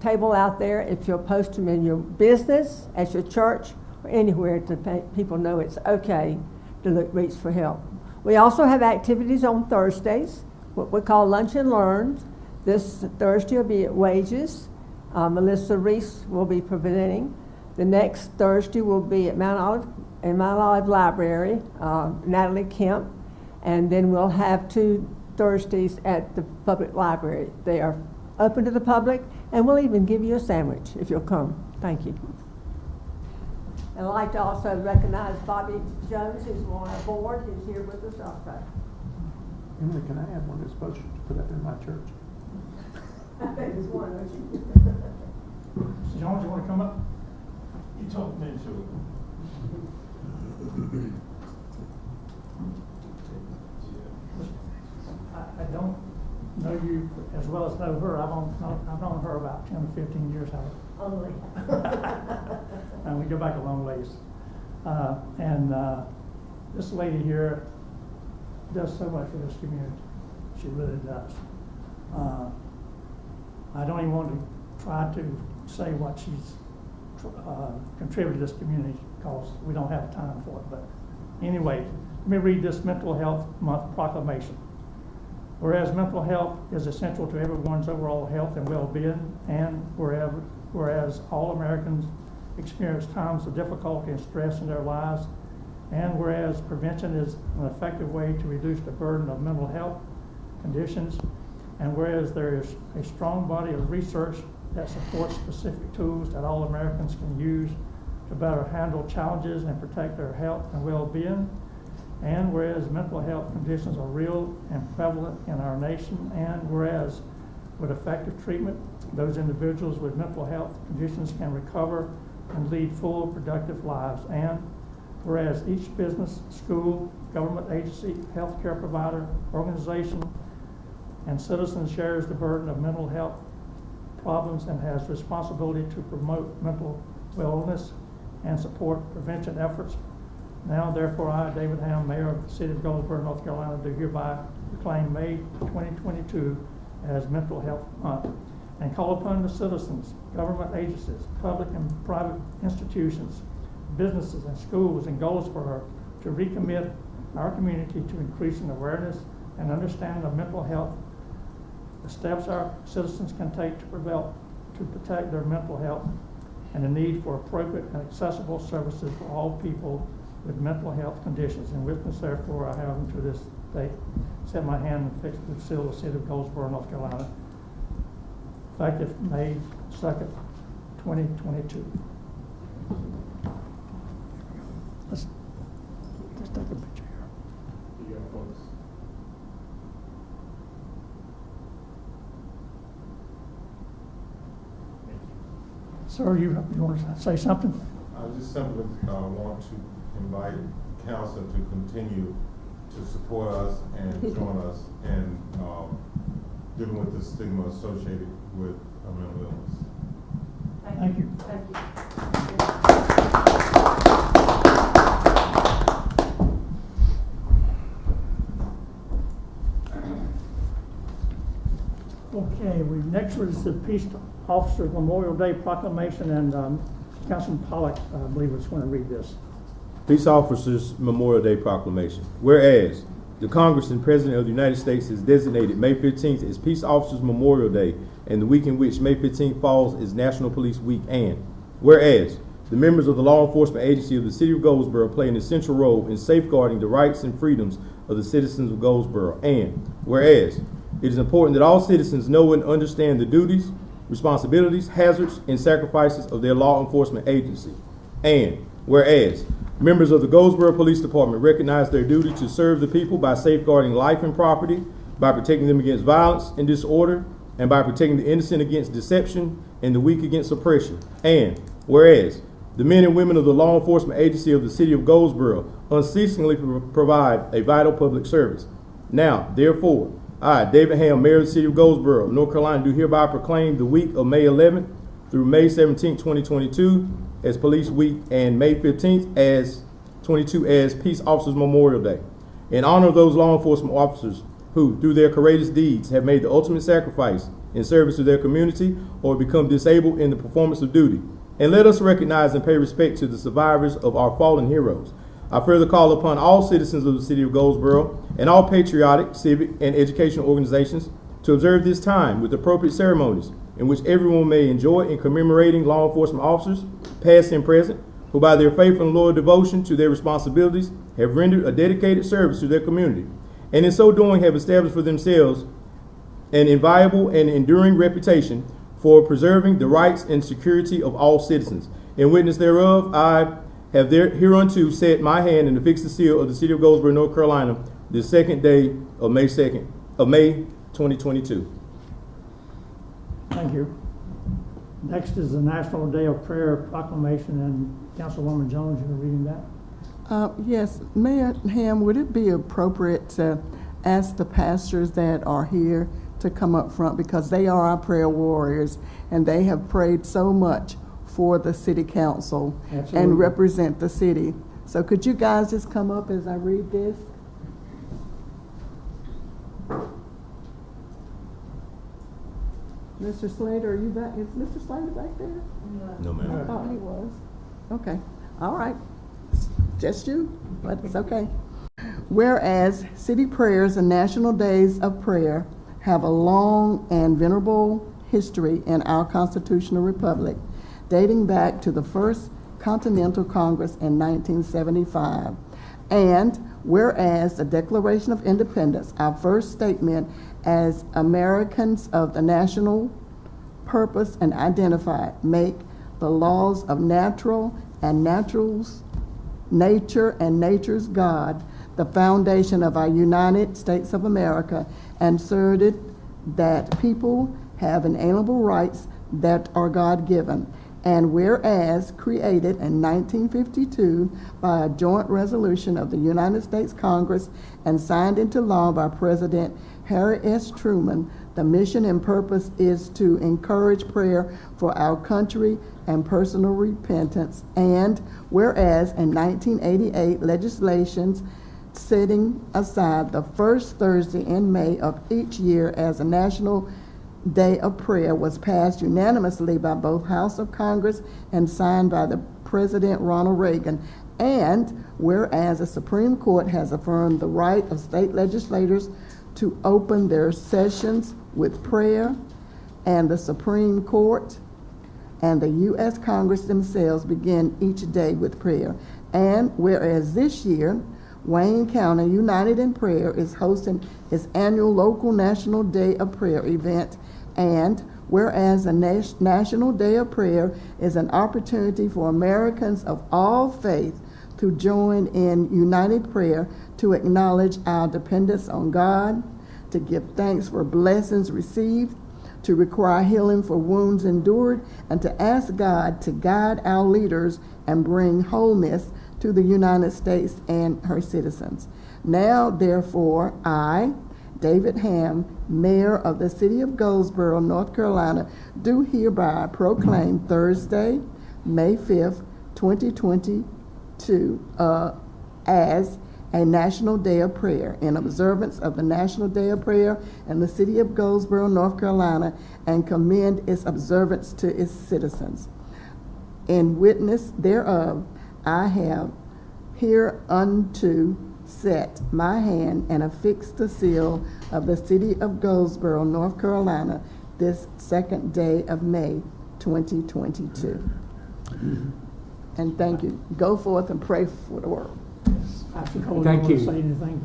table out there. If you'll post them in your business, at your church, or anywhere to people know it's okay to reach for help. We also have activities on Thursdays, what we call Lunch and Learn. This Thursday will be at Wages. Melissa Reese will be presenting. The next Thursday will be at Mount Olive Library, Natalie Kemp, and then we'll have 2 Thursdays at the public library. They are open to the public, and we'll even give you a sandwich if you'll come. Thank you. And I'd like to also recognize Bobby Jones, who's on our board, who's here with us also. Emily, can I have one of those posters to put up in my church? I think there's one, don't you? Mr. Jones, you want to come up? You told me to. I don't know you as well as know her. I've known her about 10 or 15 years. Only. And we go back a long ways. This lady here does so much for this community. She really does. I don't even want to try to say what she's contributed to this community because we don't have time for it. But anyway, let me read this Mental Health Month proclamation. Whereas mental health is essential to everyone's overall health and well-being, and whereas all Americans experience times of difficulty and stress in their lives, and whereas prevention is an effective way to reduce the burden of mental health conditions, and whereas there is a strong body of research that supports specific tools that all Americans can use to better handle challenges and protect their health and well-being. And whereas mental health conditions are real and prevalent in our nation, and whereas with effective treatment, those individuals with mental health conditions can recover and lead full, productive lives. And whereas each business, school, government agency, healthcare provider, organization, and citizen shares the burden of mental health problems and has responsibility to promote mental wellness and support prevention efforts. Now, therefore, I, David Ham, Mayor of the City of Goldsboro, North Carolina, do hereby proclaim May 2022 as Mental Health Month, and call upon the citizens, government agencies, public and private institutions, businesses and schools in Goldsboro to recommit our community to increasing awareness and understanding of mental health, the steps our citizens can take to protect their mental health, and the need for appropriate and accessible services for all people with mental health conditions. In witness, therefore, I have unto this date set my hand and fixed the seal of the City of Goldsboro, North Carolina, effective May 2nd, 2022. Let's take a picture here. You got folks. Sir, you want to say something? I just simply want to invite council to continue to support us and join us in dealing with the stigma associated with mental illness. Thank you. Thank you. Okay, next is the Peace Officers Memorial Day Proclamation, and Councilman Pollack, I believe, is going to read this. Peace Officers Memorial Day Proclamation. Whereas the Congress and President of the United States has designated May 15th as Peace Officers Memorial Day, and the week in which May 15th falls is National Police Week. And whereas the members of the law enforcement agency of the City of Goldsboro play an essential role in safeguarding the rights and freedoms of the citizens of Goldsboro. And whereas it is important that all citizens know and understand the duties, responsibilities, hazards, and sacrifices of their law enforcement agency. And whereas members of the Goldsboro Police Department recognize their duty to serve the people by safeguarding life and property, by protecting them against violence and disorder, and by protecting the innocent against deception and the weak against oppression. And whereas the men and women of the law enforcement agency of the City of Goldsboro unceasingly provide a vital public service. Now, therefore, I, David Ham, Mayor of the City of Goldsboro, North Carolina, do hereby proclaim the week of May 11th through May 17th, 2022 as Police Week, and May 15th as Peace Officers Memorial Day, in honor of those law enforcement officers who, through their courageous deeds, have made the ultimate sacrifice in service to their community or become disabled in the performance of duty. And let us recognize and pay respect to the survivors of our fallen heroes. I further call upon all citizens of the City of Goldsboro and all patriotic, civic, and educational organizations to observe this time with appropriate ceremonies in which everyone may enjoy in commemorating law enforcement officers, past and present, who by their faithful and loyal devotion to their responsibilities have rendered a dedicated service to their community, and in so doing have established for themselves an inviolable and enduring reputation for preserving the rights and security of all citizens. In witness thereof, I have hereunto set my hand and affixed the seal of the City of Goldsboro, North Carolina, the second day of May 2022. Thank you. Next is the National Day of Prayer Proclamation, and Councilwoman Jones, you're reading that? Yes, Mayor Ham, would it be appropriate to ask the pastors that are here to come up front, because they are our prayer warriors and they have prayed so much for the city council. Absolutely. And represent the city. So could you guys just come up as I read this? Mr. Slater, are you back? Is Mr. Slater back there? No, ma'am. I thought he was. Okay. All right. Just you, but it's okay. Whereas city prayers and national days of prayer have a long and venerable history in our constitutional republic, dating back to the First Continental Congress in 1975. And whereas the Declaration of Independence, our first statement as Americans of the national purpose, and identify, make the laws of natural and naturals, nature and nature's God, the foundation of our United States of America, and asserted that people have inalienable rights that are God-given. And whereas created in 1952 by a joint resolution of the United States Congress and signed into law by President Harry S. Truman, the mission and purpose is to encourage prayer for our country and personal repentance. And whereas in 1988 legislations setting aside the first Thursday in May of each year as a national day of prayer was passed unanimously by both House of Congress and signed by the President Ronald Reagan. And whereas the Supreme Court has affirmed the right of state legislators to open their sessions with prayer, and the Supreme Court and the U.S. Congress themselves begin each day with prayer. And whereas this year, Wayne County United in Prayer is hosting its annual local National Day of Prayer event. And whereas a National Day of Prayer is an opportunity for Americans of all faith to join in united prayer to acknowledge our dependence on God, to give thanks for blessings received, to require healing for wounds endured, and to ask God to guide our leaders and bring wholeness to the United States and her citizens. Now, therefore, I, David Ham, Mayor of the City of Goldsboro, North Carolina, do hereby proclaim Thursday, May 5th, 2022, as a National Day of Prayer, in observance of the National Day of Prayer in the City of Goldsboro, North Carolina, and commend its observance to its citizens. In witness thereof, I have hereunto set my hand and affixed the seal of the City of Goldsboro, North Carolina, this second day of May, 2022. And thank you. Go forth and pray for the world. Thank you. Say anything?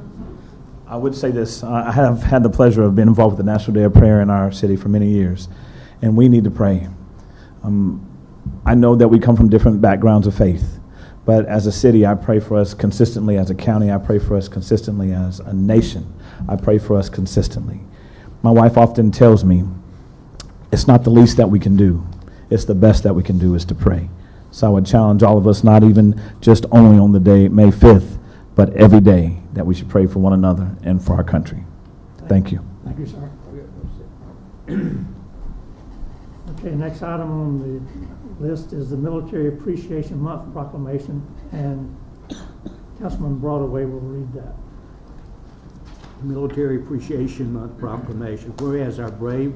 I would say this. I have had the pleasure of being involved with the National Day of Prayer in our city for many years, and we need to pray. I know that we come from different backgrounds of faith, but as a city, I pray for us consistently. As a county, I pray for us consistently. As a nation, I pray for us consistently. My wife often tells me, it's not the least that we can do. It's the best that we can do is to pray. So I would challenge all of us, not even just only on the day, May 5th, but every day, that we should pray for one another and for our country. Thank you. Thank you, sir. Okay, next item on the list is the Military Appreciation Month proclamation, and Councilman Broadway will read that. Military Appreciation Month proclamation. Whereas our brave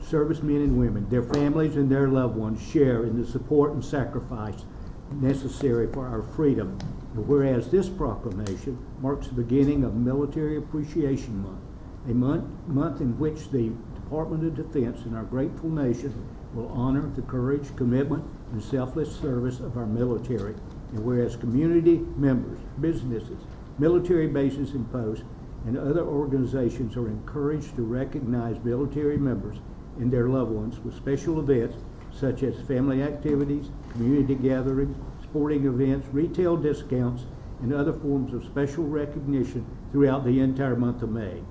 servicemen and women, their families and their loved ones share in the support and sacrifice necessary for our freedom. And whereas this proclamation marks the beginning of Military Appreciation Month, a month in which the Department of Defense and our grateful nation will honor the courage, commitment, and selfless service of our military. And whereas community members, businesses, military bases and posts, and other organizations are encouraged to recognize military members and their loved ones with special events such as family activities, community gatherings, sporting events, retail discounts, and other forms of special recognition throughout the entire month of May.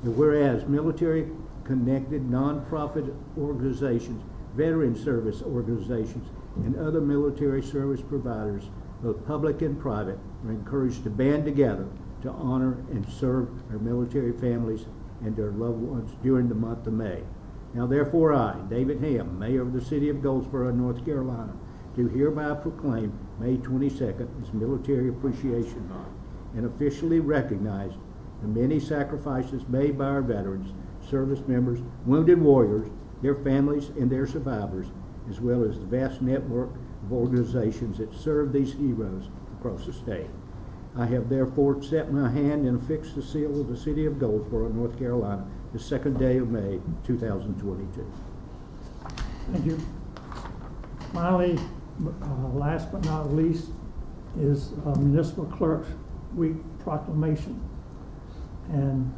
And whereas military-connected nonprofit organizations, veteran service organizations, and other military service providers, both public and private, are encouraged to band together to honor and serve our military families and their loved ones during the month of May. Now therefore I, David Ham, Mayor of the City of Goldsboro, North Carolina, do hereby proclaim May 22nd as Military Appreciation Month and officially recognize the many sacrifices made by our veterans, service members, wounded warriors, their families, and their survivors, as well as the vast network of organizations that serve these heroes across the state. I have therefore set my hand and affixed the seal of the City of Goldsboro, North Carolina, the second day of May, 2022. Thank you. Finally, last but not least, is Municipal Clerk's Week proclamation. And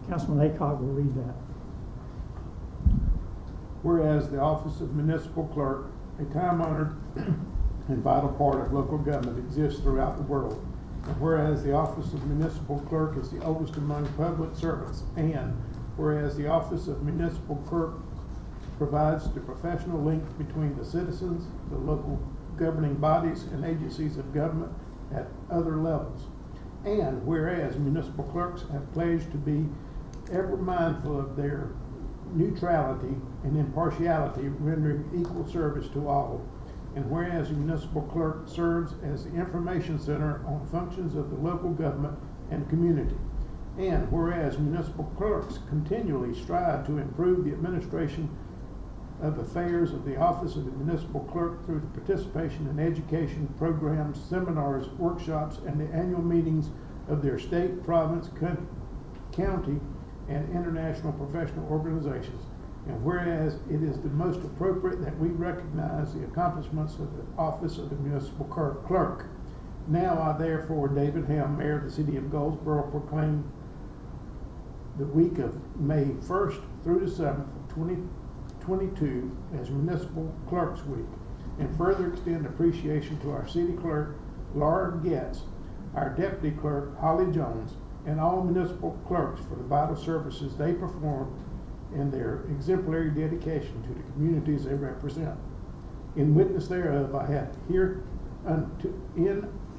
Councilman Aycock will read that. whereas the office of municipal clerk, a time-honored and vital part of local government, exists throughout the world. And whereas the office of municipal clerk is the oldest among public servants, and whereas the office of municipal clerk provides the professional link between the citizens, the local governing bodies, and agencies of government at other levels. And whereas municipal clerks have pledged to be ever mindful of their neutrality and impartiality, rendering equal service to all. And whereas the municipal clerk serves as the information center on functions of the local government and community. And whereas municipal clerks continually strive to improve the administration of affairs of the office of the municipal clerk through the participation in education programs, seminars, workshops, and the annual meetings of their state, province, county, and international professional organizations. And whereas it is the most appropriate that we recognize the accomplishments of the office of the municipal clerk. Now I therefore, David Helm, Mayor of the City of Goldsboro, proclaim the week of May 1st through the 7th, 2022 as Municipal Clerks Week, and further extend appreciation to our City Clerk, Laura Getz, our Deputy Clerk, Holly Jones, and all municipal clerks for the vital services they perform and their exemplary dedication to the communities they represent. In witness thereof, I have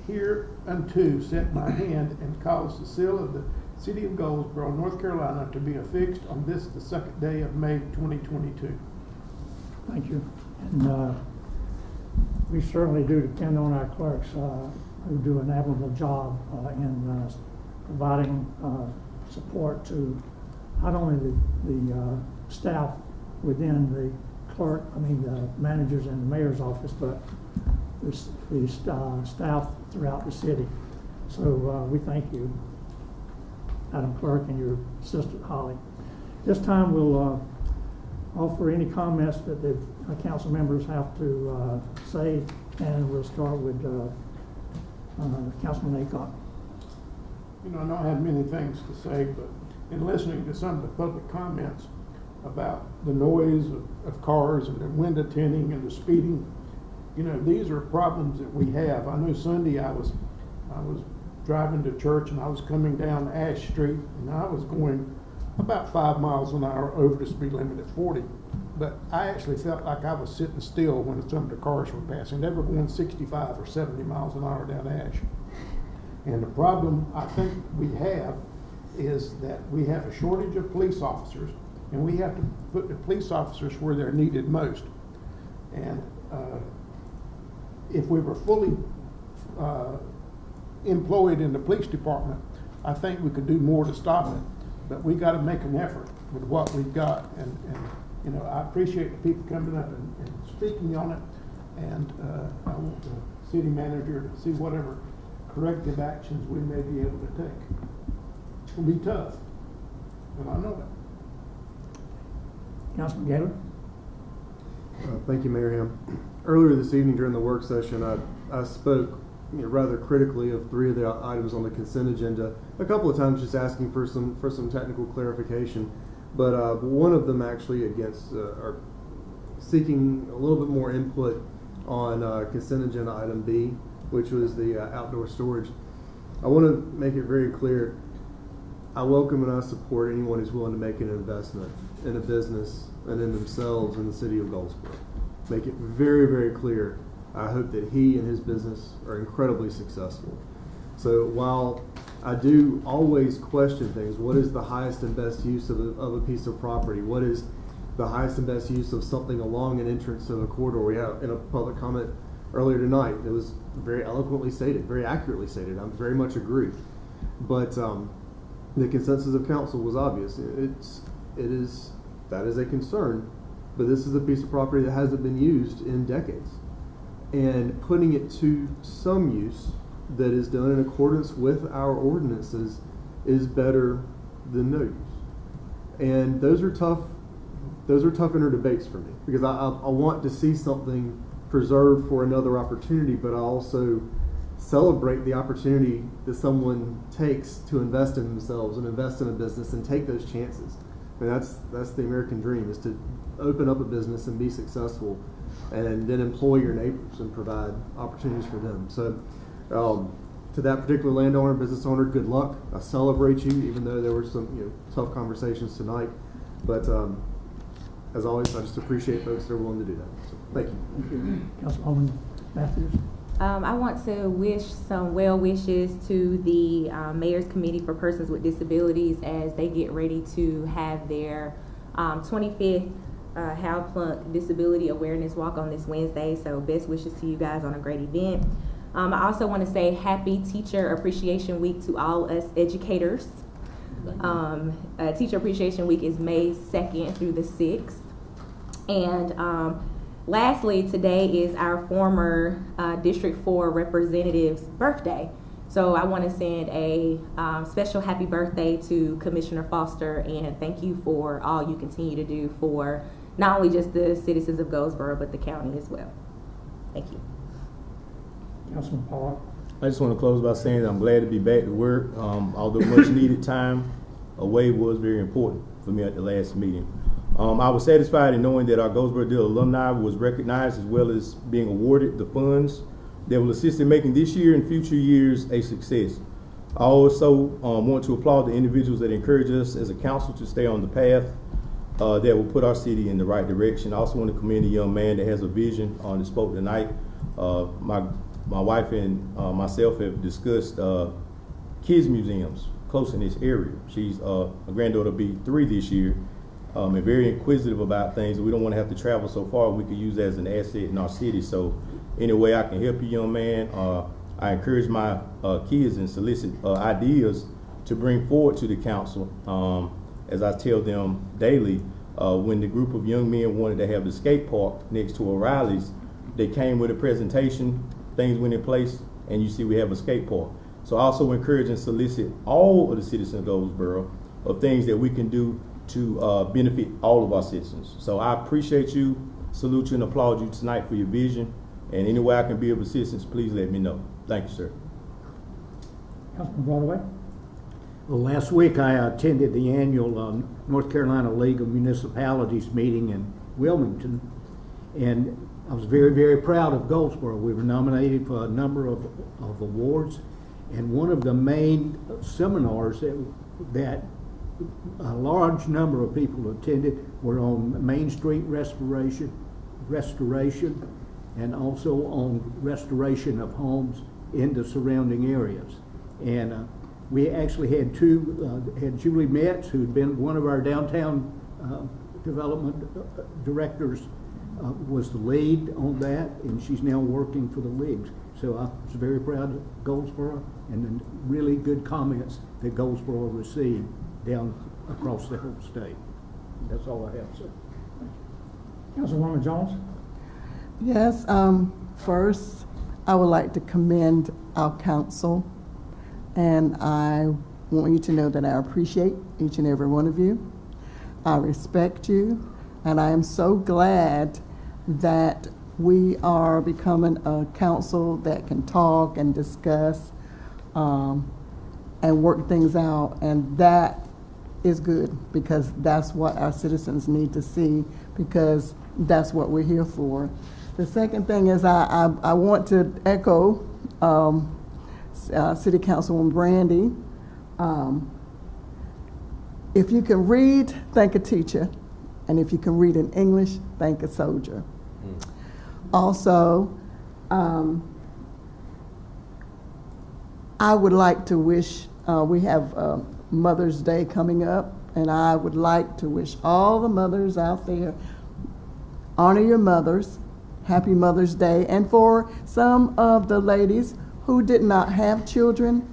hereunto set my hand and caused the seal of the City of Goldsboro, North Carolina, to be affixed on this, the 2nd day of May, 2022. Thank you. And we certainly do depend on our clerks who do an admirable job in providing support to not only the staff within the the managers and the mayor's office, but the staff throughout the city. So we thank you, Madam Clerk, and your assistant Holly. This time we'll offer any comments that the council members have to say, and we'll start with Councilman Aycock. You know, I don't have many things to say, but in listening to some of the public comments about the noise of cars and the window tinting and the speeding, you know, these are problems that we have. I know Sunday I was driving to church and I was coming down Ash Street and I was going about 5 miles an hour over the speed limit at 40. But I actually felt like I was sitting still when some of the cars were passing. They were going 65 or 70 miles an hour down Ash. And the problem I think we have is that we have a shortage of police officers, and we have to put the police officers where they're needed most. And if we were fully employed in the police department, I think we could do more to stop it. But we got to make an effort with what we've got. And you know, I appreciate the people coming up and speaking on it. And I want the city manager to see whatever corrective actions we may be able to take. It will be tough, and I know that. Councilman Gaylor? Thank you, Mayor Ham. Earlier this evening during the work session, I spoke rather critically of 3 of the items on the consent agenda. A couple of times just asking for some technical clarification, but one of them actually against or seeking a little bit more input on consent agenda item B, which was the outdoor storage. I want to make it very clear, I welcome and I support anyone who's willing to make an investment in a business and in themselves in the city of Goldsboro. Make it very, very clear. I hope that he and his business are incredibly successful. So while I do always question things, what is the highest and best use of a piece of property? What is the highest and best use of something along an entrance of a corridor? We have in a public comment earlier tonight, it was very eloquently stated, very accurately stated. I very much agree. But the consensus of council was obvious. That is a concern, but this is a piece of property that hasn't been used in decades. And putting it to some use that is done in accordance with our ordinances is better than no use. And those are tough inner debates for me, because I want to see something preserved for another opportunity, but I also celebrate the opportunity that someone takes to invest in themselves and invest in a business and take those chances. And that's the American dream, is to open up a business and be successful, and then employ your neighbors and provide opportunities for them. So to that particular landowner, business owner, good luck. I celebrate you, even though there were some tough conversations tonight. But as always, I just appreciate folks that are willing to do that. So thank you. Thank you. Councilwoman Matthews. I want to wish some well wishes to the Mayor's Committee for Persons with Disabilities as they get ready to have their 25th Hal Plunk Disability Awareness Walk on this Wednesday. So best wishes to you guys on a great event. I also want to say Happy Teacher Appreciation Week to all us educators. Teacher Appreciation Week is May 2nd through the 6th. And lastly, today is our former District 4 representative's birthday. So I want to send a special happy birthday to Commissioner Foster, and thank you for all you continue to do for not only just the citizens of Goldsboro, but the county as well. Thank you. Councilman Pollock. I just want to close by saying that I'm glad to be back to work. Although much needed time away was very important for me at the last meeting. I was satisfied in knowing that our Goldsboro Deal alumni was recognized, as well as being awarded the funds that will assist in making this year and future years a success. I also want to applaud the individuals that encourage us as a council to stay on the path that will put our city in the right direction. I also want to commend a young man that has a vision that spoke tonight. My wife and myself have discussed kids museums close in this area. She's a granddaughter will be 3 this year, and very inquisitive about things. We don't want to have to travel so far. We could use that as an asset in our city. So any way I can help you, young man, I encourage my kids and solicit ideas to bring forward to the council. As I tell them daily, when the group of young men wanted to have the skate park next to O'Reilly's, they came with a presentation, things went in place, and you see we have a skate park. So I also encourage and solicit all of the citizens of Goldsboro of things that we can do to benefit all of our citizens. So I appreciate you, salute you, and applaud you tonight for your vision. And any way I can be of assistance, please let me know. Thank you, sir. Councilman Broadway. Well, last week I attended the annual North Carolina League of Municipalities meeting in Wilmington, and I was very, very proud of Goldsboro. We were nominated for a number of awards, and one of the main seminars that a large number of people attended were on Main Street restoration, and also on restoration of homes in the surrounding areas. And we actually had had Julie Metz, who'd been one of our downtown development directors, was the lead on that, and she's now working for the leagues. So I was very proud of Goldsboro, and then really good comments that Goldsboro received down across the whole state. That's all I have, sir. Councilwoman Jones. Yes, first, I would like to commend our council, and I want you to know that I appreciate each and every one of you. I respect you, and I am so glad that we are becoming a council that can talk and discuss and work things out, and that is good, because that's what our citizens need to see, because that's what we're here for. The second thing is I want to echo City Councilwoman Brandy. If you can read, thank a teacher, and if you can read in English, thank a soldier. Also, I would like to wish, we have Mother's Day coming up, and I would like to wish all the mothers out there, honor your mothers, happy Mother's Day. And for some of the ladies who did not have children,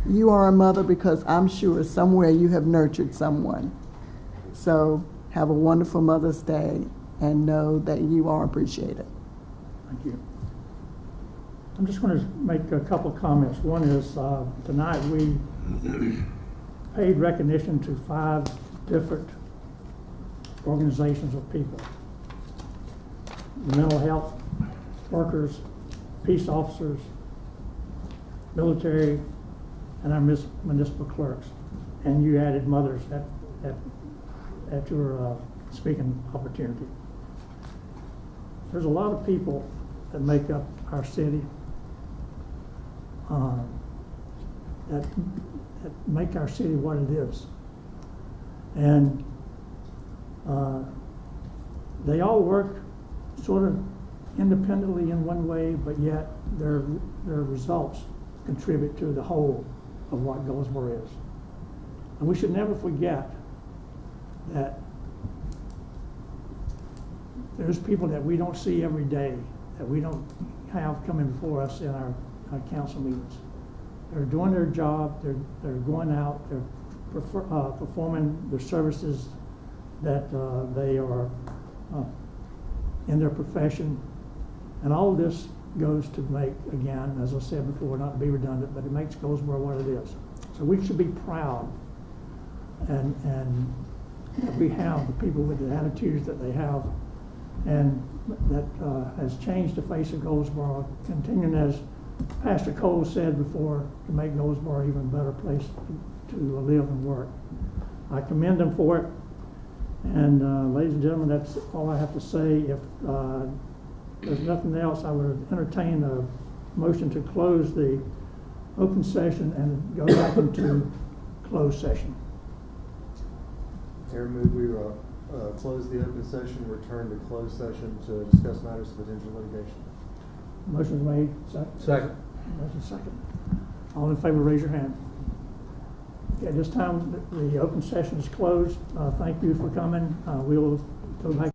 you are a mother, because I'm sure somewhere you have nurtured someone. So have a wonderful Mother's Day, and know that you are appreciated. Thank you. I'm just going to make a couple of comments. One is tonight we paid recognition to 5 different organizations of people: the mental health workers, peace officers, military, and our municipal clerks. And you added mothers at your speaking opportunity. There's a lot of people that make up our city that make our city what it is. And they all work sort of independently in one way, but yet their results contribute to the whole of what Goldsboro is. And we should never forget that there's people that we don't see every day, that we don't have coming before us in our council meetings. They're doing their job, they're going out, they're performing the services that they are in their profession. And all of this goes to make, again, as I said before, not to be redundant, but it makes Goldsboro what it is. So we should be proud and that we have the people with the attitudes that they have, and that has changed the face of Goldsboro, continuing, as Pastor Cole said before, to make Goldsboro even a better place to live and work. I commend them for it. And ladies and gentlemen, that's all I have to say. If there's nothing else, I would entertain a motion to close the open session and go back into closed session. Mayor, move we close the open session, return to closed session to discuss matters of potential litigation. Motion's made. Second. Motion second. All in favor, raise your hand. Okay, at this time, the open session is closed. Thank you for coming. We will go back.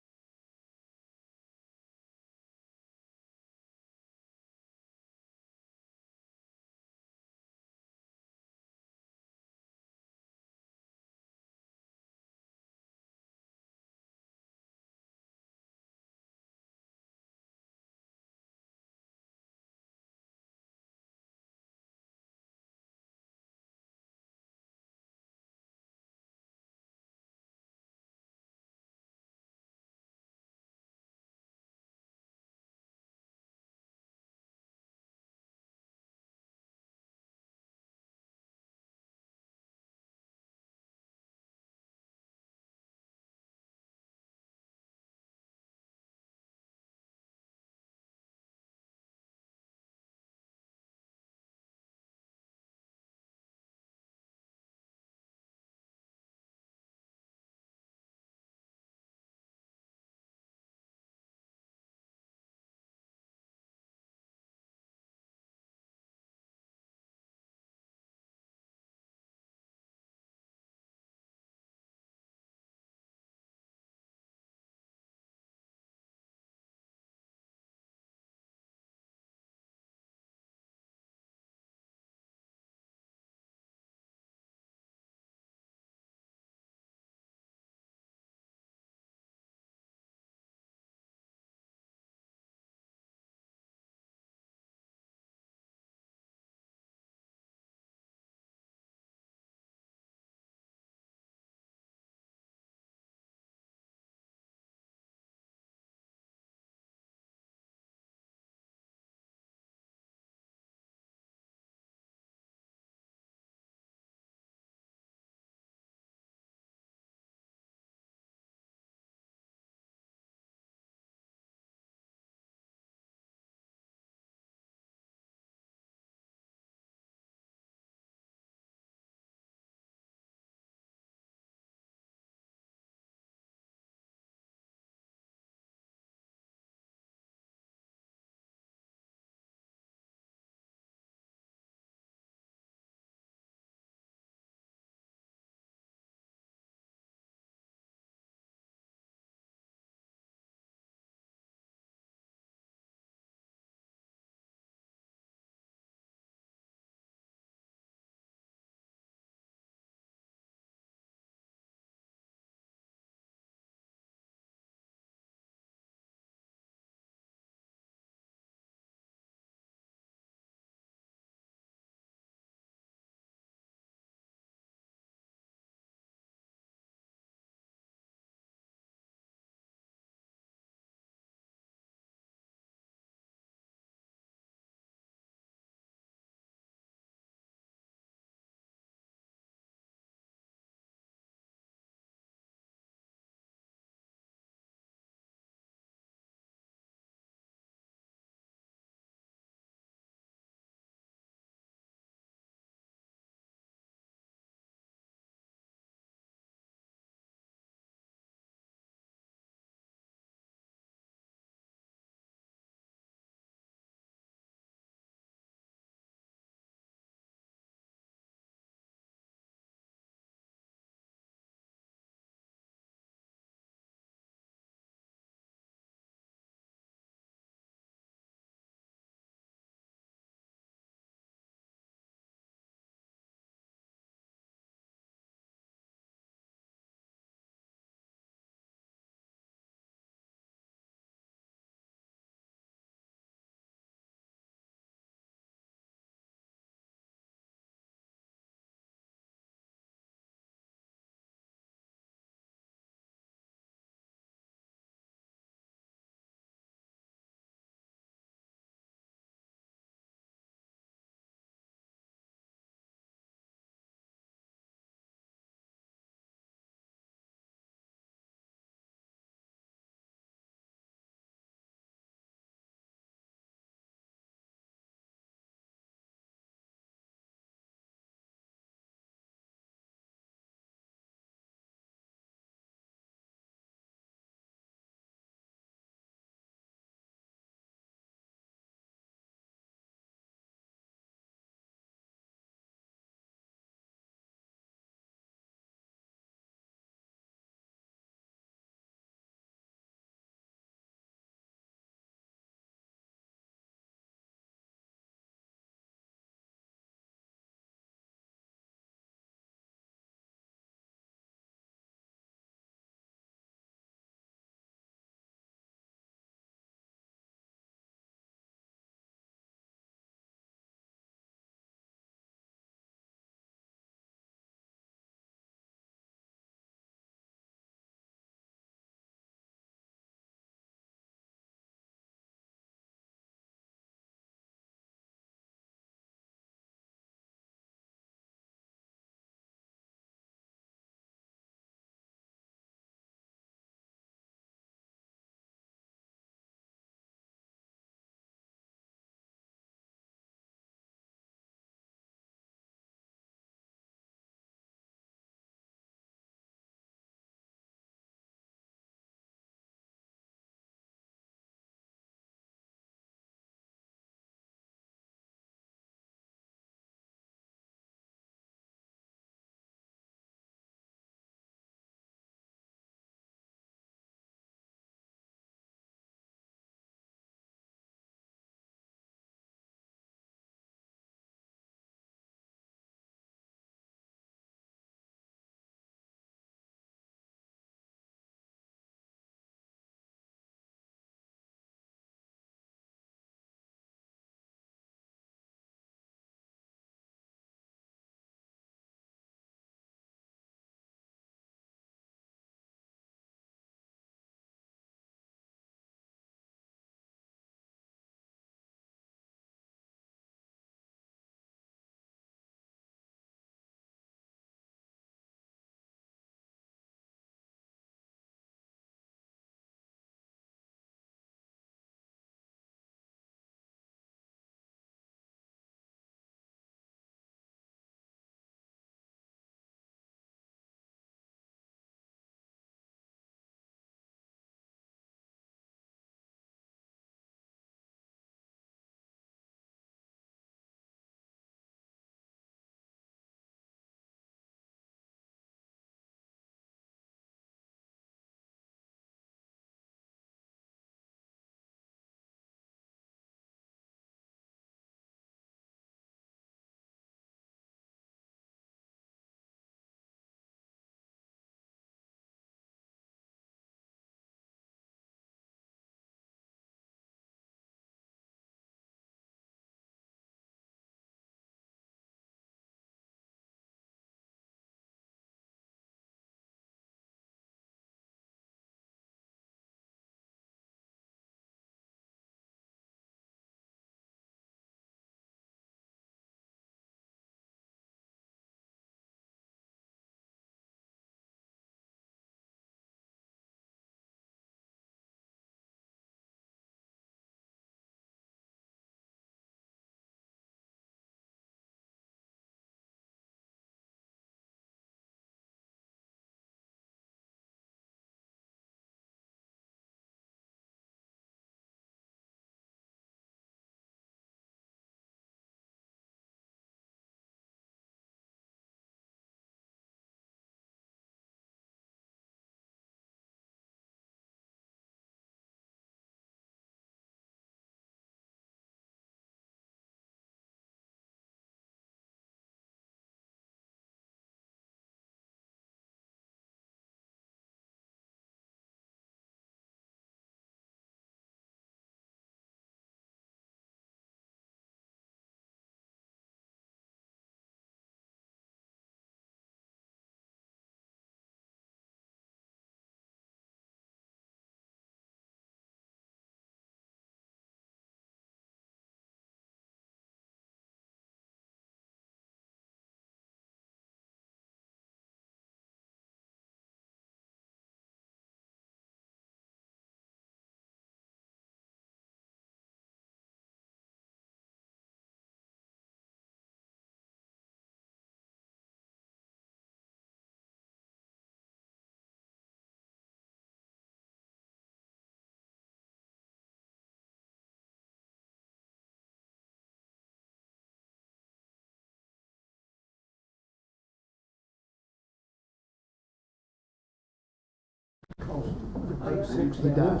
He died.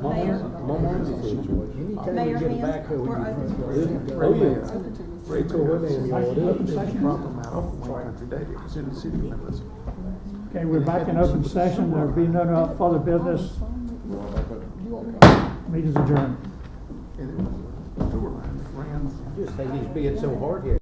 Mayor. Mayor Hans, we're open for Proper amount of Country Day, it was in the city limits. Okay, we're back in open session. There'll be no further business. Meeting's adjourned. And it was a sewer line that ran. Just think he's being so hard here.